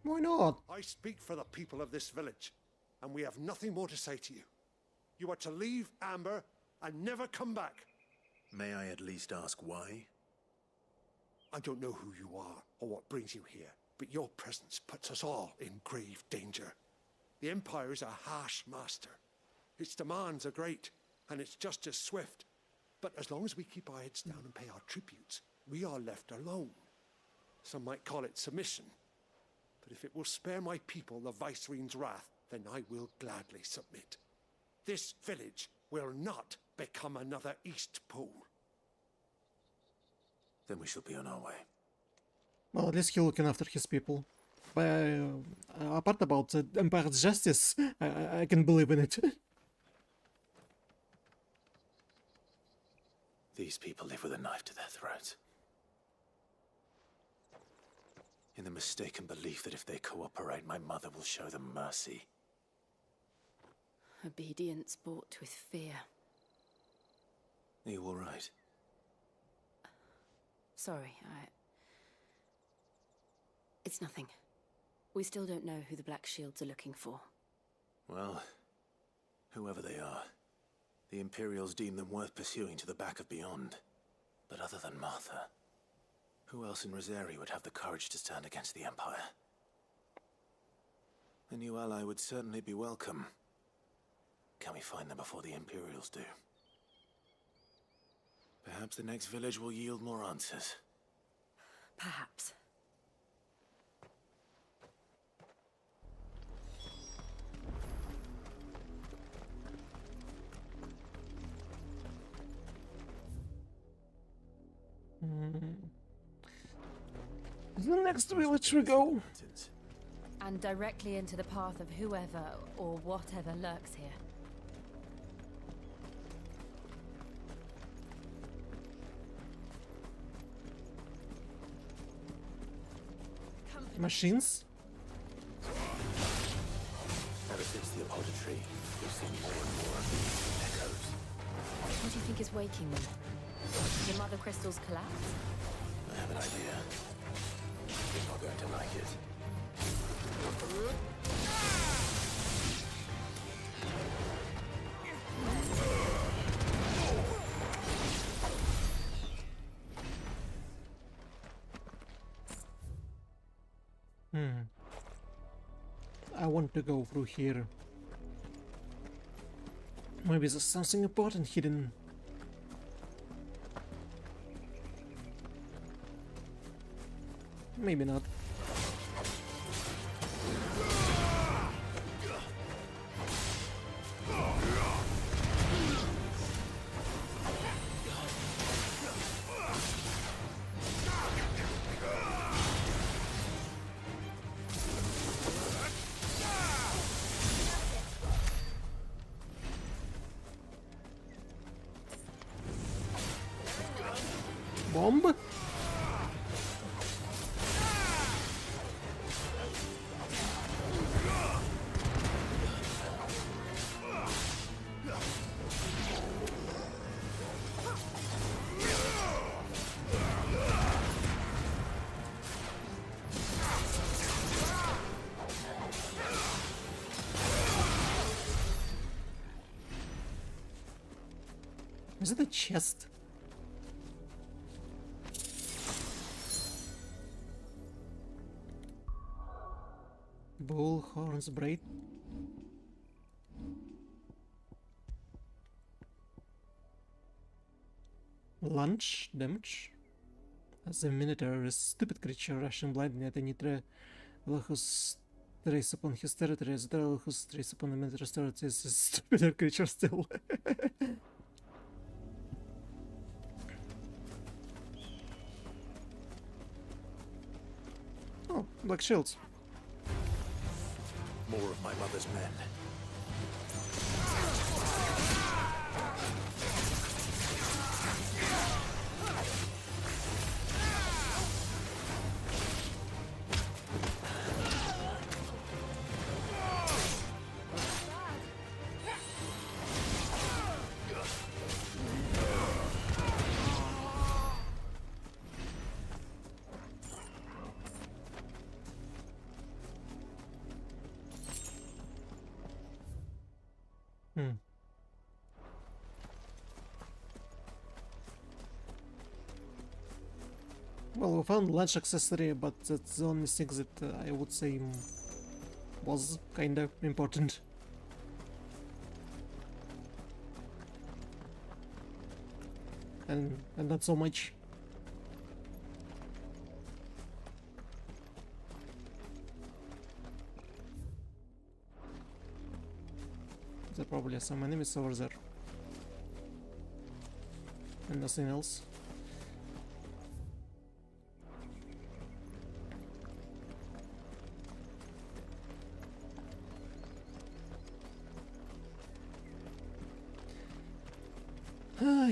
Why not? I speak for the people of this village, and we have nothing more to say to you. You are to leave Amber and never come back. May I at least ask why? I don't know who you are or what brings you here, but your presence puts us all in grave danger. The Empire is a harsh master. Its demands are great, and its justice swift. But as long as we keep our heads down and pay our tributes, we are left alone. Some might call it submission. But if it will spare my people the Viceroy's wrath, then I will gladly submit. This village will not become another East Pool. Then we shall be on our way. Well, at least he's looking after his people. But apart about the Empire's justice, I can believe in it. These people live with a knife to their throats. In the mistaken belief that if they cooperate, my mother will show them mercy. Obedience bought with fear. Are you all right? Sorry, It's nothing. We still don't know who the Black Shields are looking for. Well, whoever they are, the Imperials deem them worth pursuing to the back of beyond. But other than Martha, who else in Rosari would have the courage to stand against the Empire? A new ally would certainly be welcome. Can we find them before the Imperials do? Perhaps the next village will yield more answers. Perhaps. The next village we go. And directly into the path of whoever or whatever lurks here. Machines? Ever since the Apollo tree, we've seen more and more of these echoes. What do you think is waking them? The Mother Crystal's collapse? I have an idea. You're not going to like it. I want to go through here. Maybe there's something important hidden. Maybe not. Bomb? Is it a chest? Bull horns braid. Lunch damage. As a minotaur, a stupid creature rushing blindly at any whose trace upon his territory, as a whose trace upon the minotaur's territory is a stupider creature still. Oh, black shields. More of my mother's men. Well, we found lunch accessory, but that's the only thing that I would say was kinda important. And not so much. There probably are some enemies over there. And nothing else.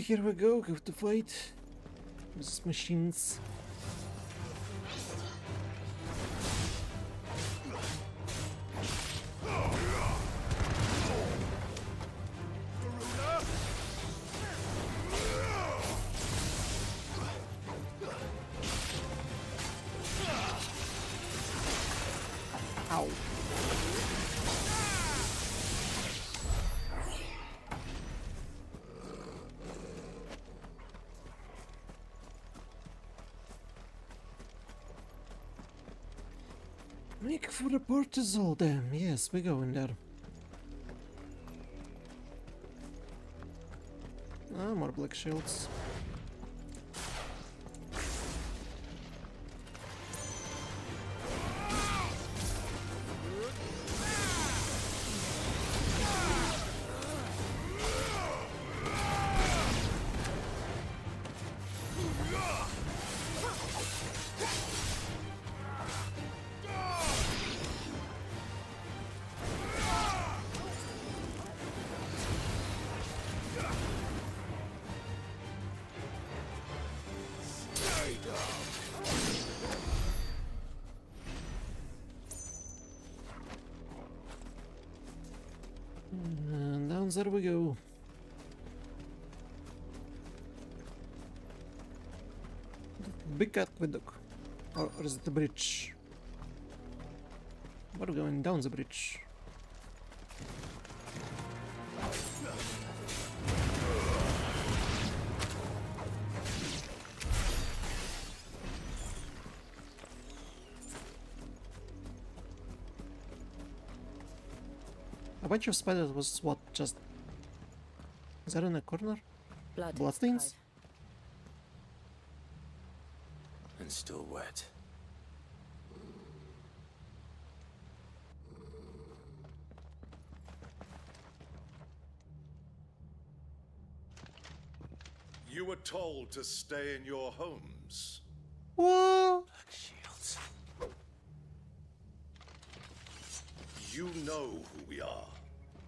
Here we go, have to fight with these machines. Ow. Make for the portal, damn. Yes, we go in there. Ah, more black shields. And down there we go. Big aqueduct. Or is it the bridge? We're going down the bridge. A bunch of spiders was what, just... Is that in a corner? Bloodstains? And still wet. You were told to stay in your homes. What? Black shields. You know who we are.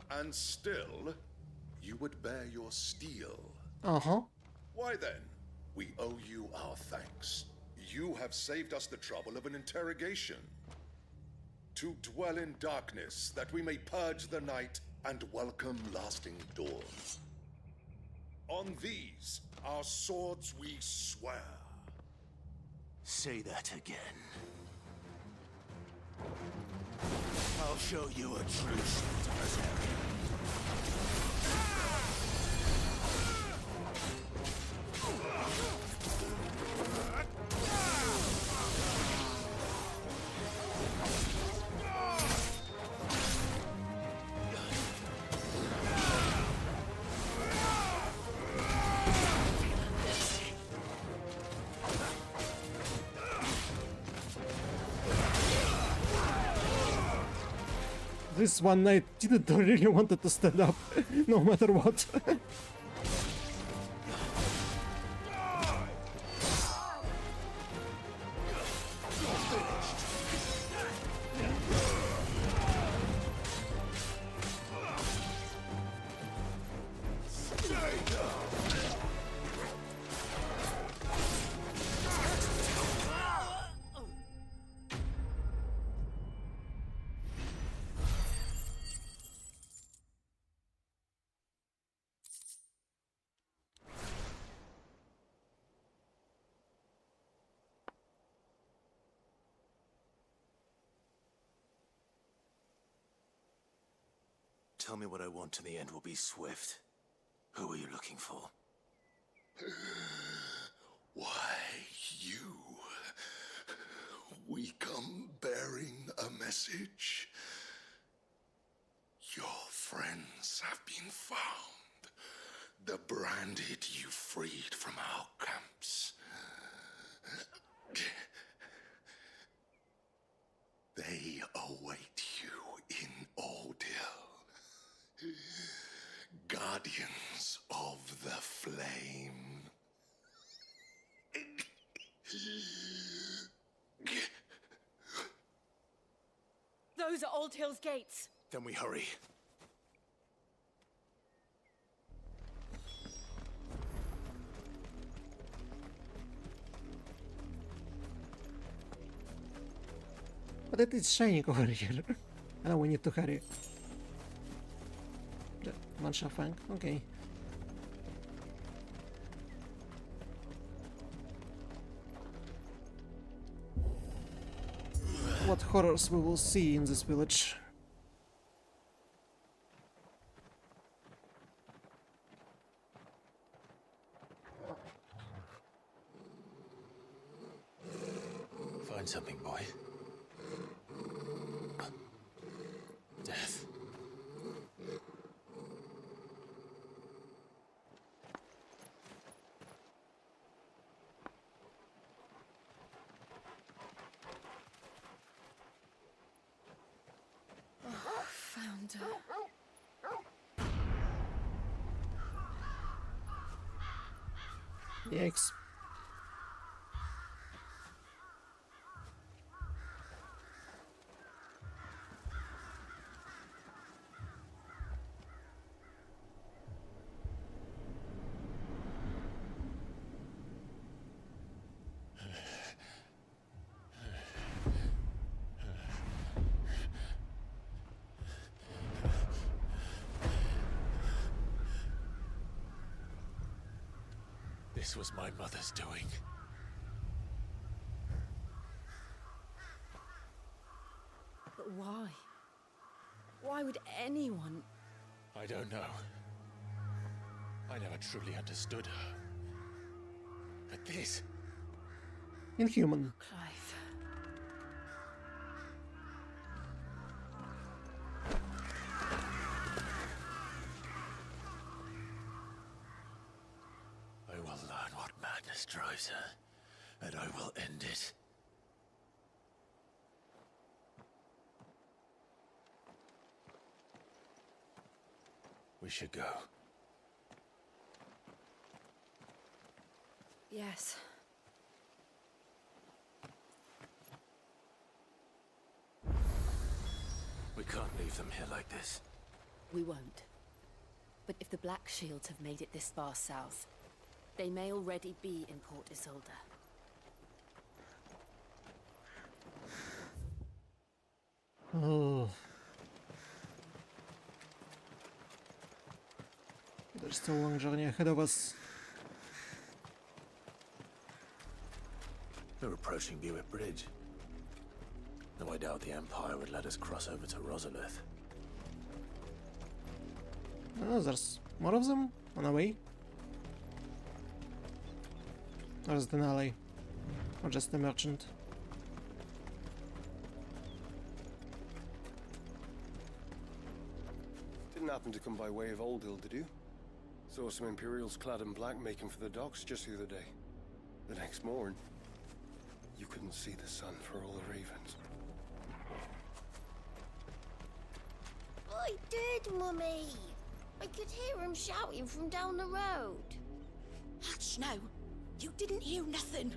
And still, you would bear your steel. Uh-huh. Why then? we owe you our thanks. You have saved us the trouble of an interrogation. To dwell in darkness, that we may purge the night and welcome lasting dawn. On these, our swords we swear. Say that again. I'll show you a true Tarzan. This one knight didn't really wanted to stand up, no matter what. Tell me what I want and the end will be swift. Who are you looking for? Why, you. We come bearing a message. Your friends have been found. The branded you freed from our camps. They await you in Ordeal. Guardians of the Flame. Those are Old Hill's gates. Then we hurry. But it is shining over here. I know we need to hurry. Manshafang, okay. What horrors we will see in this village. Find something, boy. Death. Found her. Yikes. This was my mother's doing. But why? Why would anyone? I don't know. I never truly understood her. But this... Inhuman. Clive. I will learn what madness drives her, and I will end it. We should go. Yes. We can't leave them here like this. We won't. But if the Black Shields have made it this far south, They may already be in Port Isolde. Oh. There's still a long journey ahead of us. We're approaching Buick Bridge. Though I doubt the Empire would let us cross over to Rosalith. Oh, there's more of them on the way. Or is it an ally? Or just a merchant? Didn't happen to come by way of Oldhill, did you? Saw some Imperials clad in black making for the docks just the other day. The next morn, you couldn't see the sun for all the ravens. I did, Mummy. I could hear him shouting from down the road. Hush now. You didn't hear nothing.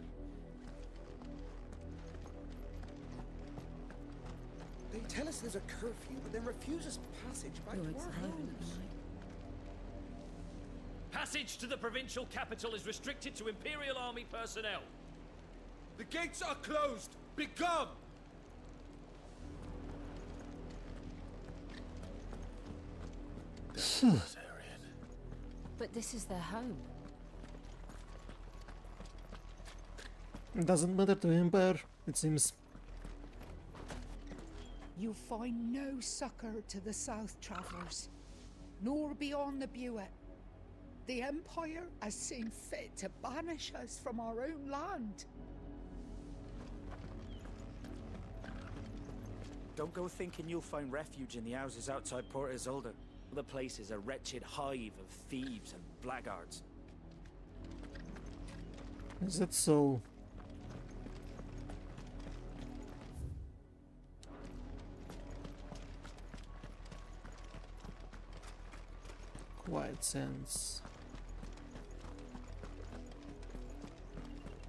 They tell us there's a curfew, but then refuse us passage back to our homes. Passage to the provincial capital is restricted to Imperial Army personnel. The gates are closed! Become! But this is their home. Doesn't matter to Empire, it seems. You find no succor to the south travellers, nor beyond the Buet. The Empire has seen fit to banish us from our own land. Don't go thinking you'll find refuge in the houses outside Port Isolde. The place is a wretched hive of thieves and blackguards. Is that so? Quiet sense.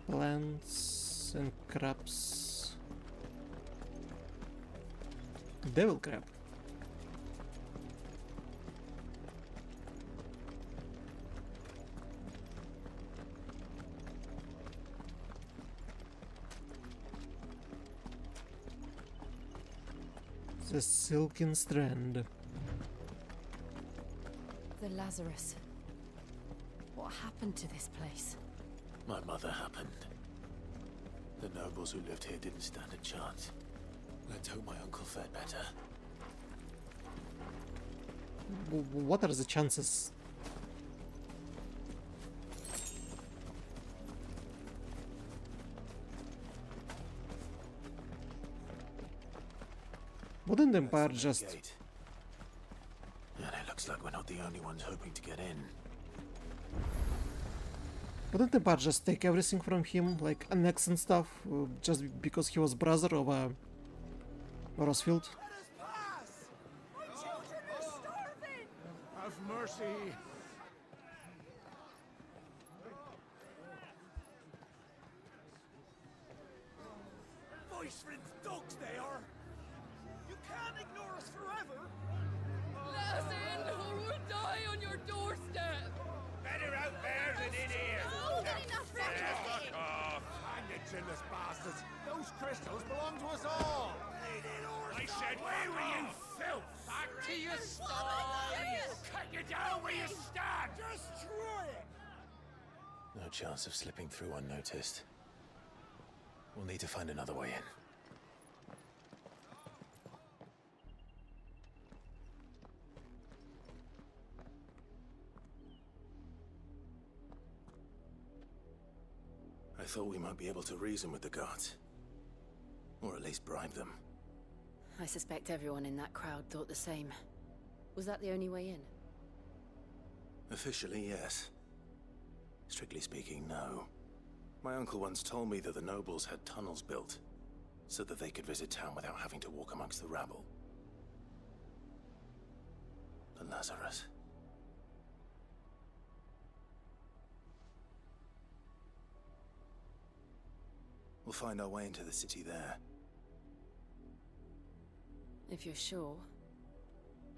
Plants and crabs. Devil crab. The silken strand. The Lazarus. What happened to this place? My mother happened. The nobles who lived here didn't stand a chance. Let's hope my uncle fared better. What are the chances? Wouldn't the Empire just... And it looks like we're not the only ones hoping to get in. Wouldn't the Empire just take everything from him, like annex and stuff, just because he was brother of a Rosfield? Have mercy. Voice friends, dogs they are. You can't ignore us forever. Let us in, or we'll die on your doorstep. Better out there than in here. Oh, good enough for Fuck off. Hang it, chinless bastards. Those crystals belong to us all. I said, where were you, filth? Back to your stalls. Cut you down where you stand. Destroy it. No chance of slipping through unnoticed. We'll need to find another way in. I thought we might be able to reason with the guards. Or at least bribe them. I suspect everyone in that crowd thought the same. Was that the only way in? Officially, yes. Strictly speaking, no. My uncle once told me that the nobles had tunnels built, so that they could visit town without having to walk amongst the rabble. The Lazarus. We'll find our way into the city there. If you're sure.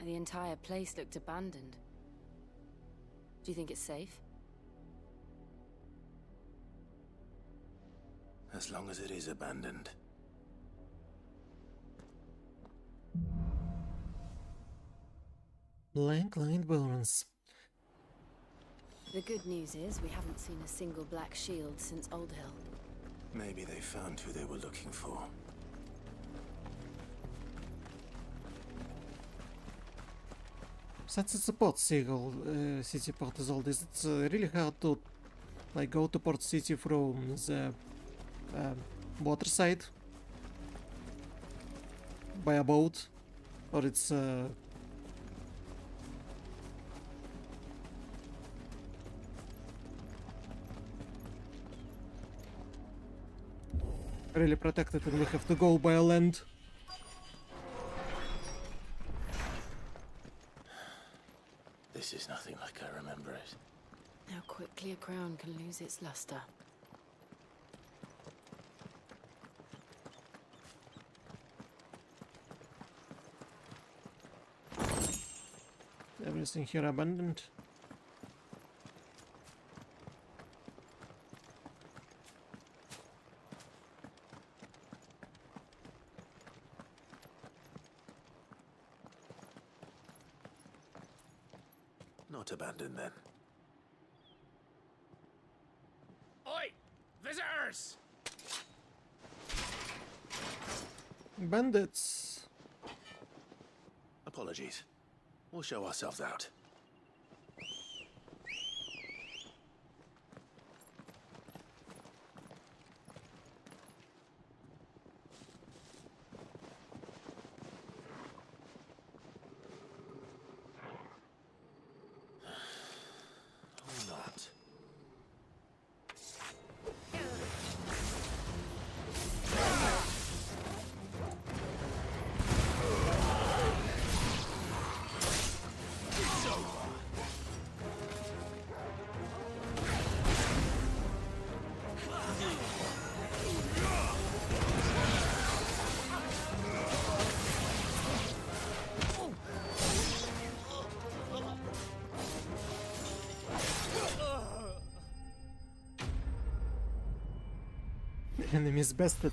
The entire place looked abandoned. Do you think it's safe? as long as it is abandoned. Blank line bones. The good news is we haven't seen a single black shield since Old Hill. Maybe they found who they were looking for. Since it's a port city port is old, is it really hard to like go to port city from the water side by a boat, or it's really protected and we have to go by land? This is nothing like I remember it. How quickly a crown can lose its luster. Everything here abandoned. Not abandoned then. Oi! Visitors! Bandits. Apologies. We'll show ourselves out. Or not. Enemies bested.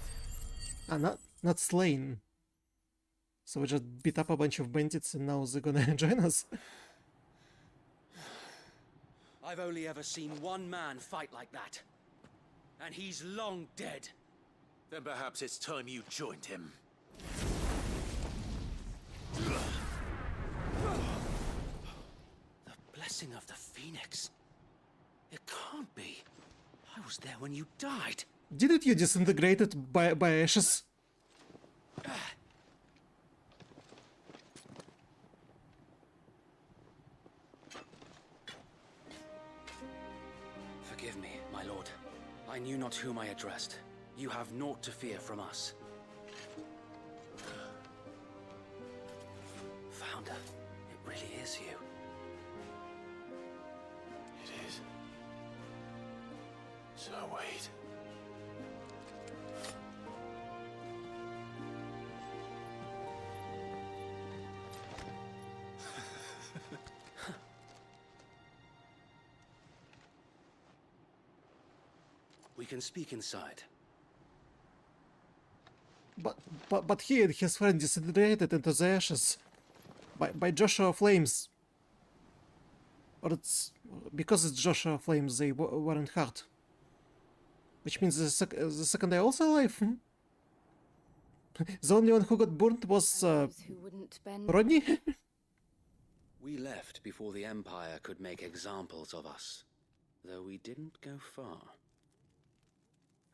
Ah, not slain. So we just beat up a bunch of bandits and now they're gonna join us. I've only ever seen one man fight like that. And he's long dead. Then perhaps it's time you joined him. The blessing of the Phoenix. It can't be. I was there when you died. Didn't you disintegrated by ashes? Forgive me, my lord. I knew not whom I addressed. You have naught to fear from us. Founder, it really is you. It is. So wait. We can speak inside. But he and his friend disintegrated into the ashes by Joshua Flames. Or it's because it's Joshua Flames they weren't hurt. Which means the second they're also alive. The only one who got burnt was Rodney. We left before the Empire could make examples of us, though we didn't go far.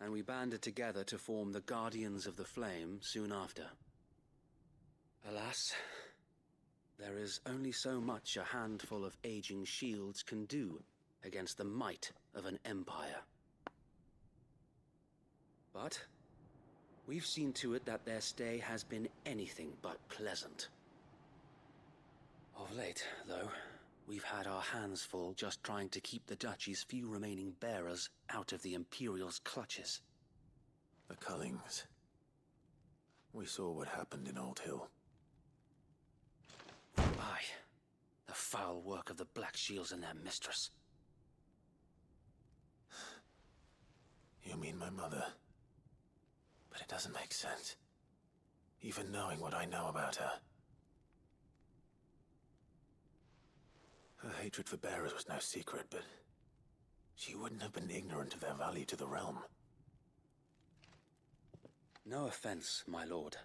And we banded together to form the Guardians of the Flame soon after. Alas, there is only so much a handful of aging shields can do against the might of an empire. But we've seen to it that their stay has been anything but pleasant. Of late, though, we've had our hands full just trying to keep the Duchy's few remaining bearers out of the Imperial's clutches. The Cullings. We saw what happened in Old Hill. Aye, the foul work of the Black Shields and their mistress. You mean my mother? But it doesn't make sense. Even knowing what I know about her. Her hatred for bearers was no secret, but she wouldn't have been ignorant of their value to the realm. No offense, my lord,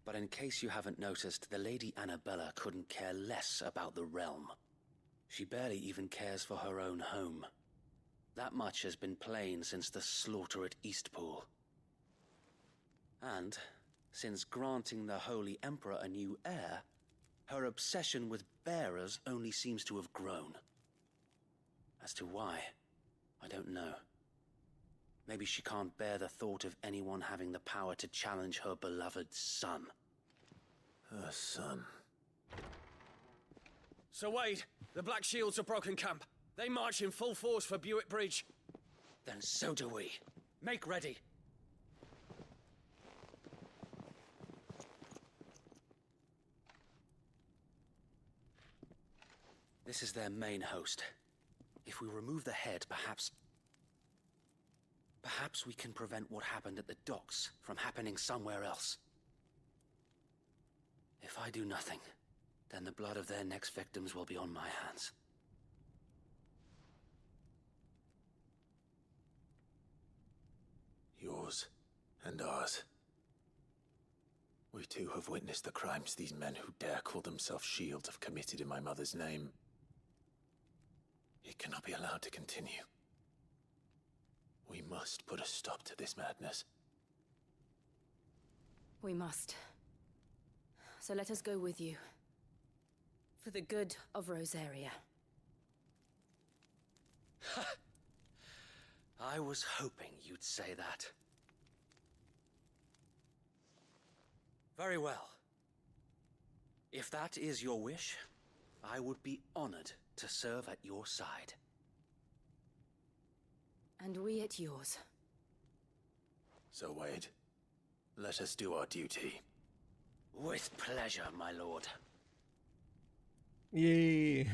but in case you haven't noticed, the Lady Annabella couldn't care less about the realm. She barely even cares for her own home. That much has been plain since the slaughter at Eastpool. And, since granting the Holy Emperor a new heir, her obsession with bearers only seems to have grown. As to why, I don't know. Maybe she can't bear the thought of anyone having the power to challenge her beloved son. Her son. Sir Wade, the Black Shields have broken camp. They march in full force for Buick Bridge. Then so do we. Make ready. This is their main host. If we remove the head, perhaps we can prevent what happened at the docks from happening somewhere else. If I do nothing, then the blood of their next victims will be on my hands. Yours and ours. We too have witnessed the crimes these men who dare call themselves shields have committed in my mother's name. It cannot be allowed to continue. We must put a stop to this madness. We must. So let us go with you. For the good of Rosaria. I was hoping you'd say that. Very well. If that is your wish, I would be honored to serve at your side. And we at yours. So, Wade, let us do our duty. With pleasure, my lord. Yay!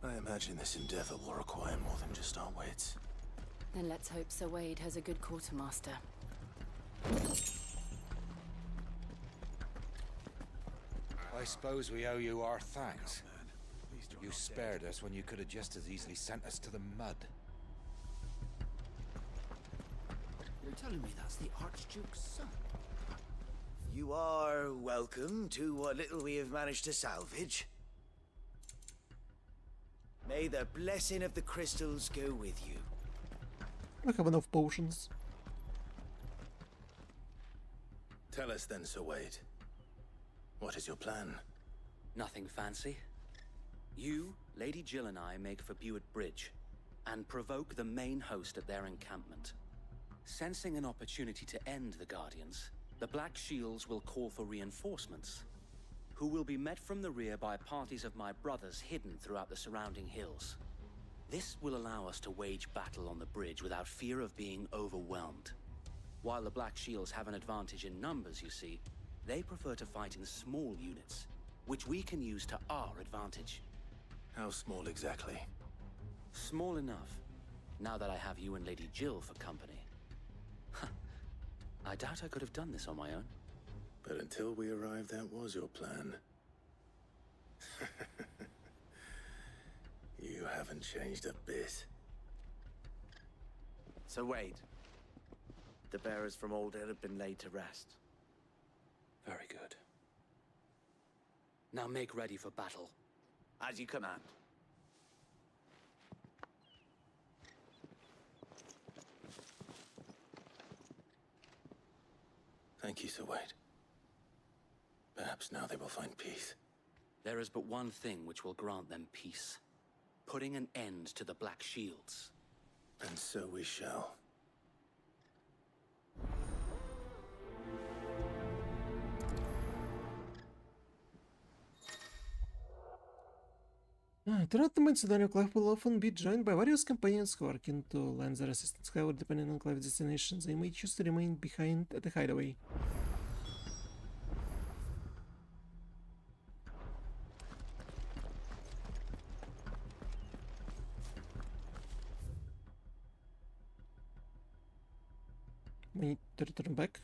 I imagine this endeavor will require more than just our wits. Then let's hope Sir Wade has a good quartermaster. I suppose we owe you our thanks. You spared us when you could have just as easily sent us to the mud. You're telling me that's the Archduke's son? You are welcome to what little we have managed to salvage. May the blessing of the crystals go with you. I have enough potions. Tell us then, Sir Wade. What is your plan? Nothing fancy. You, Lady Jill and I make for Buick Bridge, and provoke the main host at their encampment. Sensing an opportunity to end the Guardians, the Black Shields will call for reinforcements, who will be met from the rear by parties of my brothers hidden throughout the surrounding hills. This will allow us to wage battle on the bridge without fear of being overwhelmed. While the Black Shields have an advantage in numbers, you see, they prefer to fight in small units, which we can use to our advantage. How small exactly? Small enough, now that I have you and Lady Jill for company. I doubt I could have done this on my own. But until we arrived, that was your plan. You haven't changed a bit. So Wade, the bearers from Oldale have been laid to rest. Very good. Now make ready for battle. As you command. Thank you, Sir Wade. Perhaps now they will find peace. There is but one thing which will grant them peace. Putting an end to the Black Shields. And so we shall. Throughout the main scenario, Clive will often be joined by various companions who are keen to lend their assistance. However, depending on Clive's destination, they may choose to remain behind at the hideaway. We need to return back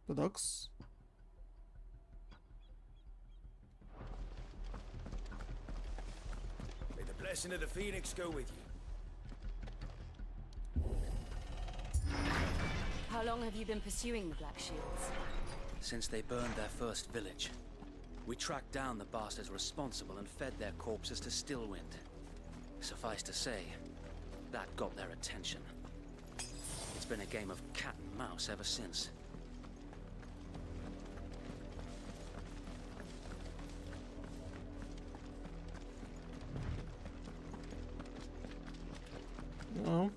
to docks. May the blessing of the Phoenix go with you. How long have you been pursuing the Black Shields? Since they burned their first village. We tracked down the bastards responsible and fed their corpses to Stillwind. Suffice to say, that got their attention. It's been a game of cat and mouse ever since. No.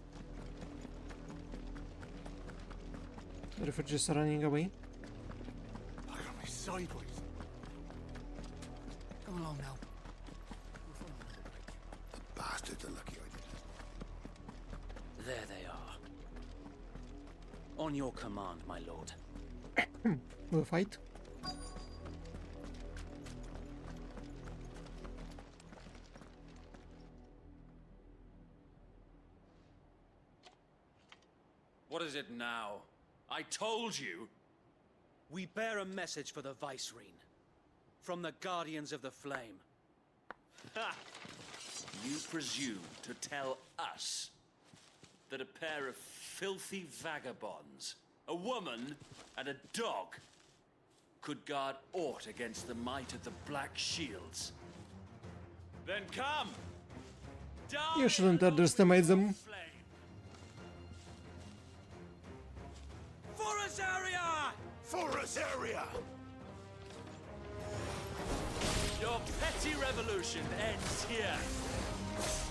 The refugees are running away. I got me sideways. Come along now. The bastards are lucky I did. There they are. On your command, my lord. We'll fight. What is it now? I told you! We bear a message for the Vicereine. From the Guardians of the Flame. Ha! You presume to tell us that a pair of filthy vagabonds, a woman and a dog, could guard aught against the might of the Black Shields? Then come! Die You shouldn't underestimate them. For Azaria! For Azaria! Your petty revolution ends here.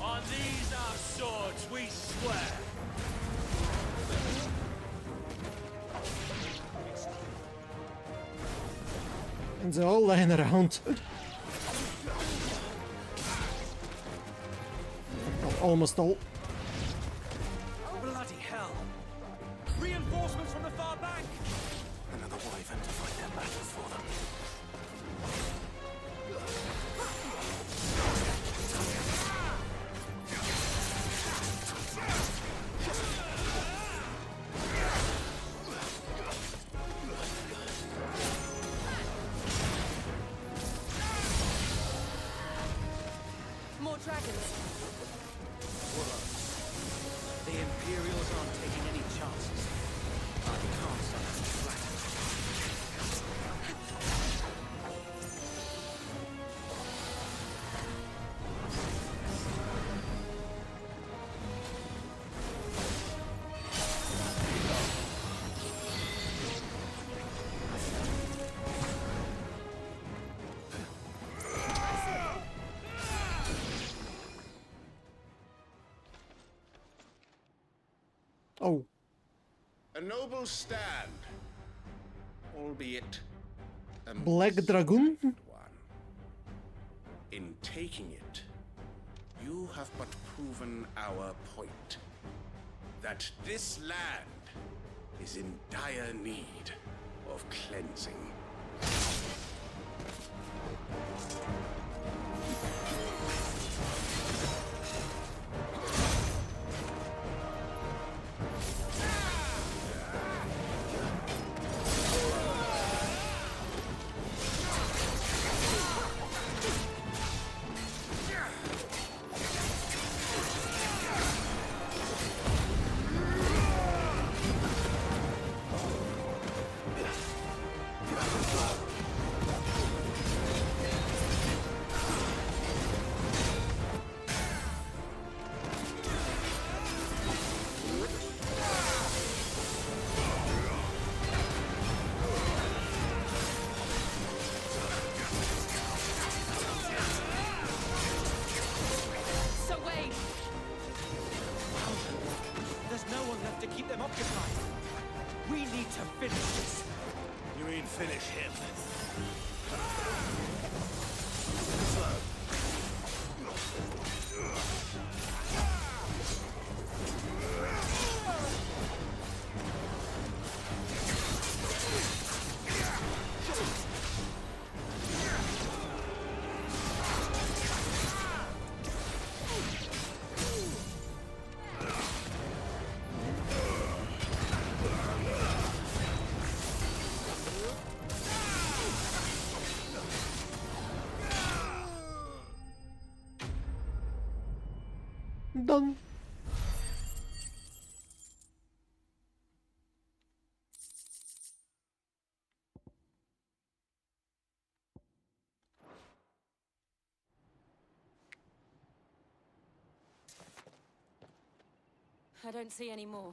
On these our swords we swear. And they're all lying around. Well, almost all. Bloody hell! Reinforcements from the far bank! Another wyvern to fight their battle for them. More dragons. The Imperials aren't taking any chances. I can't stop them flat. Oh. A noble stand, albeit a Black Dragoon? one. In taking it, you have but proven our point. That this land is in dire need of cleansing. Done. I don't see any more.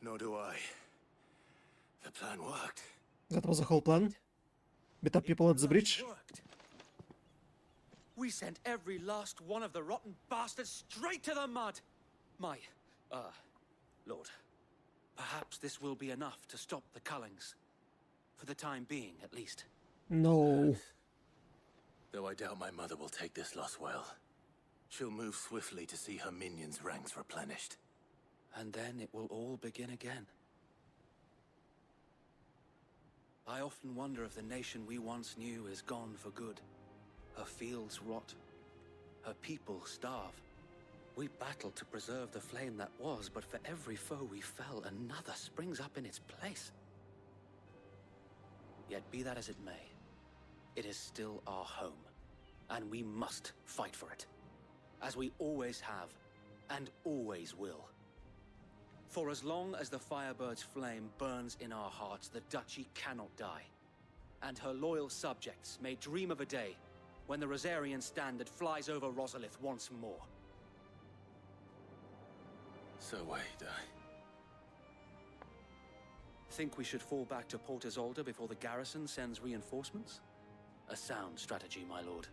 Nor do I. The plan worked. That was a whole plan. Beat up people at the bridge. Worked. We sent every last one of the rotten bastards straight to the mud! My, Lord, perhaps this will be enough to stop the Cullings. For the time being, at least. No. Though I doubt my mother will take this loss well. She'll move swiftly to see her minions' ranks replenished. And then it will all begin again. I often wonder if the nation we once knew is gone for good. Her fields rot. Her people starve. We battled to preserve the flame that was, but for every foe we fell, another springs up in its place. Yet be that as it may, it is still our home, and we must fight for it. As we always have, and always will. For as long as the Firebird's flame burns in our hearts, the Duchy cannot die. And her loyal subjects may dream of a day when the Rosarian standard flies over Rosalith once more. So wait, Think we should fall back to Port Isolde before the garrison sends reinforcements? A sound strategy, my lord.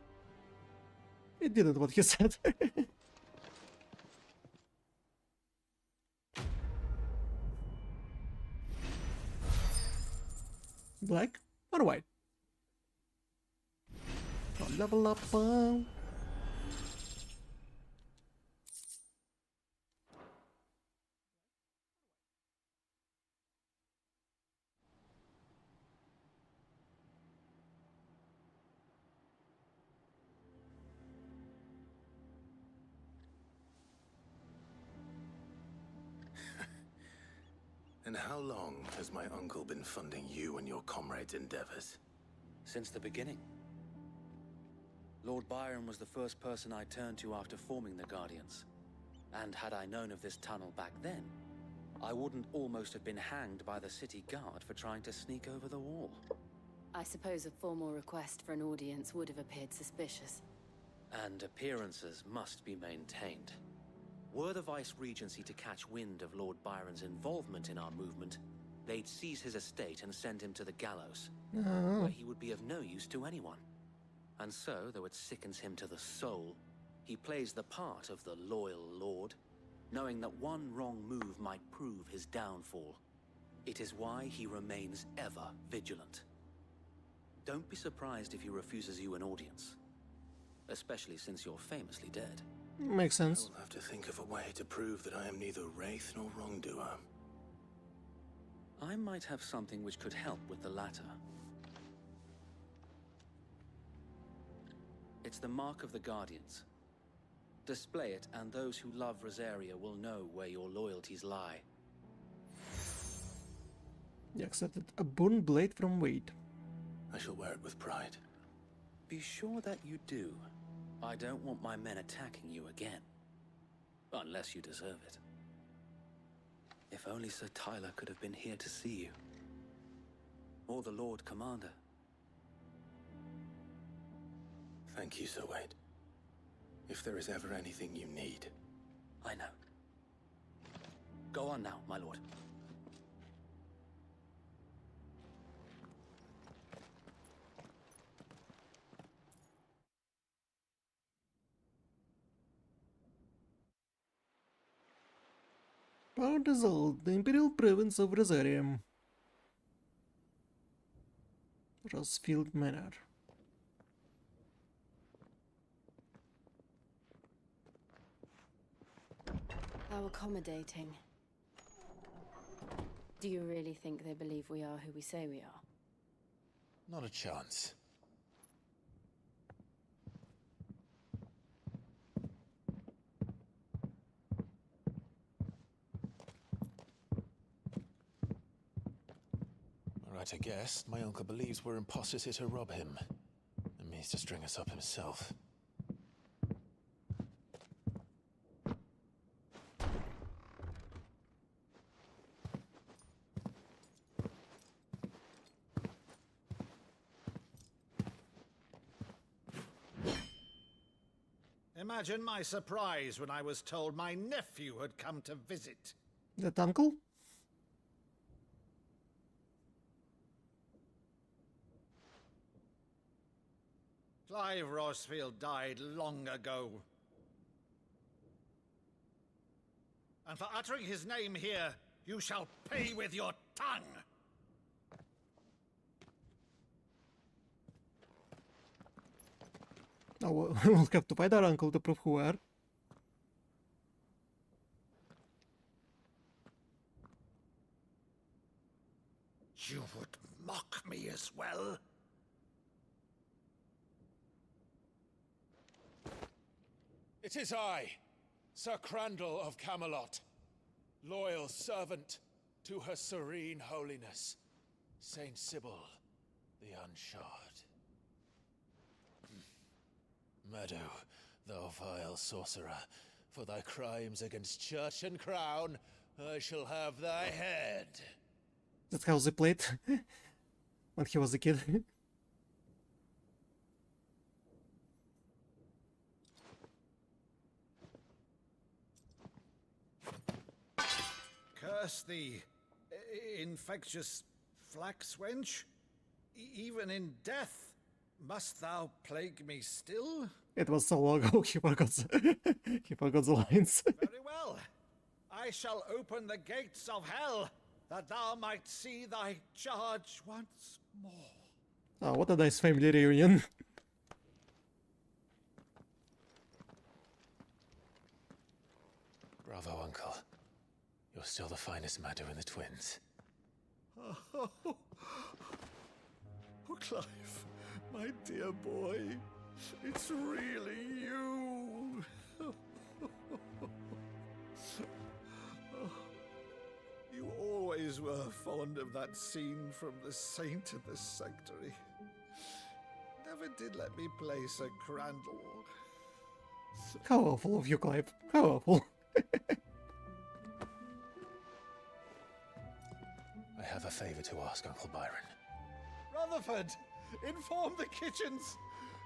It didn't what he said. Black or white? Level up. And how long has my uncle been funding you and your comrades' endeavors? Since the beginning. Lord Byron was the first person I turned to after forming the Guardians. And had I known of this tunnel back then, I wouldn't almost have been hanged by the city guard for trying to sneak over the wall. I suppose a formal request for an audience would have appeared suspicious. And appearances must be maintained. Were the Vice-Regency to catch wind of Lord Byron's involvement in our movement, they'd seize his estate and send him to the gallows, where he would be of no use to anyone. And so, though it sickens him to the soul, he plays the part of the loyal lord, knowing that one wrong move might prove his downfall. It is why he remains ever vigilant. Don't be surprised if he refuses you an audience, especially since you're famously dead. Makes sense. I'll have to think of a way to prove that I am neither wraith nor wrongdoer. I might have something which could help with the latter. It's the mark of the Guardians. Display it, and those who love Rosaria will know where your loyalties lie. You accepted a bone blade from Wade. I shall wear it with pride. Be sure that you do. I don't want my men attacking you again. Unless you deserve it. If only Sir Tyler could have been here to see you. Or the Lord Commander. Thank you, Sir Wade. If there is ever anything you need. I know. Go on now, my lord. Port Isolde, the Imperial Province of Rosaria. Rosefield Manor. How accommodating. Do you really think they believe we are who we say we are? Not a chance. Right, I guess. My uncle believes we're imposters here to rob him. And means to string us up himself. Imagine my surprise when I was told my nephew had come to visit. That uncle? Clive Rosefield died long ago. And for uttering his name here, you shall pay with your tongue! Oh, we'll have to find our uncle to prove who we are. You would mock me as well? It is I, Sir Crandall of Camelot, loyal servant to Her Serene Holiness, Saint Sybil the Unshod. Meadow, thou vile sorcerer, for thy crimes against church and crown, I shall have thy head. That's how they played when he was a kid. Curse thee, infectious flax wench. Even in death, must thou plague me still? It was so long ago, he forgot the lines. Very well. I shall open the gates of hell, that thou might see thy charge once more. Oh, what a nice family reunion. Bravo, Uncle. You're still the finest Meadow in the twins. Oh, Clive, my dear boy, it's really you. You always were fond of that scene from The Saint in the Sanctuary. Never did let me play Sir Crandall. How awful of you, Clive. How awful. I have a favor to ask, Uncle Byron. Rutherford, inform the kitchens.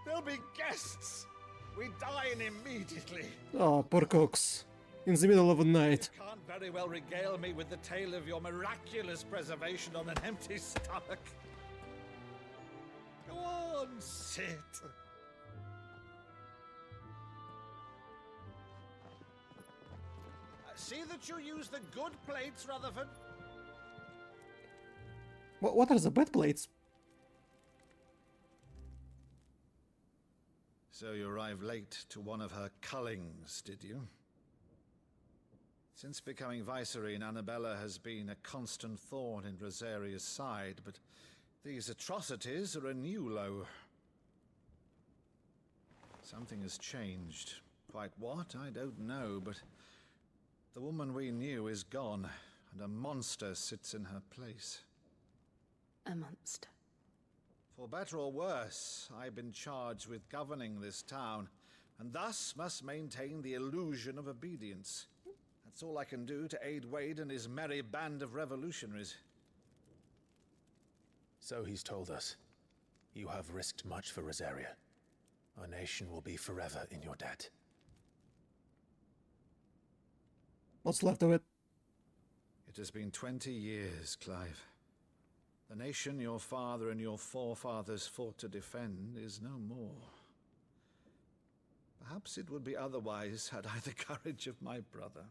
There'll be guests. We dine immediately. Oh, poor cooks. In the middle of the night. You can't very well regale me with the tale of your miraculous preservation on an empty stomach. Go on, sit. See that you use the good plates, Rutherford. What are the bad plates? So you arrived late to one of her cullings, did you? Since becoming Vicereine, Annabella has been a constant thorn in Rosaria's side, but these atrocities are a new low. Something has changed. Quite what, I don't know, but the woman we knew is gone, and a monster sits in her place. A monster. For better or worse, I've been charged with governing this town, and thus must maintain the illusion of obedience. That's all I can do to aid Wade and his merry band of revolutionaries. So he's told us. You have risked much for Rosaria. Our nation will be forever in your debt. What's left of it? It has been 20 years, Clive. The nation your father and your forefathers fought to defend is no more. Perhaps it would be otherwise had I the courage of my brother.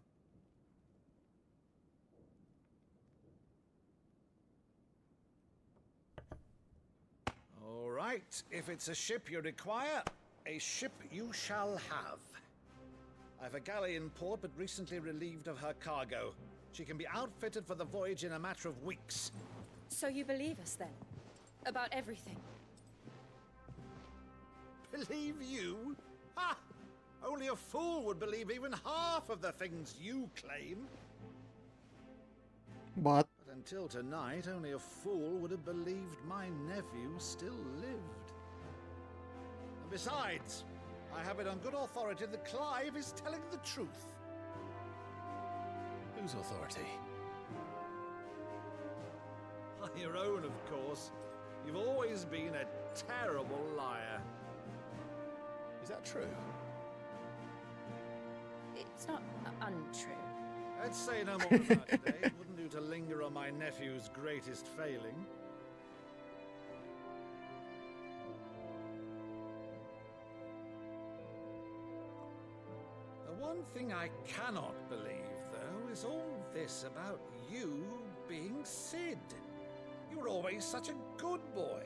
All right, if it's a ship you require, a ship you shall have. I've a galley in port, but recently relieved of her cargo. She can be outfitted for the voyage in a matter of weeks. So you believe us then? About everything? Believe you? Ha! Only a fool would believe even half of the things you claim. But until tonight, only a fool would have believed my nephew still lived. And besides, I have it on good authority that Clive is telling the truth. Whose authority? Your own, of course. You've always been a terrible liar. Is that true? It's not untrue. Let's say no more about today. It wouldn't do to linger on my nephew's greatest failing. The one thing I cannot believe, though, is all this about you being Sid. You were always such a good boy,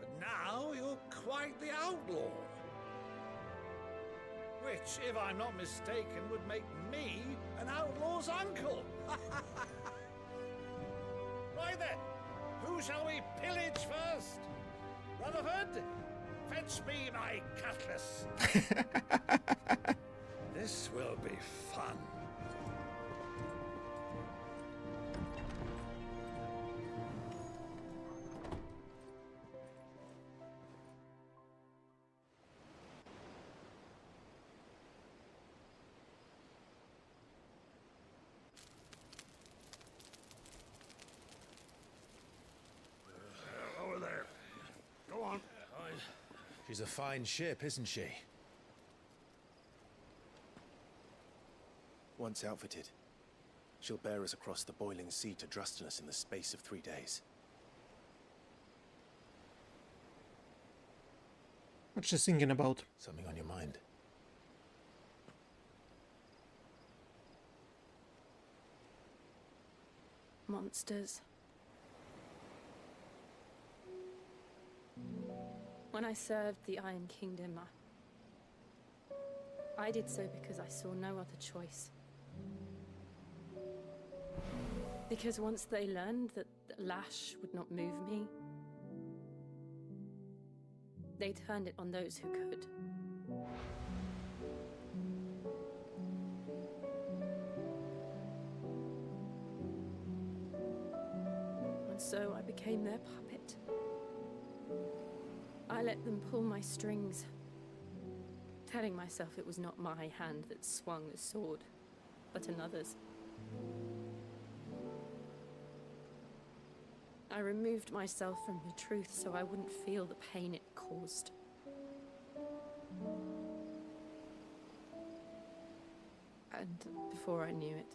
but now you're quite the outlaw. Which, if I'm not mistaken, would make me an outlaw's uncle. Right then, who shall we pillage first? Rutherford, fetch me my cutlass. This will be fun. Over there. Go on. She's a fine ship, isn't she? Once outfitted, she'll bear us across the boiling sea to Drustinus in the space of 3 days. What's she thinking about? Something on your mind? Monsters. When I served the Iron Kingdom, I did so because I saw no other choice. Because once they learned that the lash would not move me, they turned it on those who could. And so I became their puppet. I let them pull my strings, telling myself it was not my hand that swung the sword, but another's. I removed myself from the truth so I wouldn't feel the pain it caused. And before I knew it,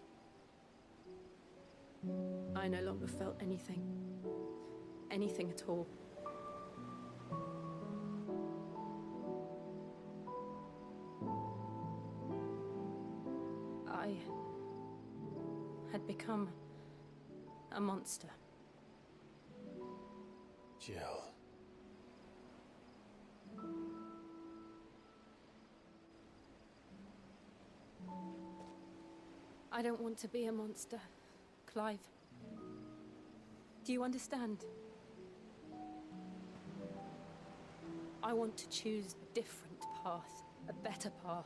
I no longer felt anything. Anything at all. I had become a monster. Jill. I don't want to be a monster, Clive. Do you understand? I want to choose a different path, a better path.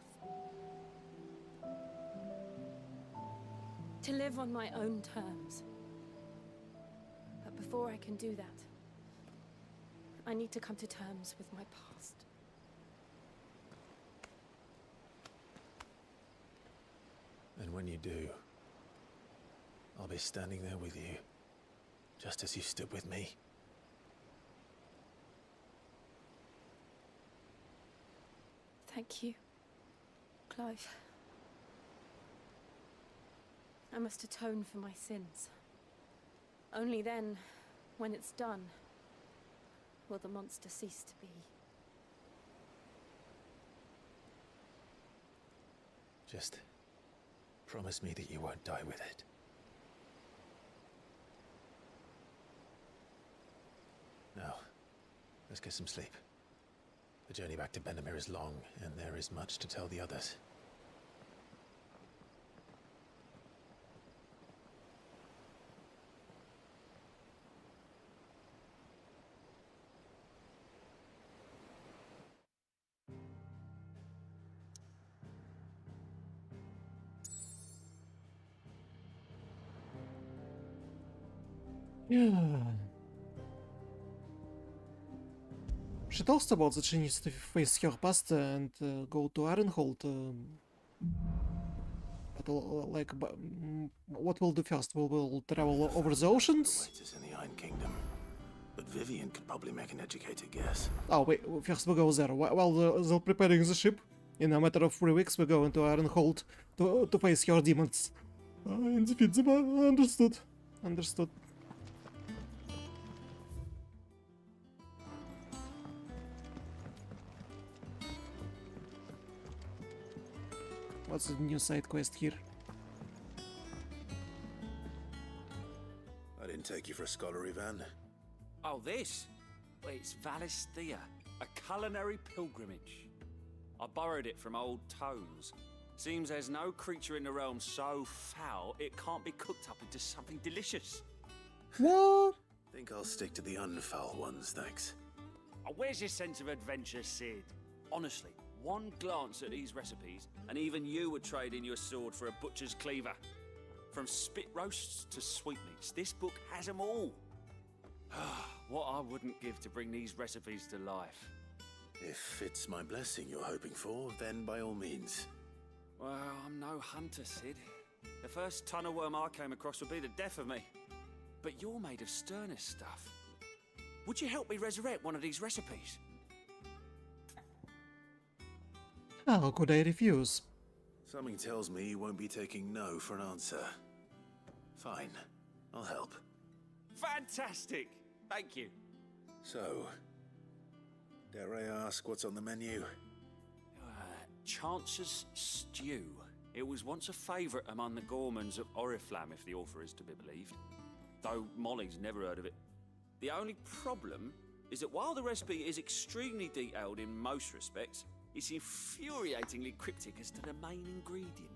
To live on my own terms. But before I can do that, I need to come to terms with my past. And when you do, I'll be standing there with you, just as you stood with me. Thank you, Clive. I must atone for my sins. Only then, when it's done, will the monster cease to be. Just promise me that you won't die with it. Now, let's get some sleep. The journey back to Benamir is long, and there is much to tell the others. Yeah. She talks about that she needs to face her past and go to Ironhold. But what we'll do first? We'll travel over the oceans. Waiters in the Iron Kingdom, but Vivian could probably make an educated guess. Oh wait, first we'll go there. While they're preparing the ship, In a matter of 3 weeks, we go into Ironhold to face your demons. And defeat them. Understood. Understood. What's the new side quest here? I didn't take you for a scholar, Ivan. Oh, this? Well, it's Valisthea, a culinary pilgrimage. I borrowed it from old Tones. Seems there's no creature in the realm so foul it can't be cooked up into something delicious. What? Think I'll stick to the unfoul ones, thanks. Oh, where's your sense of adventure, Sid? Honestly, one glance at these recipes, and even you would trade in your sword for a butcher's cleaver. From spit roasts to sweetmeats, this book has them all. What I wouldn't give to bring these recipes to life. If it's my blessing you're hoping for, then by all means. Well, I'm no hunter, Sid. The first tunnel worm I came across would be the death of me. But you're made of sterner stuff. Would you help me resurrect one of these recipes? How could I refuse? Something tells me you won't be taking no for an answer. Fine, I'll help. Fantastic! Thank you. So, dare I ask what's on the menu? Chance's Stew. It was once a favourite among the gourmands of Oriflamme, if the author is to be believed. Though Molly's never heard of it. The only problem is that while the recipe is extremely detailed in most respects, it's infuriatingly cryptic as to the main ingredient.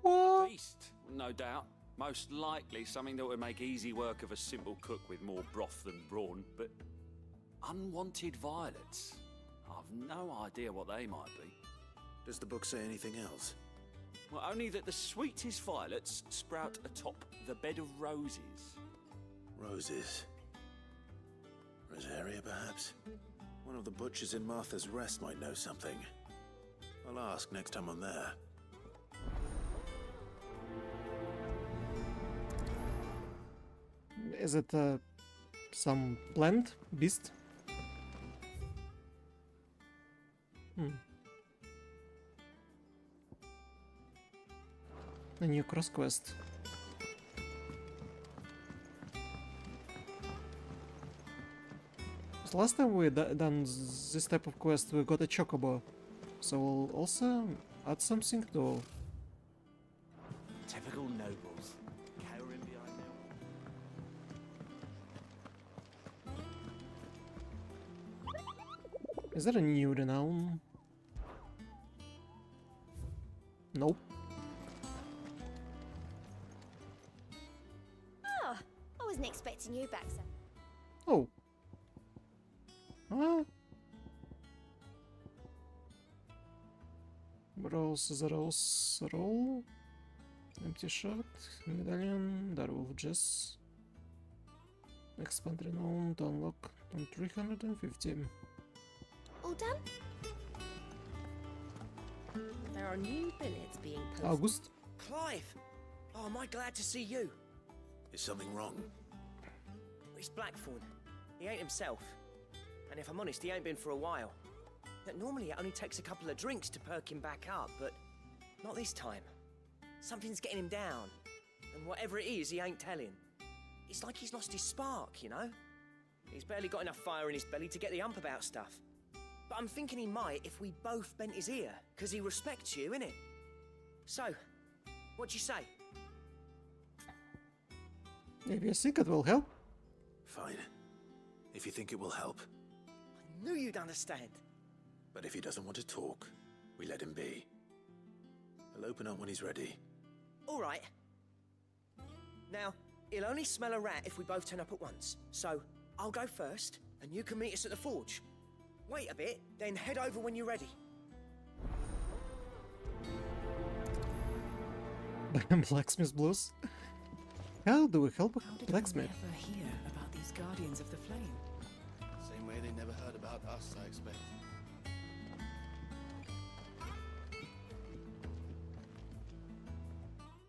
What? A beast, no doubt. Most likely something that would make easy work of a simple cook with more broth than brawn, but unwanted violets. I've no idea what they might be. Does the book say anything else? Well, only that the sweetest violets sprout atop the bed of roses. Roses. Rosaria, perhaps? One of the butchers in Martha's Rest might know something. I'll ask next time I'm there. Is it some plant? Beast? A new cross quest. So last time we done this type of quest, we got a chocobo. So we'll also add something to. Typical nobles, cowering behind their... Is there a new renown? Nope. Oh, I wasn't expecting you back, sir. Oh. Ah. Rose is a rose roll. Empty shot. Medallion. Darewolf Jess. Expand renown to unlock on 350. All done? There are new billets being posted. August. Clive! Oh, am I glad to see you? Is something wrong? It's Blackthorn. He ain't himself. And if I'm honest, he ain't been for a while. Normally it only takes a couple of drinks to perk him back up, but not this time. Something's getting him down. And whatever it is, he ain't telling. It's like he's lost his spark, you know? He's barely got enough fire in his belly to get the ump about stuff. But I'm thinking he might if we both bent his ear, because he respects you, innit? So, what'd you say? Maybe a secret will help. Fine. If you think it will help. I knew you'd understand. But if he doesn't want to talk, we let him be. He'll open up when he's ready. All right. Now, he'll only smell a rat if we both turn up at once. So, I'll go first, and you can meet us at the forge. Wait a bit, then head over when you're ready. Blacksmith Blues. How do we help a blacksmith? Never hear about these guardians of the flame. Same way they never heard about us, I expect.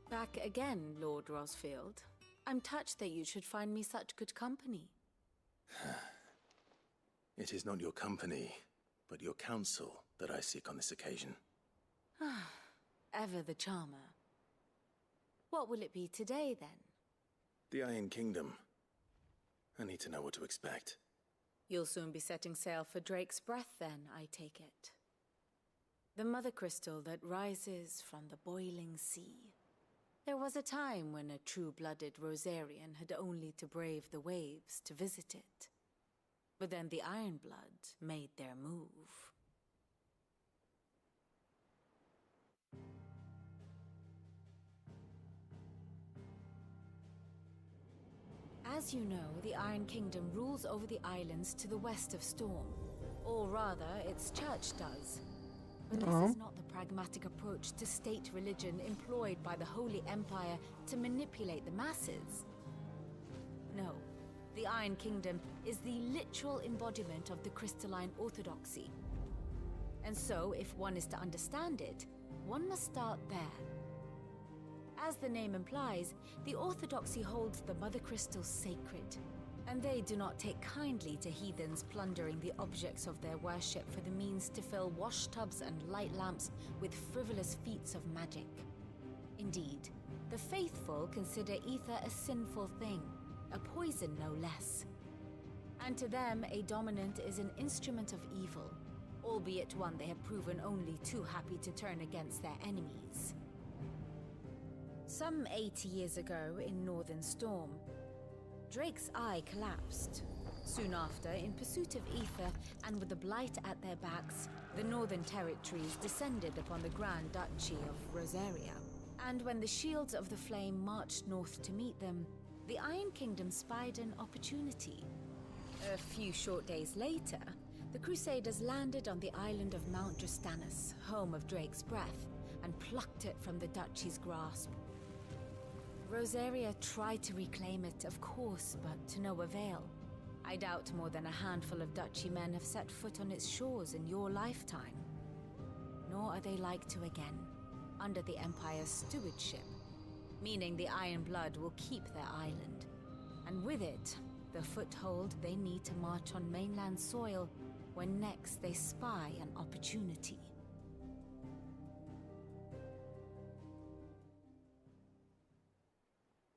Back again, Lord Rosfield. I'm touched that you should find me such good company. It is not your company, but your counsel that I seek on this occasion. Ever the charmer. What will it be today, then? The Iron Kingdom. I need to know what to expect. You'll soon be setting sail for Drake's Breath, then, I take it. The mother crystal that rises from the boiling sea. There was a time when a true-blooded Rosarian had only to brave the waves to visit it. But then the Ironblood made their move. As you know, the Iron Kingdom rules over the islands to the west of Storm. Or rather, its church does. But this is not the pragmatic approach to state religion employed by the Holy Empire to manipulate the masses. No, the Iron Kingdom is the literal embodiment of the crystalline orthodoxy. And so, if one is to understand it, one must start there. As the name implies, the orthodoxy holds the Mother Crystals sacred, and they do not take kindly to heathens plundering the objects of their worship for the means to fill washtubs and light lamps with frivolous feats of magic. Indeed, the faithful consider ether a sinful thing, a poison no less. And to them, a dominant is an instrument of evil, albeit one they have proven only too happy to turn against their enemies. Some 80 years ago, in Northern Storm, Drake's eye collapsed. Soon after, in pursuit of ether and with the blight at their backs, the Northern Territories descended upon the Grand Duchy of Rosaria. And when the Shields of the Flame marched north to meet them, the Iron Kingdom spied an opportunity. A few short days later, the Crusaders landed on the island of Mount Drastanus, home of Drake's Breath, and plucked it from the Duchy's grasp. Rosaria tried to reclaim it, of course, but to no avail. I doubt more than a handful of Duchy men have set foot on its shores in your lifetime. Nor are they like to again, under the Empire's stewardship, meaning the Iron Blood will keep their island, and with it, the foothold they need to march on mainland soil when next they spy an opportunity.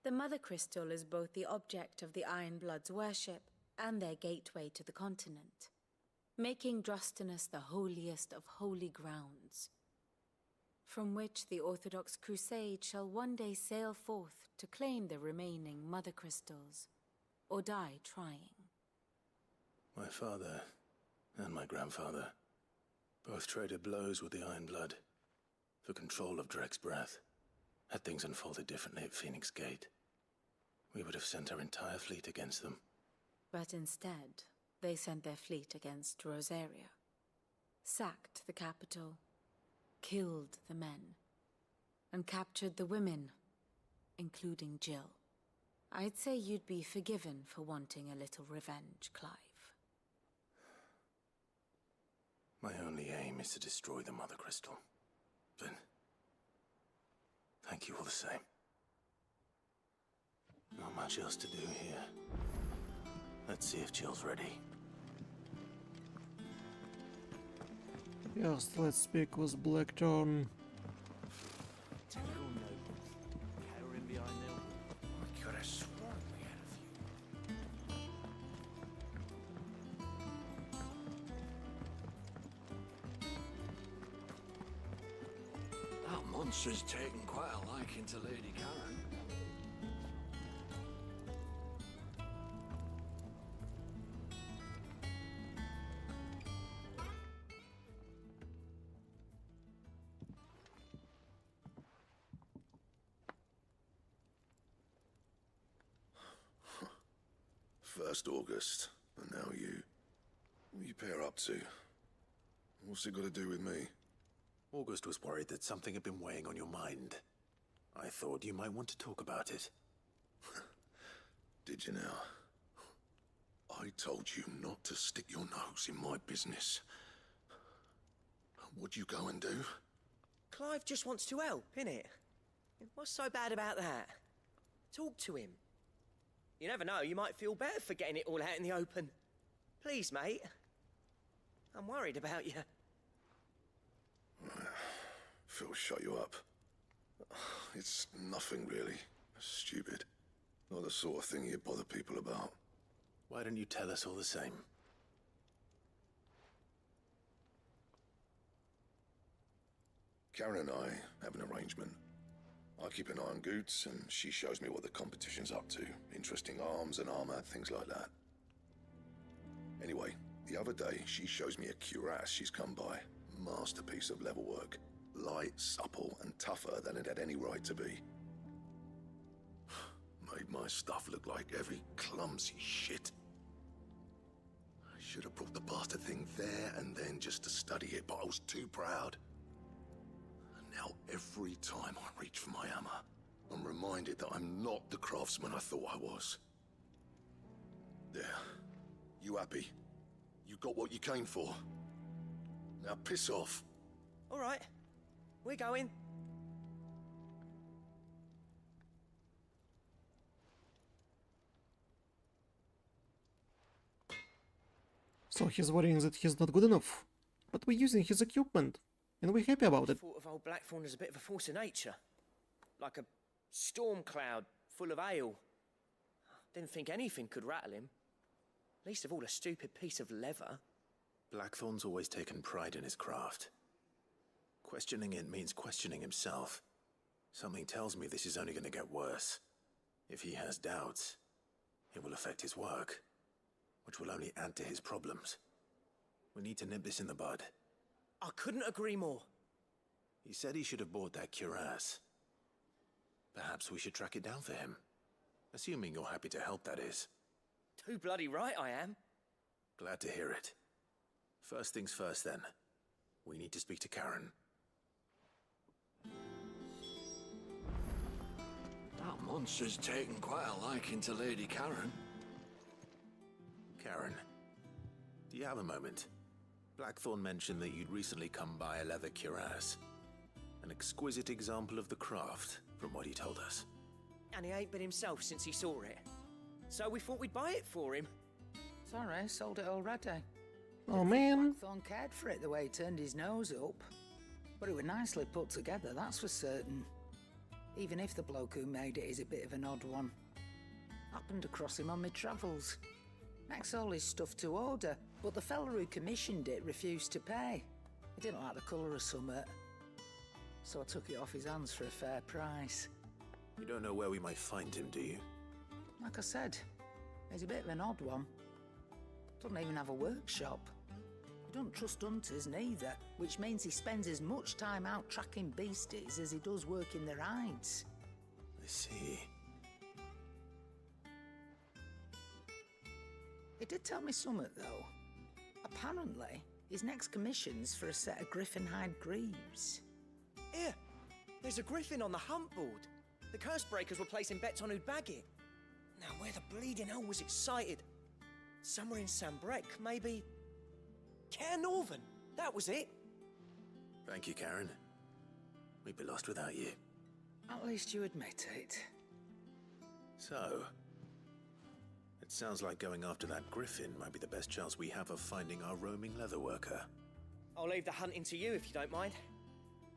The Mother Crystal is both the object of the Iron Blood's worship and their gateway to the continent, making Drastanus the holiest of holy grounds, from which the Orthodox Crusade shall one day sail forth to claim the remaining Mother Crystals, or die trying. My father and my grandfather both traded blows with the Iron Blood for control of Drake's Breath. Had things unfolded differently at Phoenix Gate, we would have sent our entire fleet against them. But instead, they sent their fleet against Rosaria, sacked the capital, killed the men, and captured the women, including Jill. I'd say you'd be forgiven for wanting a little revenge, Clive. My only aim is to destroy the Mother Crystal. But thank you all the same. Not much else to do here. Let's see if Jill's ready. Yes, let's speak with Blackthorn. Typical nobles. Cowering behind them. I could have sworn we had a few. That monster's taken quite a liking to Lady Karen. First August, and now you. What you pair up to? What's it got to do with me? August was worried that something had been weighing on your mind. I thought you might want to talk about it. Did you now? I told you not to stick your nose in my business. What'd you go and do? Clive just wants to help, innit? What's so bad about that? Talk to him. You never know, you might feel better for getting it all out in the open. Please, mate. I'm worried about you. Phil shut you up. It's nothing really. Stupid. Not the sort of thing you bother people about. Why don't you tell us all the same? Karen and I have an arrangement. I keep an eye on Goots, and she shows me what the competition's up to. Interesting arms and armor, things like that. Anyway, the other day, she shows me a cuirass she's come by. Masterpiece of level work. Light, supple, and tougher than it had any right to be. Made my stuff look like heavy, clumsy shit. I should have brought the bastard thing there and then just to study it, but I was too proud. And now every time I reach for my hammer, I'm reminded that I'm not the craftsman I thought I was. There. You happy? You got what you came for. Now piss off. All right. We're going. So he's worrying that he's not good enough. But we're using his equipment, and we're happy about it. I thought of old Blackthorn as a bit of a force of nature. Like a storm cloud full of ale. Didn't think anything could rattle him. Least of all a stupid piece of leather. Blackthorn's always taken pride in his craft. Questioning it means questioning himself. Something tells me this is only going to get worse. If he has doubts, it will affect his work, which will only add to his problems. We need to nip this in the bud. I couldn't agree more. He said he should have bought that cuirass. Perhaps we should track it down for him. Assuming you're happy to help, that is. Too bloody right I am. Glad to hear it. First things first, then. We need to speak to Karen. That monster's taken quite a liking to Lady Karen. Karen, do you have a moment? Blackthorn mentioned that you'd recently come by a leather cuirass. An exquisite example of the craft, from what he told us. And he ain't been himself since he saw it. So we thought we'd buy it for him. Sorry, sold it already. Oh man. Blackthorn cared for it the way he turned his nose up. But it was nicely put together, that's for certain. Even if the bloke who made it is a bit of an odd one. Happened across him on my travels. Makes all his stuff to order, but the fella who commissioned it refused to pay. He didn't like the colour of summit. So I took it off his hands for a fair price. You don't know where we might find him, do you? Like I said, he's a bit of an odd one. Doesn't even have a workshop. He don't trust hunters neither, which means he spends as much time out tracking beasties as he does working their hides. I see. He did tell me something, though. Apparently, his next commission's for a set of griffin hide greaves. Here, there's a griffin on the hunt board. The curse breakers were placing bets on who'd bag it. Now, where the bleeding hell was excited? Somewhere in Sambrec, maybe... Cairnorvin, that was it. Thank you, Karen. We'd be lost without you. At least you admit it. So, it sounds like going after that griffin might be the best chance we have of finding our roaming leatherworker. I'll leave the hunting to you if you don't mind.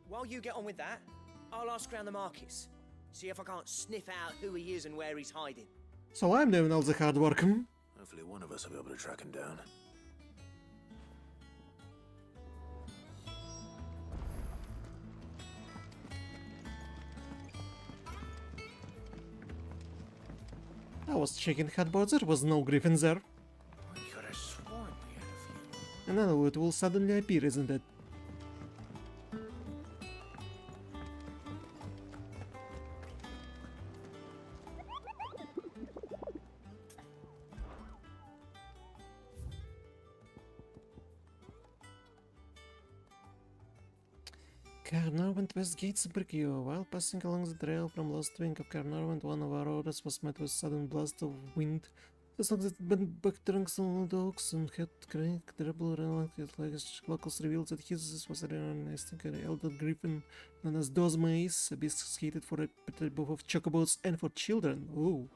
While you get on with that, I'll ask around the markets. See if I can't sniff out who he is and where he's hiding. So I'm doing all the hard work. Hopefully one of us will be able to track him down. I was checking headboards, there was no griffin there. I could have sworn we had a few. And now it will suddenly appear, isn't it? Caernarvon West Gates Brickyard. While passing along the trail from Lost Wing of Caernarvon, one of our orders was met with a sudden blast of wind. The songs that bent back trunks on the dogs and had cracked terrible around his legs. Locals revealed that his was a nesting an elder griffin known as Dozmace, a beast hated for appetite both of chocobos and for children. Ooh.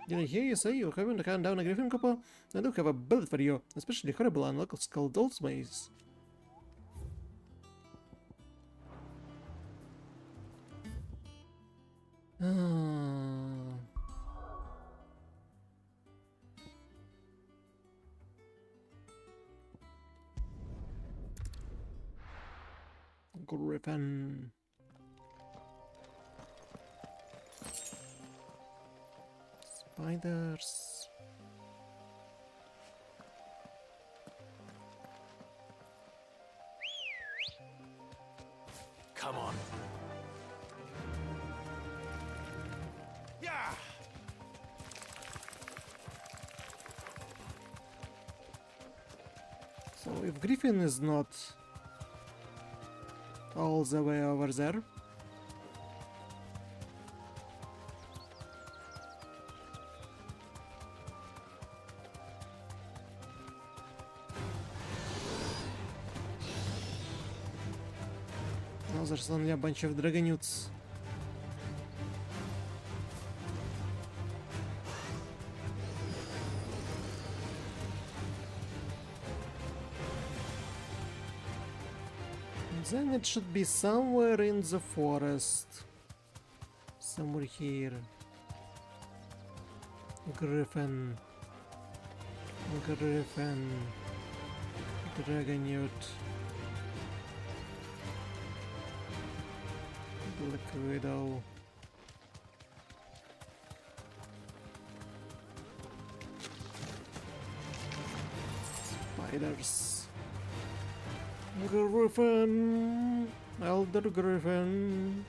Did I hear you say you're having to hunt down a griffin couple? I do have a billet for you, especially horrible on local skull maze. Griffin. Spiders. Come on. Yeah. So if Griffin is not all the way over there, now there's only a bunch of dragon youths. Then it should be somewhere in the forest. Somewhere here. Griffin. Griffin. Dragon youth. Black Widow. Spiders. Griffin, Elder Griffin.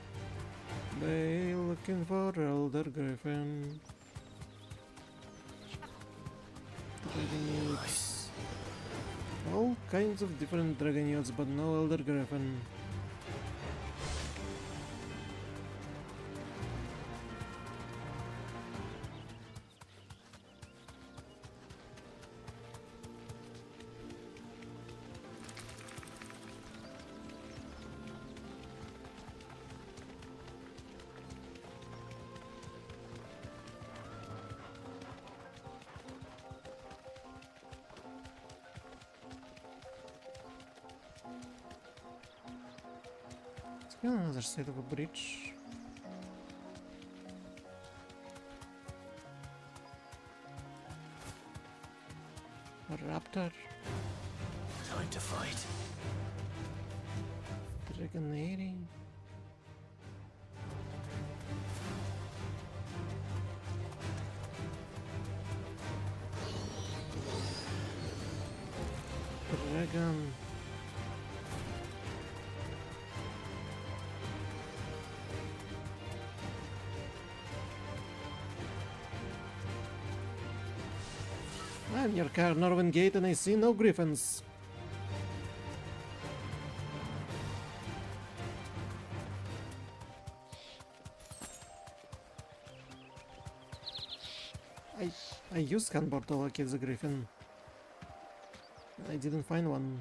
They looking for Elder Griffin. Dragon youths. All kinds of different dragon youths, but no Elder Griffin. On the other side of a bridge. A raptor. Time to fight. Dragonary. Dragon. I'm near Carnarvon Gate and I see no griffins. I used Handboard to locate the griffin. I didn't find one.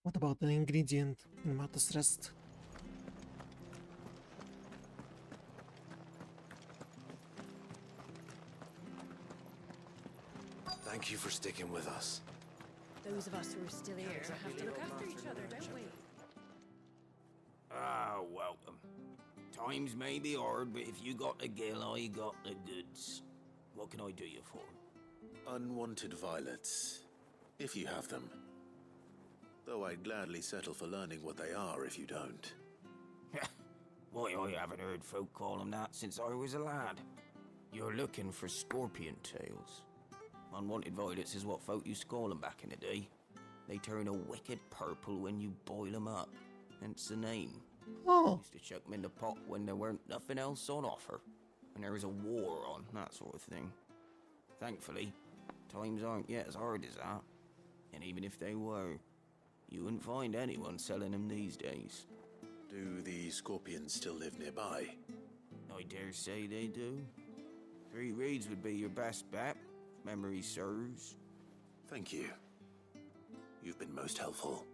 What about an ingredient in Martha's Rest? Thank you for sticking with us. Those of us who are still here have to look after each other, don't we? Ah, welcome. Times may be hard, but if you got the gill, I got the goods. What can I do you for? Unwanted violets, if you have them. Though I'd gladly settle for learning what they are if you don't. Why, I haven't heard folk call them that since I was a lad. You're looking for scorpion tails. Unwanted violets is what folk used to call them back in the day. They turn a wicked purple when you boil them up, hence the name. Oh. Used to chuck them in the pot when there weren't nothing else on offer. When there was a war on, that sort of thing. Thankfully, times aren't yet as hard as that. And even if they were, you wouldn't find anyone selling them these days. Do the scorpions still live nearby? I dare say they do. 3 Reeds would be your best bet, if memory serves. Thank you. You've been most helpful.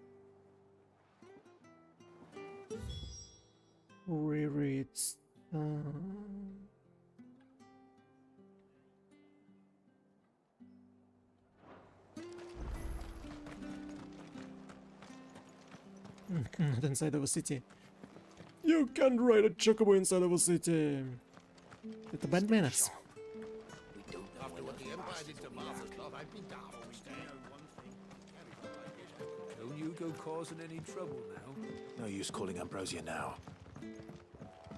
Rereads. Not inside of a city. You can't ride a chocobo inside of a city. It's a bad manners. After what the Empire did to Martha's love, I'd be daft. Don't you go causing any trouble now. No use calling Ambrosia now.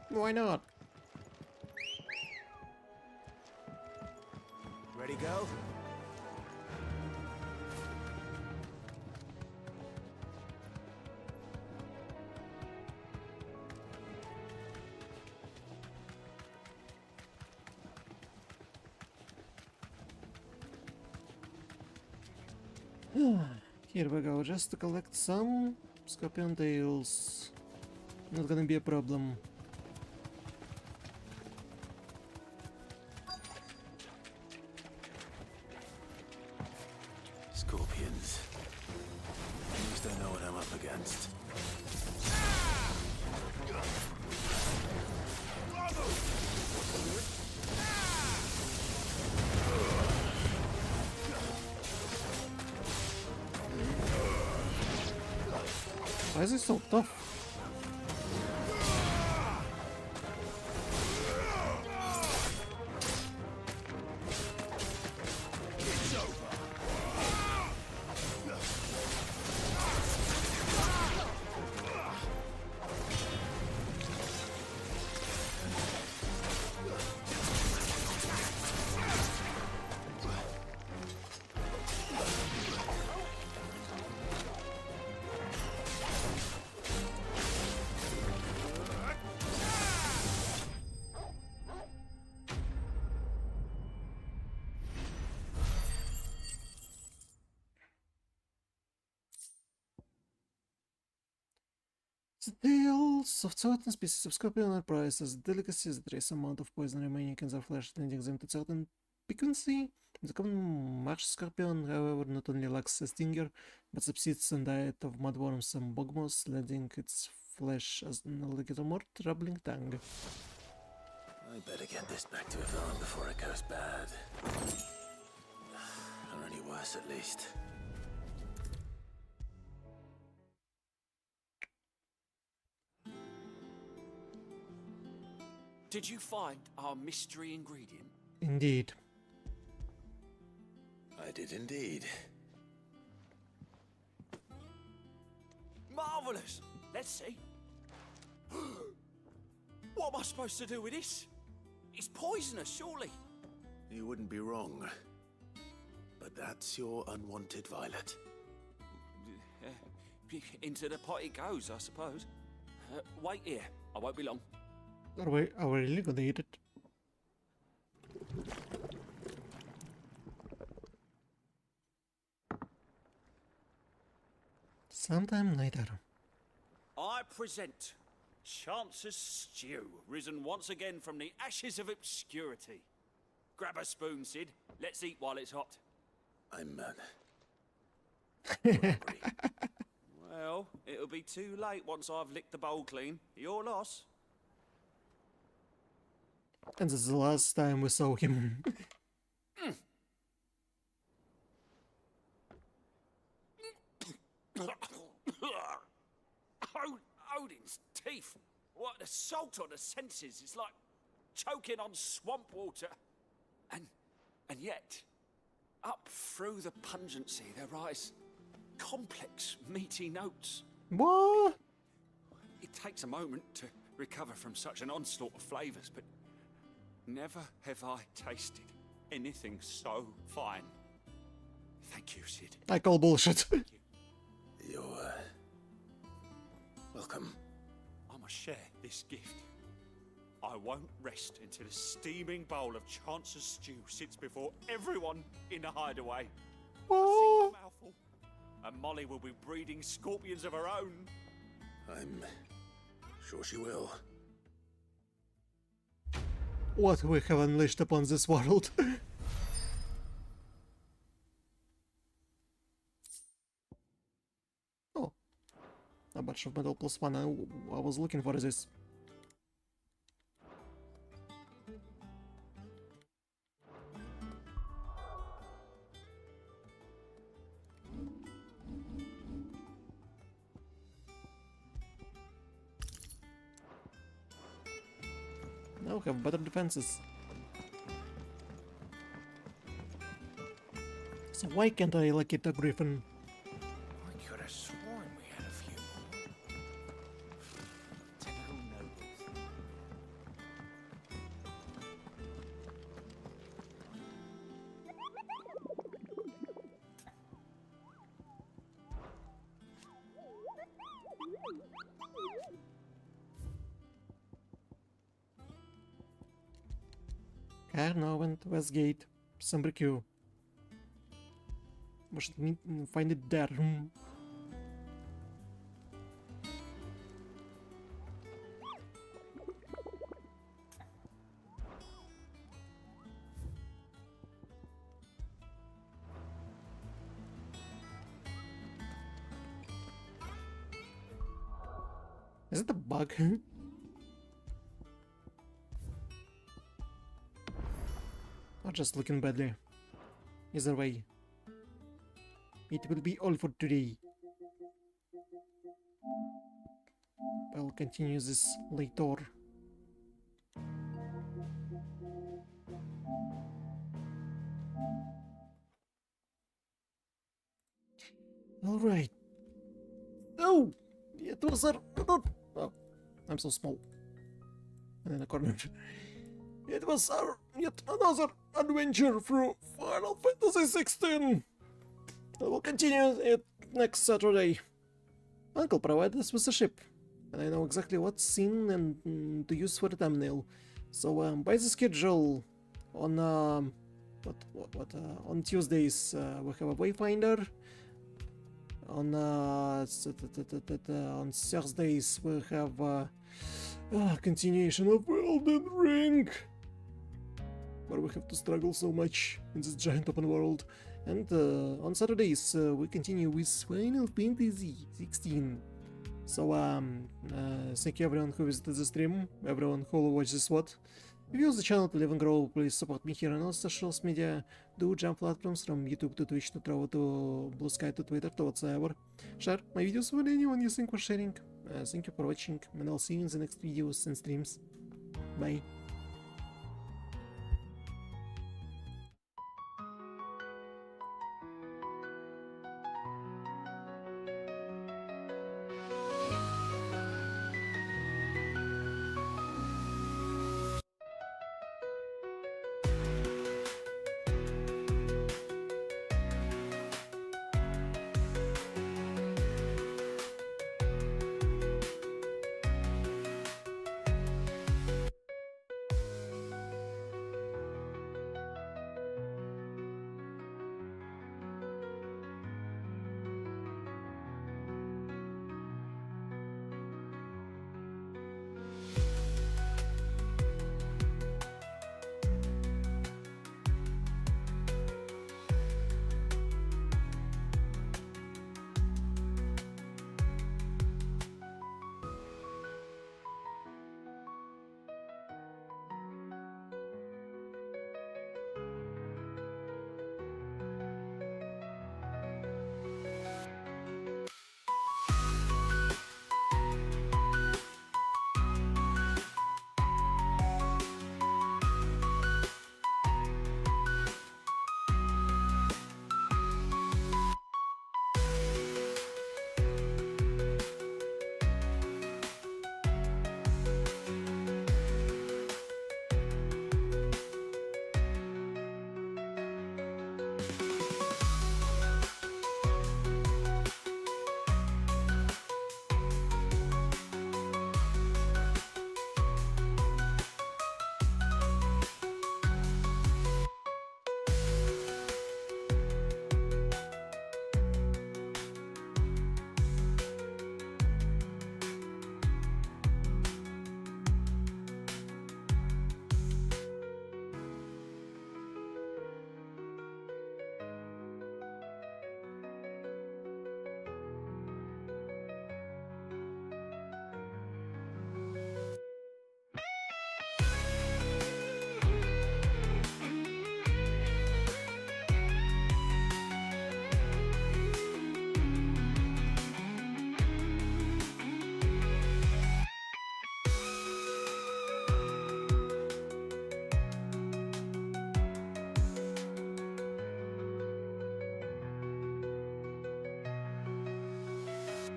Why not? Ready, go? Here we go, just to collect some scorpion tails. Not gonna be a problem. Scorpions. At least I know what I'm up against. Why is it so tough? The tails of certain species of scorpion are prized as delicacies. The trace amount of poison remaining in their flesh, lending them to certain piquancy. The common marsh scorpion, however, not only lacks a stinger, but subsists on diet of mudworms and bogmoss, lending its flesh as an alligator more troubling tongue. I better get this back to Yvonne before it goes bad. Or any worse, at least. Did you find our mystery ingredient? Indeed. I did indeed. Marvelous! Let's see. What am I supposed to do with this? It's poisonous, surely. You wouldn't be wrong. But that's your unwanted violet. Into the pot it goes, I suppose. Wait here. I won't be long. Are we really gonna eat it? Sometime later. I present Chance's Stew, risen once again from the ashes of obscurity. Grab a spoon, Sid. Let's eat while it's hot. I'm Well, it'll be too late once I've licked the bowl clean. Your loss. And this is the last time we saw him. Odin's teeth. What the salt on the senses. It's like choking on swamp water. And yet, up through the pungency there rise complex, meaty notes. What? It takes a moment to recover from such an onslaught of flavours, but never have I tasted anything so fine. Thank you, Sid. I call bullshit. You're welcome. I'm share this gift. I won't rest until a steaming bowl of Chance's stew sits before everyone in the hideaway. A single mouthful, and Molly will be breeding scorpions of her own. I'm sure she will. What we have unleashed upon this world. Oh, a bunch of metal +1. I was looking for this. Now we have better defenses. So why can't I locate a griffin? I could have sworn we had a few more. Typical nobles. Carnarvon, Westgate, Sombricue. We should find it there. Is it a bug? Or just looking badly? Either way, it will be all for today. I'll continue this later. Alright. Oh! It was a... Oh, I'm so small. And in a corner. It was our yet another adventure through Final Fantasy XVI. I will continue it next Saturday. Uncle provided us with a ship, and I know exactly what scene and to use for the thumbnail. So by the schedule, on on Tuesdays we have a Wayfinder. On Thursdays we have continuation of Elden Ring, where we have to struggle so much in this giant open world. And on Saturdays we continue with Final Fantasy XVI. So thank you everyone who visited the stream, everyone who will watch this VOD. If you use the channel to live and grow, please support me here on all social media. Do jump platforms from YouTube to Twitch to Trovo to Blue Sky to Twitter to whatsoever. Share my videos with anyone you think worth sharing. Thank you for watching, and I'll see you in the next videos and streams. Bye.